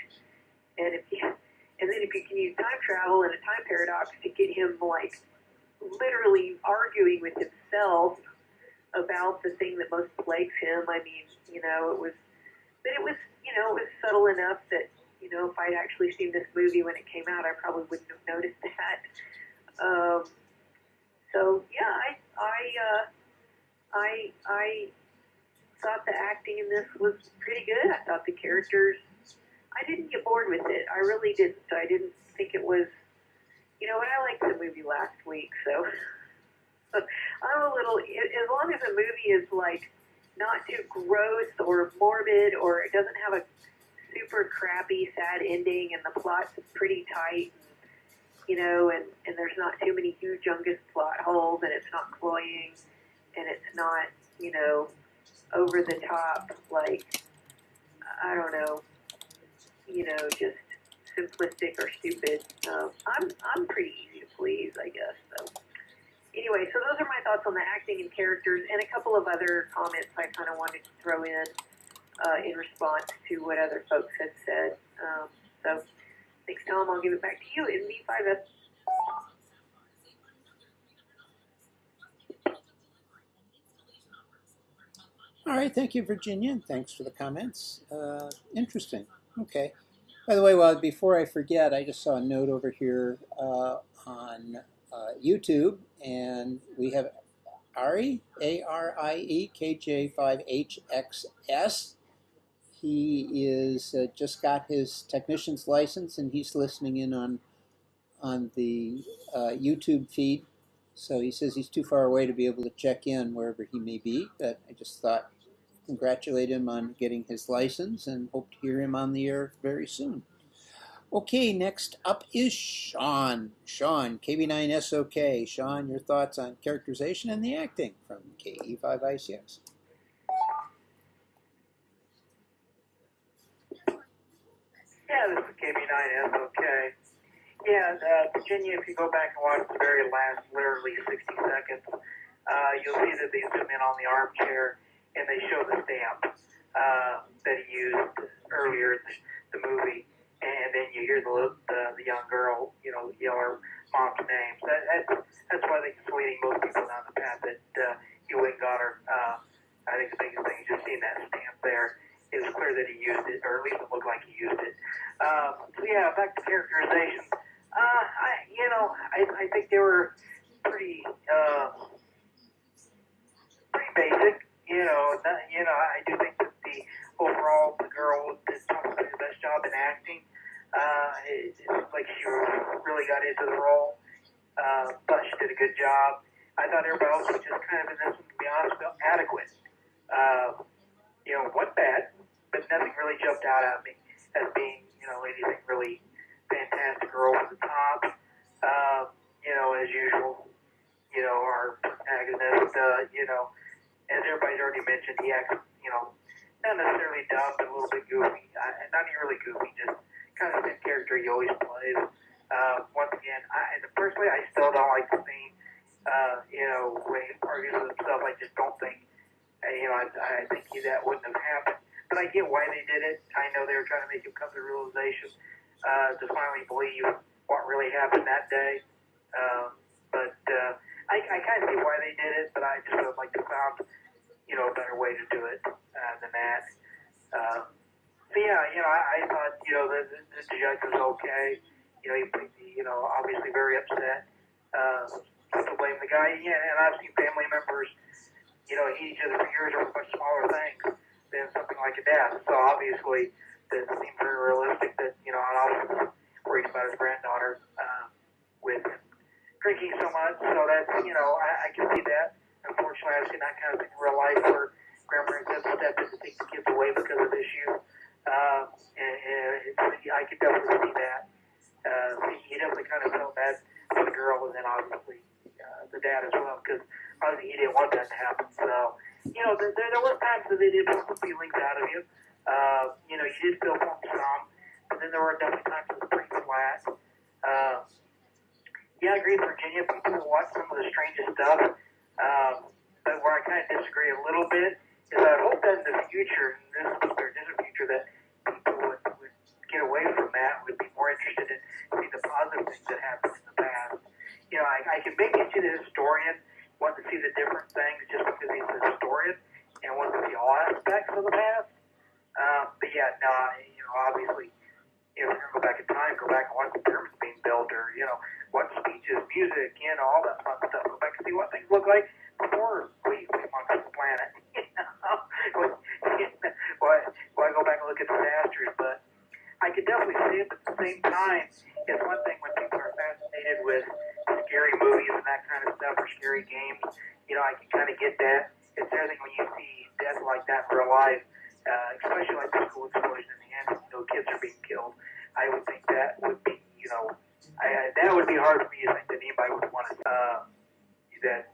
Speaker 10: and then if you can use time travel and a time paradox to get him, like, literally arguing with himself about the thing that most plagues him. I mean, you know, it was subtle enough that, you know, if I'd actually seen this movie when it came out, I probably wouldn't have noticed that. So yeah, I thought the acting in this was pretty good. I thought the characters, I didn't get bored with it. I really didn't. I didn't think it was, you know, and I liked the movie last week, so I'm a little, as long as a movie is, like, not too gross or morbid, or it doesn't have a super crappy, sad ending, and the plot's pretty tight, you know, and there's not too many humongous plot holes, and it's not cloying, and it's not, you know, over the top, like, I don't know, you know, just simplistic or stupid. I'm pretty easy to please, I guess. So anyway, so those are my thoughts on the acting and characters, and a couple of other comments I kind of wanted to throw in response to what other folks had said. So thanks, Tom. I'll give it back to you in V5F.
Speaker 2: All right, thank you, Virginia, and thanks for the comments. Interesting. Okay. By the way, before I forget, I just saw a note over here on YouTube, and we have Ari, A-R-I-E, KJ5HXS. He is just got his technician's license, and he's listening in on the YouTube feed. So he says he's too far away to be able to check in wherever he may be, but I just thought congratulate him on getting his license and hope to hear him on the air very soon. Okay, next up is Sean. Sean, KB9SOK. Sean, your thoughts on characterization and the acting from KE5ICS.
Speaker 3: Yeah, this is KB9SOK. Yeah, Virginia, if you go back and watch the very last, literally 60 seconds, you'll see that they zoom in on the armchair and they show the stamp that he used earlier in the movie. And then you hear the young girl, you know, yell her mom's name. So that's why I think it's leading most people down the path that he went and got her. I think the biggest thing is just seeing that stamp there. It was clear that he used it, or at least it looked like he used it. So yeah, back to characterization. I think they were pretty basic. I do think that overall the girl did probably the best job in acting. It looked like she really got into the role, but she did a good job. I thought everybody else was just kind of in this one, to be honest, felt adequate. Wasn't bad, but nothing really jumped out at me as being, anything really fantastic or over the top. As usual, our protagonist, as everybody's already mentioned, he acts, not necessarily dumb, but a little bit goofy. Not even really goofy, just kind of the same character he always plays. Once again, personally, I still don't like the scene, when he argues with himself. I just don't think, I think that wouldn't have happened. But I get why they did it. I know they were trying to make him come to realization, to finally believe what really happened that day. I kind of see why they did it, but I just would have liked to found, a better way to do it than that. I thought, the judge was okay. He obviously very upset. To blame the guy. Yeah, and I've seen family members, eat each other for years over much smaller things than something like a death. So obviously, that seems very realistic that, and also worried about his granddaughter with him drinking so much. So that's, I can see that. Unfortunately, I've seen that kind of thing in real life where grandparents have to step in to take the kids away because of issues. I could definitely see that. He definitely kind of felt bad for the girl, and then obviously the dad as well, because obviously he didn't want that to happen. So, there were times that they did put some feelings out of you. You did feel some, but then there were definitely times it was pretty flat. I agree with Virginia. People watch some of the strangest stuff. But where I kind of disagree a little bit is I hope that in the future, and this is their distant future, that people would get away from that, would be more interested in seeing the positive things that happened in the past. I can maybe see the historian want to see the different things just because he's a historian and wants to see all aspects of the past. Obviously, if we're going to go back in time, go back and watch the pyramids being built, or, watch speeches, music, all that fun stuff. Go back and see what things look like before we came onto the planet. Why go back and look at disasters? But I could definitely see it, but at the same time, it's one thing when people are fascinated with scary movies and that kind of stuff, or scary games. I can kind of get that. It's another thing when you see death like that in real life, especially like the school explosion in the end, kids are being killed. I would think that would be, that would be hard for me to think that anybody would want to, that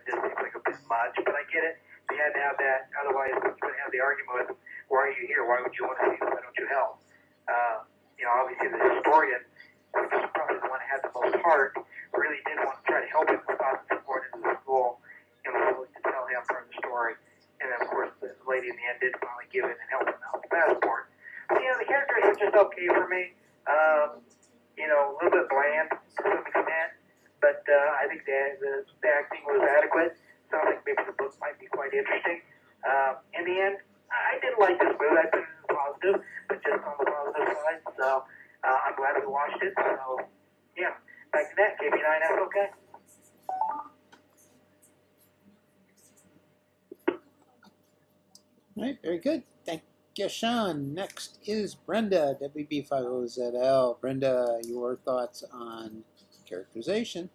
Speaker 3: just seems like a bit much, but I get it. They had to have that, otherwise you would have the argument with, why are you here? Why would you want to see? Why don't you help? Obviously the historian, which is probably the one that had the most heart, really did want to try to help him and stop him from going into the school, to tell him part of the story. And then, of course, the lady in the end did finally give it and help him out with the passport. So, the characters were just okay for me. A little bit bland to some extent, but I think the acting was adequate. Sounds like maybe the book might be quite interesting. In the end, I did like this movie. I put it as positive, but just on the positive side. So I'm glad we watched it. So back to that. KB9, that's okay.
Speaker 2: All right, very good. Thank you, Sean. Next is Brenda, WB50ZL. Brenda, your thoughts on characterization.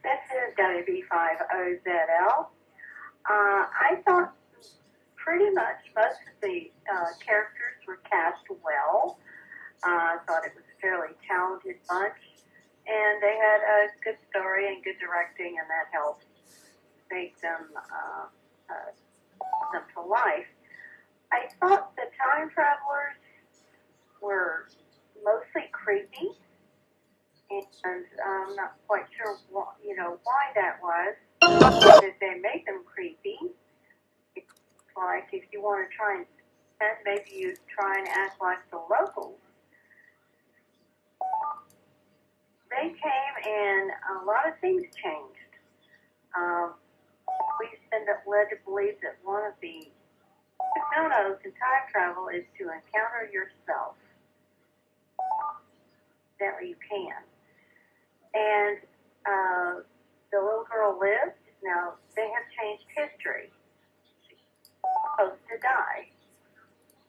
Speaker 5: This is WB5OZL. I thought pretty much most of the characters were cast well. I thought it was a fairly talented bunch, and they had a good story and good directing, and that helped make them to life. I thought the time travelers were mostly creepy, and I'm not quite sure why that was. Did they make them creepy? It's like if you want to try and maybe you try and act like the locals. They came and a lot of things changed. We end up led to believe that one of the kimonos in time travel is to encounter yourself. That way you can. And the little girl lived. Now, they have changed history. She's supposed to die.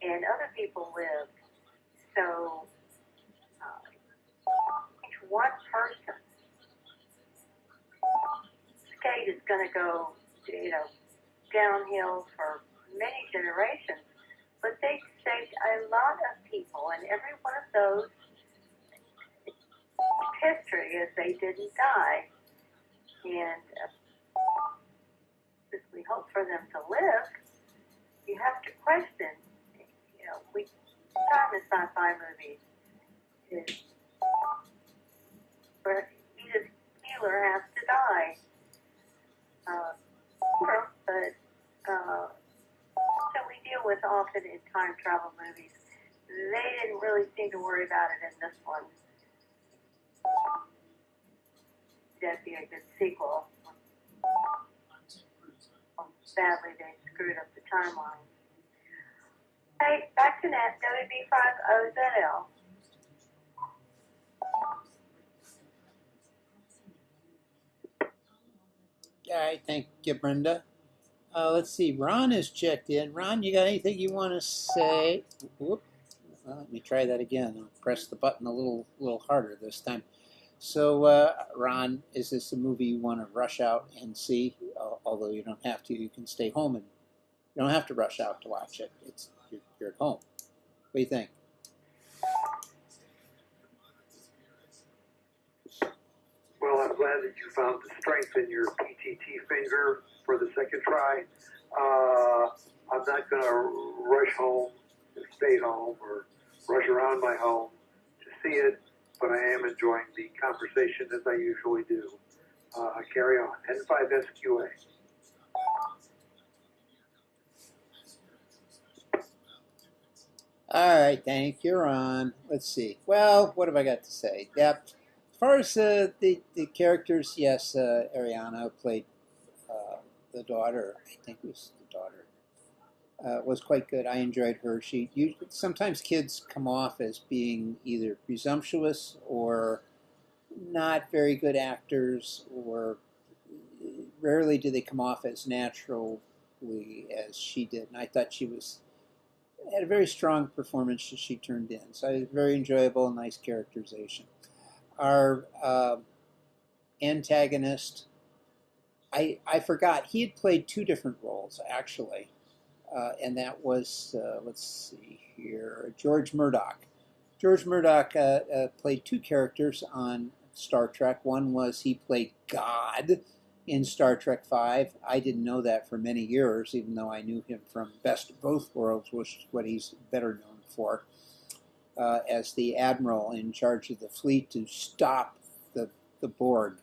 Speaker 5: And other people lived. So, each one person skate is going to go, downhill for many generations. But they saved a lot of people, and every one of those history is they didn't die. And if we hope for them to live, you have to question, time in sci-fi movies is where Edith Keeler has to die. But that we deal with often in time travel movies, they didn't really seem to worry about it in this one. That'd be a good sequel. Sadly, they screwed up the timeline. Hey, back to net, WB5OZL.
Speaker 2: All right, thank you, Brenda. Let's see, Ron has checked in. Ron, you got anything you want to say? Whoop. Let me try that again. I'll press the button a little harder this time. So, Ron, is this a movie you want to rush out and see? Although you don't have to, you can stay home and you don't have to rush out to watch it. You're at home. What do you think?
Speaker 1: Well, I'm glad that you found the strength in your PTT finger for the second try. I'm not going to rush home and stay home or rush around my home to see it, but I am enjoying the conversation as I usually do. Carry on. N5SQA.
Speaker 2: All right, thank you, Ron. Let's see. Well, what have I got to say? Yep. As far as the characters, yes, Ariana played the daughter. I think it was the daughter. Was quite good. I enjoyed her. Sometimes kids come off as being either presumptuous or not very good actors, or rarely do they come off as naturally as she did. And I thought she had a very strong performance that she turned in. So it was very enjoyable, nice characterization. Our antagonist, I forgot, he had played two different roles, actually. And that was, let's see here, George Murdoch. George Murdoch played two characters on Star Trek. One was he played God in Star Trek V. I didn't know that for many years, even though I knew him from Best of Both Worlds, which is what he's better known for, as the admiral in charge of the fleet to stop the Borg.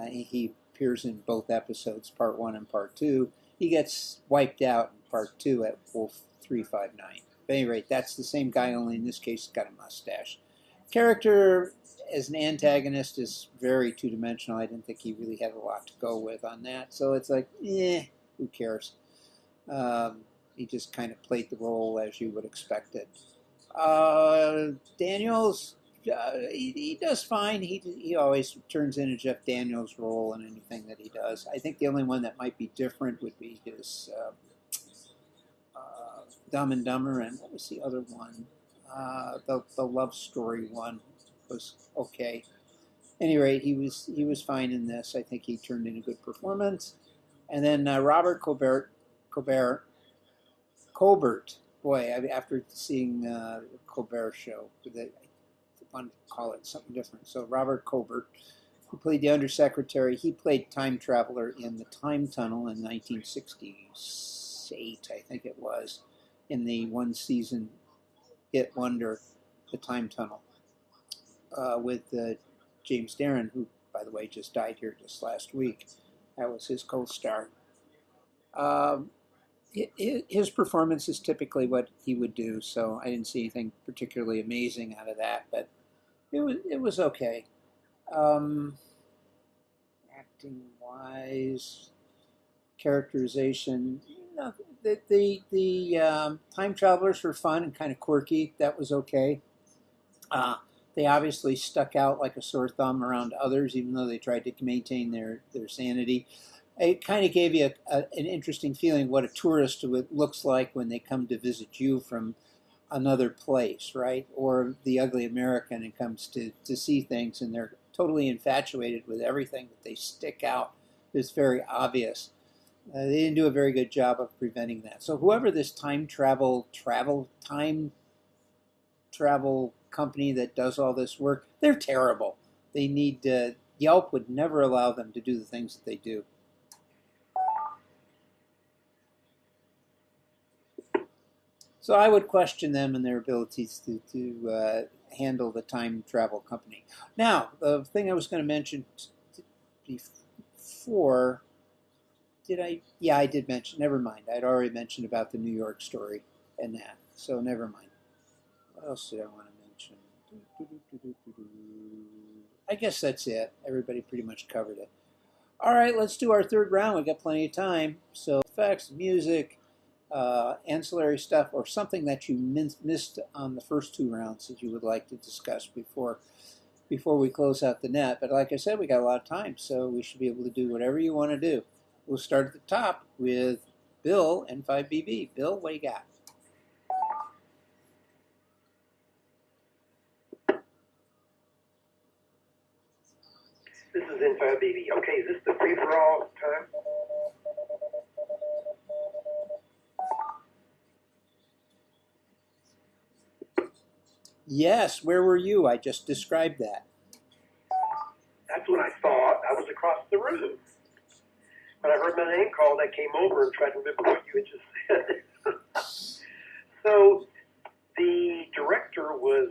Speaker 2: He appears in both episodes, Part 1 and Part 2. He gets wiped out in Part 2 at Wolf 359. At any rate, that's the same guy, only in this case he's got a mustache. Character as an antagonist is very two-dimensional. I didn't think he really had a lot to go with on that. So it's like, who cares? He just kind of played the role as you would expect it. Daniels, he does fine. He always turns in a Jeff Daniels role in anything that he does. I think the only one that might be different would be his Dumb and Dumber, and what was the other one? The love story one was okay. any rate, he was fine in this. I think he turned in a good performance. And then Robert Colbert. Boy, after seeing the Colbert show, I want to call it something different. So Robert Colbert, who played the undersecretary, he played time traveler in the Time Tunnel in 1968, I think it was, in the one-season hit wonder, The Time Tunnel, with James Darren, who, by the way, just died here just last week. That was his co-star. His performance is typically what he would do, so I didn't see anything particularly amazing out of that, but it was okay. Acting wise, characterization, the time travelers were fun and kind of quirky. That was okay. They obviously stuck out like a sore thumb around others, even though they tried to maintain their sanity. It kind of gave you an interesting feeling what a tourist looks like when they come to visit you from another place, right? Or the ugly American and comes to see things, and they're totally infatuated with everything that they stick out. It's very obvious. They didn't do a very good job of preventing that. So whoever this time travel company that does all this work, they're terrible. They need Yelp would never allow them to do the things that they do. So I would question them and their abilities to handle the time travel company. Now, the thing I was going to mention before, did I? Yeah, I did mention. Never mind. I'd already mentioned about the New York story and that. So never mind. What else did I want to mention? I guess that's it. Everybody pretty much covered it. All right, let's do our third round. We've got plenty of time. So effects, music, ancillary stuff, or something that you missed on the first two rounds that you would like to discuss before we close out the net. But like I said, we got a lot of time, so we should be able to do whatever you want to do. We'll start at the top with Bill, N5BB. Bill, what do you got?
Speaker 4: This is N5BB. Okay, is this the free-for-all time?
Speaker 2: Yes, where were you? I just described that.
Speaker 4: That's what I thought. I was across the room. When I heard my name called, I came over and tried to remember what you had just said. So the director was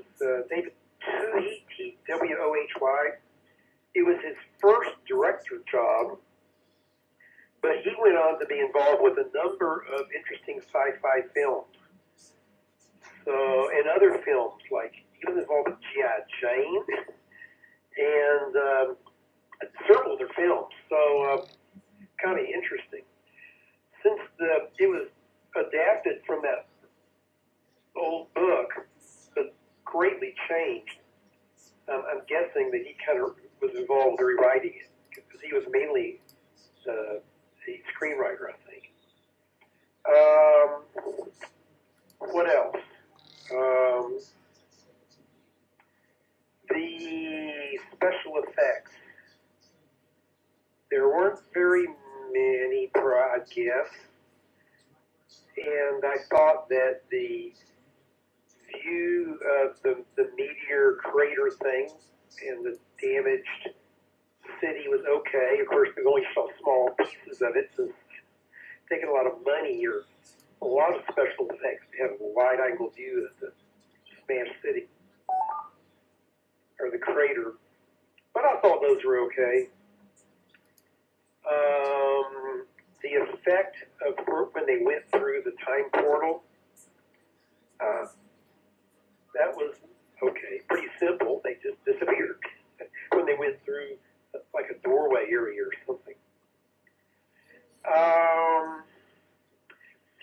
Speaker 4: David Twohy, T-W-O-H-Y. It was his first director job, but he went on to be involved with a number of interesting sci-fi films. So, and other films, like he was involved with G.I. Jane and several other films. So, kind of interesting. Since it was adapted from that old book, but greatly changed, I'm guessing that he kind of was involved with rewriting it, because he was mainly a screenwriter, I think. What else? The special effects. There weren't very many, I guess. And I thought that the view of the meteor crater thing and the damaged city was okay. Of course, we only saw small pieces of it, since it's taking a lot of money or a lot of special effects to have a wide-angle view of the smashed city or the crater. But I thought those were okay. The effect of when they went through the time portal, that was okay. Pretty simple. They just disappeared when they went through like a doorway area or something.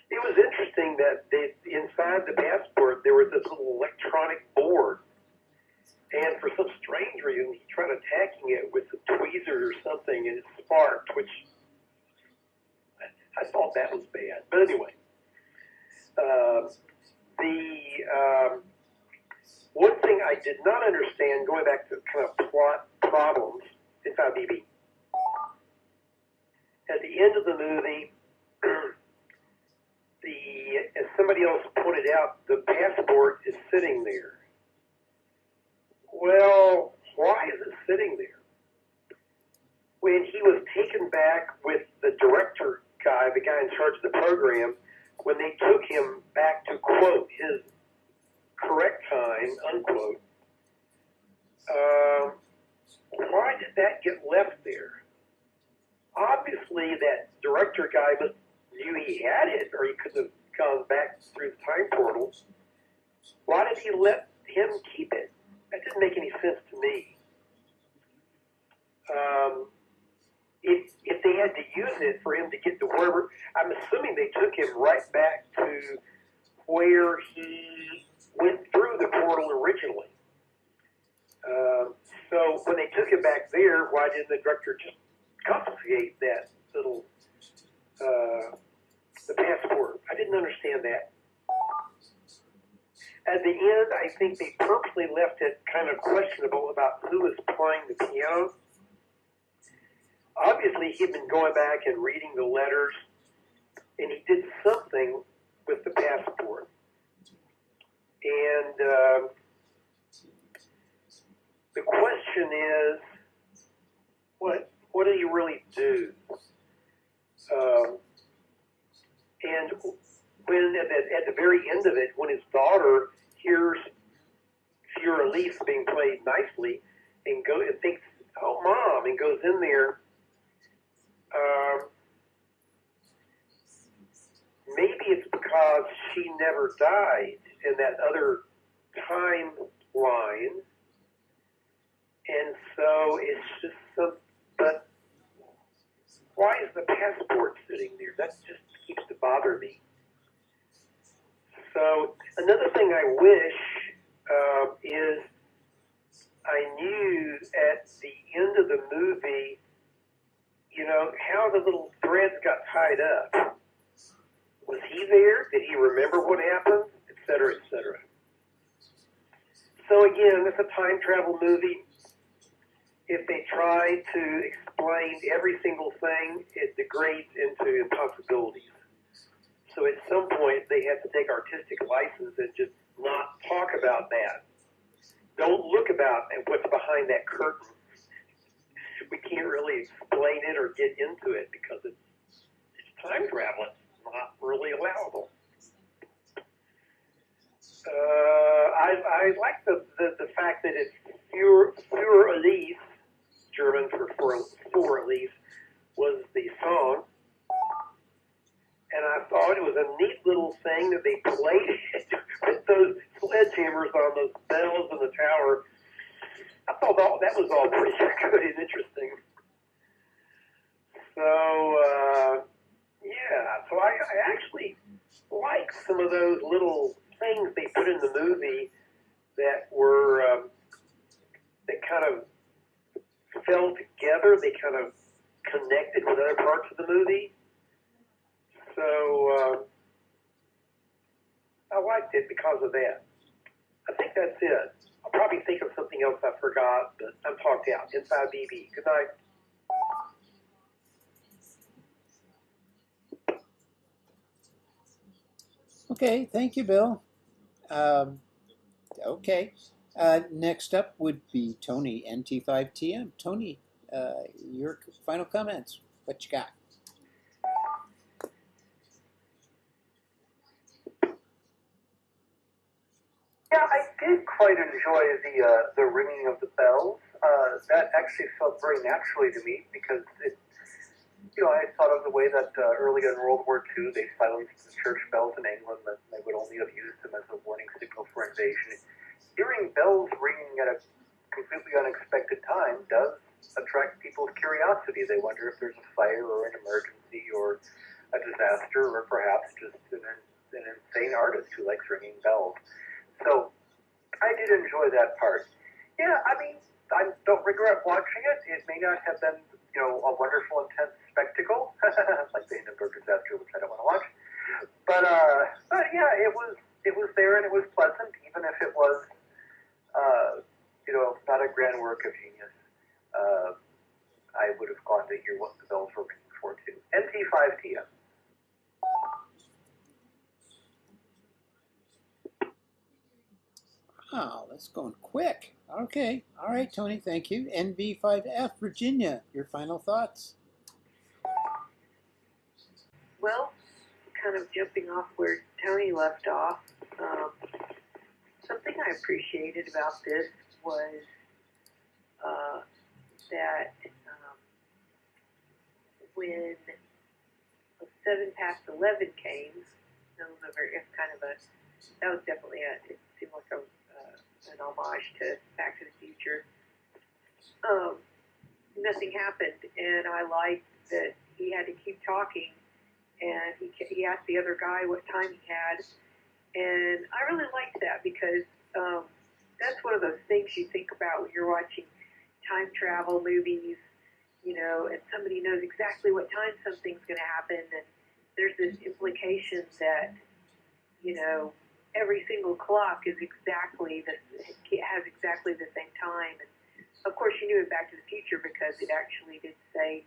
Speaker 4: It was interesting that inside the passport there was this little electronic board, and for some strange reason he tried attacking it with a tweezer or something, and it sparked, which I thought that was bad. But anyway, one thing I did not understand, going back to kind of plot problems in 5BB. At the end of the movie, as somebody else pointed out, the passport is sitting there. Well, why is it sitting there? When he was taken back with the director guy, the guy in charge of the program, when they took him back to quote his correct time, unquote, why did that get left there? Obviously, that director guy knew he had it, or he couldn't have gone back through the time portal. Why did he let him keep it? That didn't make any sense to me. If they had to use it for him to get to wherever, I'm assuming they took him right back to where he went through the portal originally. So when they took him back there, why didn't the director just confiscate that little the passport? I didn't understand that. At the end, I think they purposely left it kind of questionable about who was playing the piano. Obviously, he'd been going back and reading the letters, and he did something with the passport. And the question is, what do you really do? And when at the very end of it, when his daughter hears Fiorelise being played nicely, and thinks, "Oh, Mom," and goes in there. Maybe it's because she never died in that other timeline, and so it's just some. But why is the passport sitting there? That just keeps to bother me. So another thing I wish is I knew at the end of the movie, how the little threads got tied up. Was he there? Did he remember what happened? Et cetera, et cetera. So again, it's a time travel movie. If they try to explain every single thing, it degrades into impossibilities. So at some point, they have to take artistic license and just not talk about that. Don't look about at what's behind that curtain. We can't really explain it or get into it because it's time travel. It's not really allowable. I like the fact that it's Fiorelise, German for Elise, was the song. And I thought it was a neat little thing that they played it with those sledgehammers on those bells in the tower. I thought that was all pretty good and interesting. So, so I actually like some of those little things they put in the movie that were, that kind of fell together. They kind of connected with other parts of the movie. So, I liked it because of that. I think that's it. I'll probably think of something else I forgot, but I'm talked out. Inside BB. Good night.
Speaker 2: Okay, thank you, Bill. Okay. Next up would be Tony, NT5TM. Tony, your final comments. What you got?
Speaker 3: Yeah, I did quite enjoy the ringing of the bells. That actually felt very naturally to me because it, I thought of the way that early in World War II they silenced the church bells in England, and they would only have used them as a warning signal for invasion. Hearing bells ringing at a completely unexpected time does attract people's curiosity. They wonder if there's a fire or an emergency or a disaster, or perhaps just an insane artist who likes ringing bells. So I did enjoy that part. Yeah, I mean, I don't regret watching it. It may not have been, a wonderful, intense spectacle, like the Hindenburg disaster, which I don't want to watch. But yeah, it was there and it was pleasant, even if it was, not a grand work of genius. I would have gone to hear what the bells were ringing for too. NT5TM.
Speaker 2: Wow, that's going quick. Okay. All right, Tony, thank you. NV5F, Virginia, your final thoughts?
Speaker 10: Well, kind of jumping off where Tony left off, something I appreciated about this was that when 7 past 11 came, it's kind of that was definitely it seemed like an homage to Back to the Future. Nothing happened, and I liked that he had to keep talking, and he asked the other guy what time he had, and I really liked that because that's one of those things you think about when you're watching time travel movies, and somebody knows exactly what time something's going to happen, and there's this implication that, every single clock is has exactly the same time. And of course, you knew it Back to the Future because it actually did say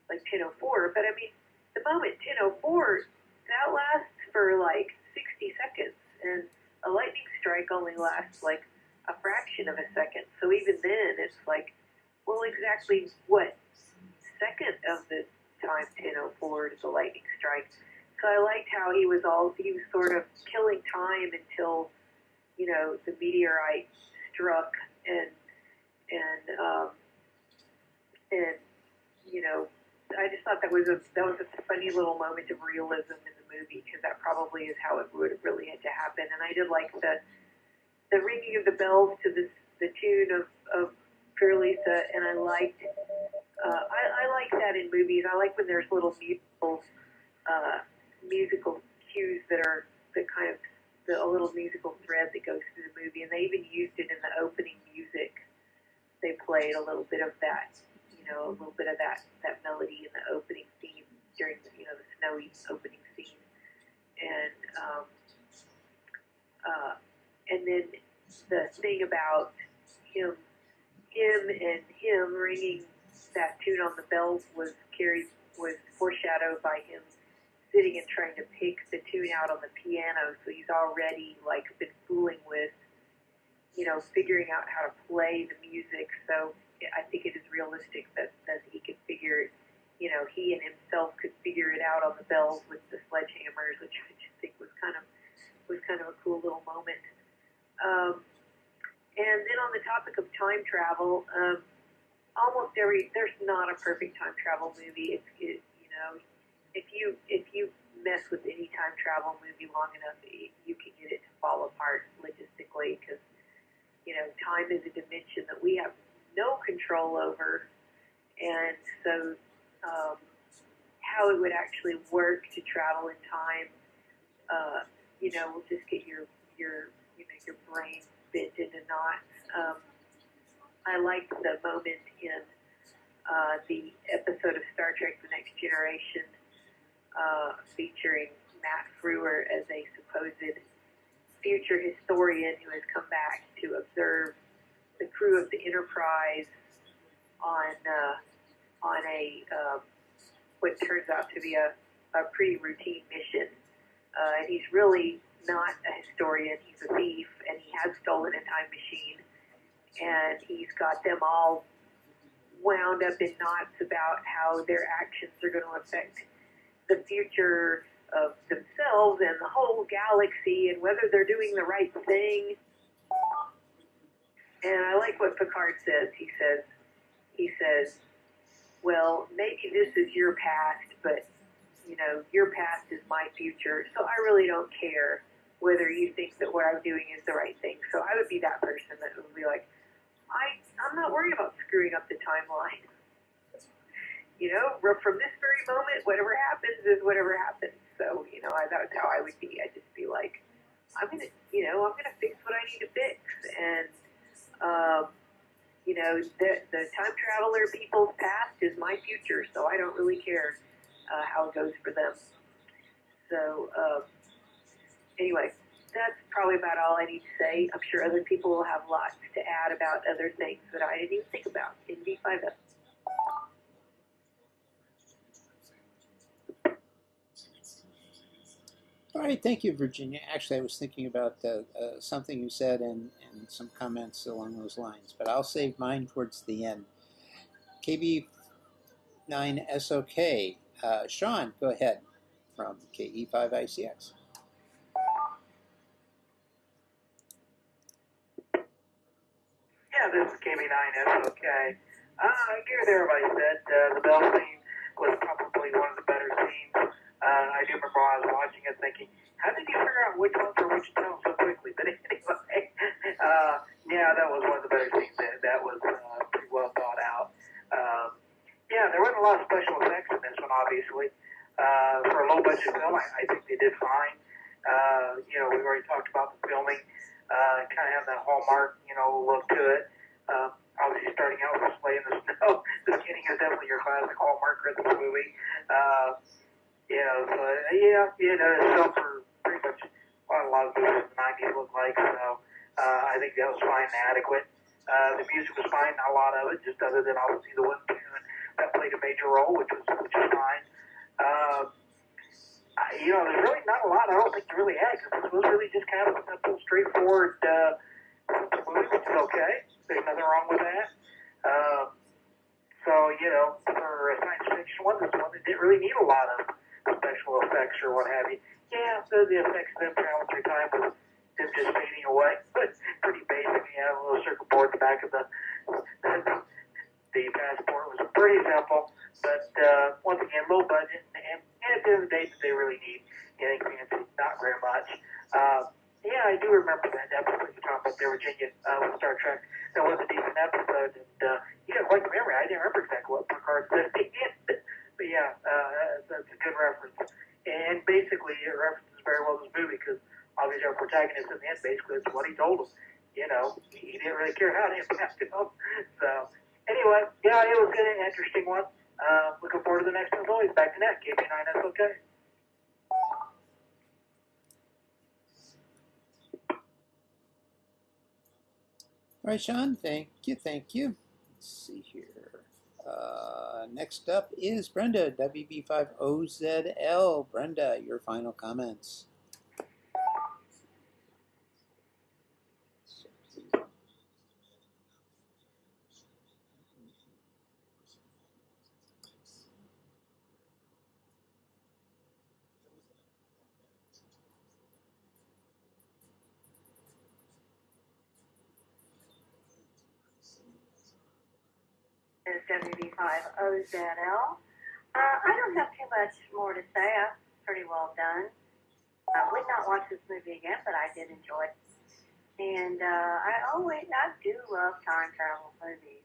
Speaker 10: like 10:04. But I mean, the moment 10:04, that lasts for like 60 seconds, and a lightning strike only lasts like a fraction of a second. So even then, it's like, well, exactly what second of the time 10:04 is a lightning strike. So I liked how he was sort of killing time until, the meteorite struck and I just thought that was a funny little moment of realism in the movie, because that probably is how it would have really had to happen. And I did like the ringing of the bells to the tune of Pure Lisa, and I liked I like that in movies. I like when there's little musical cues that are a little musical thread that goes through the movie, and they even used it in the opening music. They played a little bit of that, a little bit of that melody in the opening theme during the snowy opening scene, and then the thing about him ringing that tune on the bells was foreshadowed by him sitting and trying to pick the tune out on the piano. So he's already been fooling with, figuring out how to play the music. So I think it is realistic that he could figure, he and himself could figure it out on the bells with the sledgehammers, which I just think was kind of a cool little moment. And then on the topic of time travel, there's not a perfect time travel movie. If you mess with any time travel movie long enough, you can get it to fall apart logistically, because time is a dimension that we have no control over, and so how it would actually work to travel in time, will just get your brain bent into knots. I liked the moment in the episode of Star Trek: The Next Generation featuring Matt Frewer as a supposed future historian who has come back to observe the crew of the Enterprise on a what turns out to be a pretty routine mission. And he's really not a historian, he's a thief, and he has stolen a time machine, and he's got them all wound up in knots about how their actions are going to affect the future of themselves and the whole galaxy, and whether they're doing the right thing. And I like what Picard says. He says, well, maybe this is your past, but your past is my future, so I really don't care whether you think that what I'm doing is the right thing. So I would be that person that would be like, I'm not worried about screwing up the timeline. From this very moment, whatever happens is whatever happens. So, that's how I would be. I'd just be like, I'm gonna fix what I need to fix. And, the time traveler people's past is my future, so I don't really care how it goes for them. So, anyway, that's probably about all I need to say. I'm sure other people will have lots to add about other things that I didn't even think about in V5F.
Speaker 2: All right, thank you, Virginia. Actually, I was thinking about something you said and some comments along those lines, but I'll save mine towards the end. KB9SOK. Sean, go ahead from KE5ICX.
Speaker 3: Yeah, this is KB9SOK. I agree with everybody said. The Bell scene was probably one of the better scenes. I do remember when I was watching it thinking, how did you figure out which ones were which tone so quickly? But anyway, yeah, that was one of the better scenes. That was pretty well thought out. Yeah, there wasn't a lot of special effects in this one, obviously. For a low-budget film, I think they did fine. You know, we've already talked about the filming. Kind of have that Hallmark, you know, look to it. Obviously, starting out with Sleigh in the Snow, the beginning is definitely your classic Hallmark Christmas movie. You know, so yeah, there's some for pretty much what a lot of movies in the 90s look like. So I think that was fine and adequate. The music was fine, not a lot of it, just other than obviously the one tune that played a major role, which was fine. You know, there's really not a lot I don't think to really add, because this was really just kind of a simple, straightforward movie, which is okay. There's nothing wrong with that. So, you know, for a science fiction one, this one, it didn't really need a lot of special effects or what have you. Yeah, so the effects of them traveling through time was them just fading away, but pretty basic. You have a little circuit board at the back of the passport. Was pretty simple, but once again, low budget, and at the end of the day, they really need anything fancy? Not very much. Yeah, I do remember that episode you talked about there, Virginia, with Star Trek. That was a decent episode, and you got quite the memory. I didn't remember exactly what Picard said. But yeah, that's a good reference. And basically, it references very well this movie, because obviously our protagonist in the end, basically, it's what he told him. You know, he didn't really care how it impacted him. So, anyway, yeah, it was good, an interesting one. Looking forward to the next one as always. Back to net, KB9SOK.
Speaker 2: All right, Sean, thank you. Let's see here. Next up is Brenda, WB5OZL. Brenda, your final comments.
Speaker 5: Is WB5OZL. I don't have too much more to say. Pretty well done. I would not watch this movie again, but I did enjoy it. And I do love time travel movies.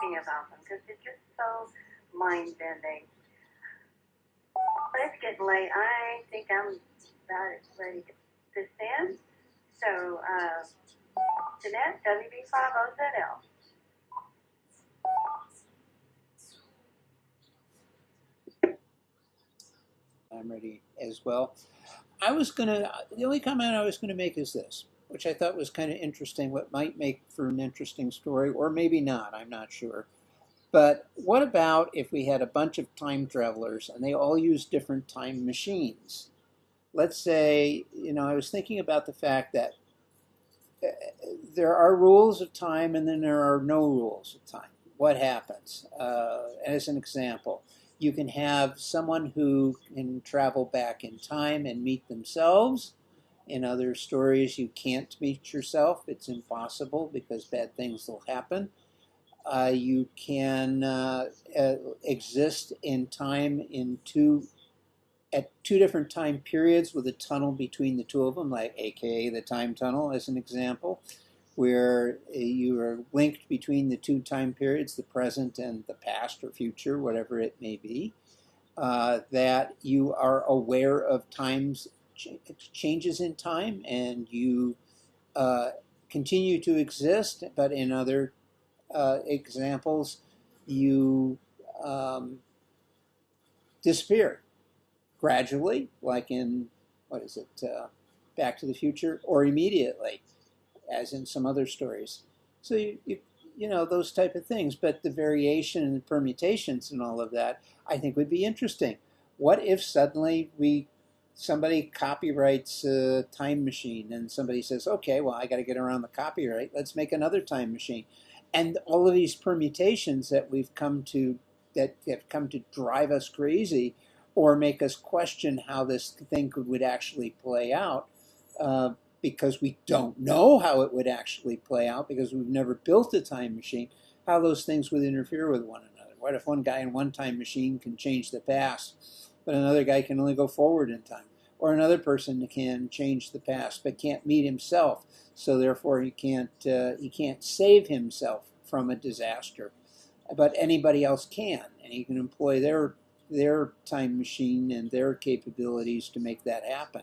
Speaker 5: Thinking about them, because it's just so mind-bending. But it's getting late. I think I'm about ready to send. So, Jeanette, WB5OZL.
Speaker 2: I'm ready as well. The only comment I was gonna make is this, which I thought was kind of interesting, what might make for an interesting story, or maybe not, I'm not sure. But what about if we had a bunch of time travelers and they all use different time machines? Let's say, you know, I was thinking about the fact that there are rules of time and then there are no rules of time. What happens? As an example, you can have someone who can travel back in time and meet themselves. In other stories, you can't meet yourself. It's impossible because bad things will happen. You can exist in time at two different time periods with a tunnel between the two of them, like AKA the time tunnel as an example, where you are linked between the two time periods, the present and the past or future, whatever it may be, that you are aware of changes in time and you continue to exist, but in other examples, you disappear gradually, like in, Back to the Future, or immediately, as in some other stories. So those type of things. But the variation and the permutations and all of that, I think, would be interesting. What if suddenly somebody copyrights a time machine, and somebody says, okay, well, I got to get around the copyright. Let's make another time machine. And all of these permutations that have come to drive us crazy or make us question how this thing would actually play out, because we don't know how it would actually play out because we've never built a time machine, how those things would interfere with one another. What if one guy in one time machine can change the past, but another guy can only go forward in time? Or another person can change the past but can't meet himself, so therefore he can't save himself from a disaster, but anybody else can, and he can employ their time machine and their capabilities to make that happen.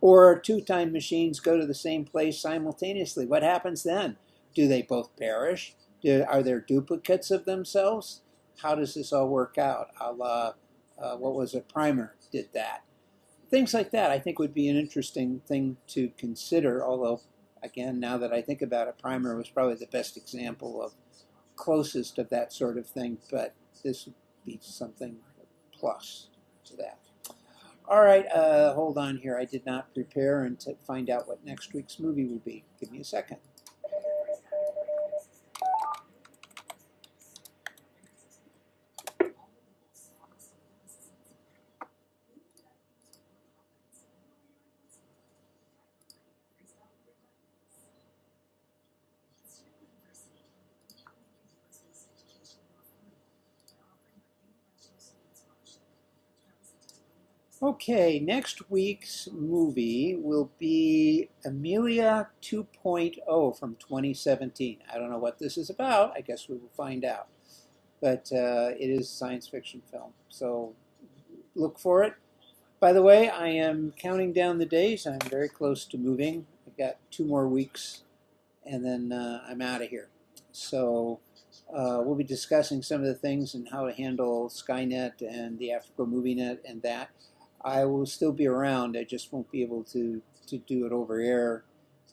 Speaker 2: Or two time machines go to the same place simultaneously. What happens then? Do they both perish? Are there duplicates of themselves? How does this all work out? What was it? Primer did that. Things like that, I think, would be an interesting thing to consider. Although, again, now that I think about it, Primer was probably the best example of closest of that sort of thing. But this would be something plus to that. All right, hold on here. I did not prepare and to find out what next week's movie will be. Give me a second. Okay, next week's movie will be Amelia 2.0 from 2017. I don't know what this is about. I guess we will find out. But it is a science fiction film, so look for it. By the way, I am counting down the days. I'm very close to moving. I've got 2 more weeks, and then I'm out of here. So we'll be discussing some of the things and how to handle Skynet and the Africa MovieNet and that. I will still be around. I just won't be able to do it over air.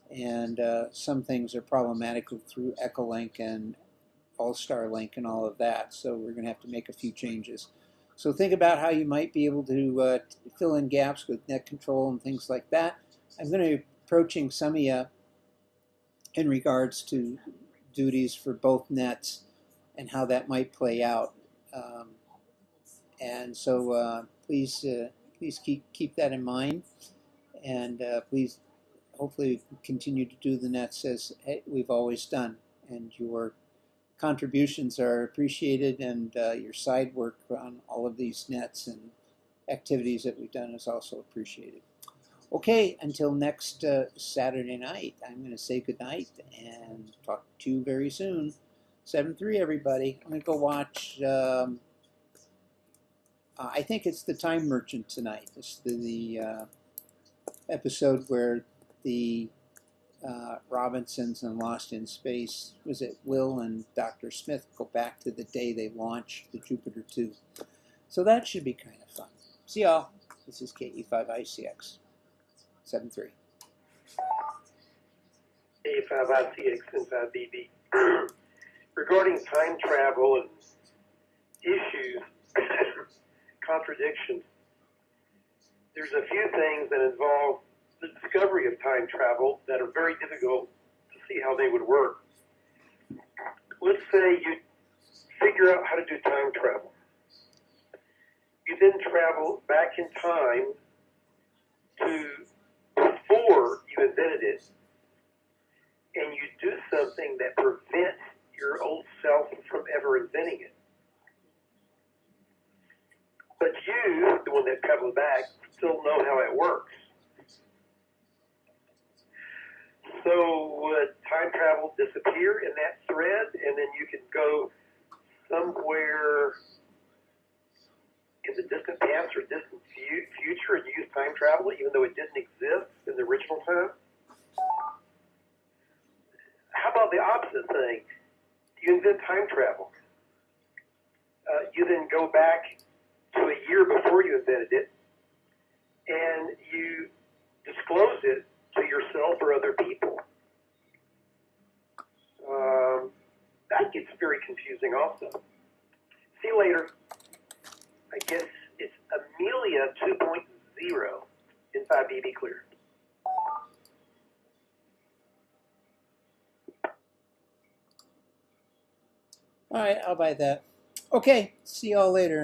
Speaker 2: And some things are problematic through Echolink and All-Star Link and all of that. So we're going to have to make a few changes. So think about how you might be able to fill in gaps with net control and things like that. I'm going to be approaching some of you in regards to duties for both nets and how that might play out. And so please keep that in mind, and please hopefully continue to do the nets as we've always done, and your contributions are appreciated, and your side work on all of these nets and activities that we've done is also appreciated. Okay, until next Saturday night, I'm going to say goodnight and talk to you very soon. 7-3, everybody. I'm going to go watch... I think it's The Time Merchant tonight. It's the episode where the Robinsons and Lost in Space, was it Will and Dr. Smith, go back to the day they launched the Jupiter 2. So that should be kind of fun. See y'all. This is KE5ICX 7-3.
Speaker 4: KE5ICX and 5BB. Regarding time travel and issues, contradictions, there's a few things that involve the discovery of time travel that are very difficult to see how they would work. Let's say you figure out how to do time travel. You then travel back in time to before you invented it, and you do something that prevents your old self from ever inventing it. But you, the one that traveled back, still know how it works. So would time travel disappear in that thread, and then you can go somewhere in the distant past or distant future and use time travel, even though it didn't exist in the original time? How about the opposite thing? You invent time travel. You then go back to a year before you invented it, and you disclose it to yourself or other people. That gets very confusing also. See you later. I guess it's Amelia 2.0 in 5dB clear.
Speaker 2: All right, I'll buy that. Okay, see y'all later.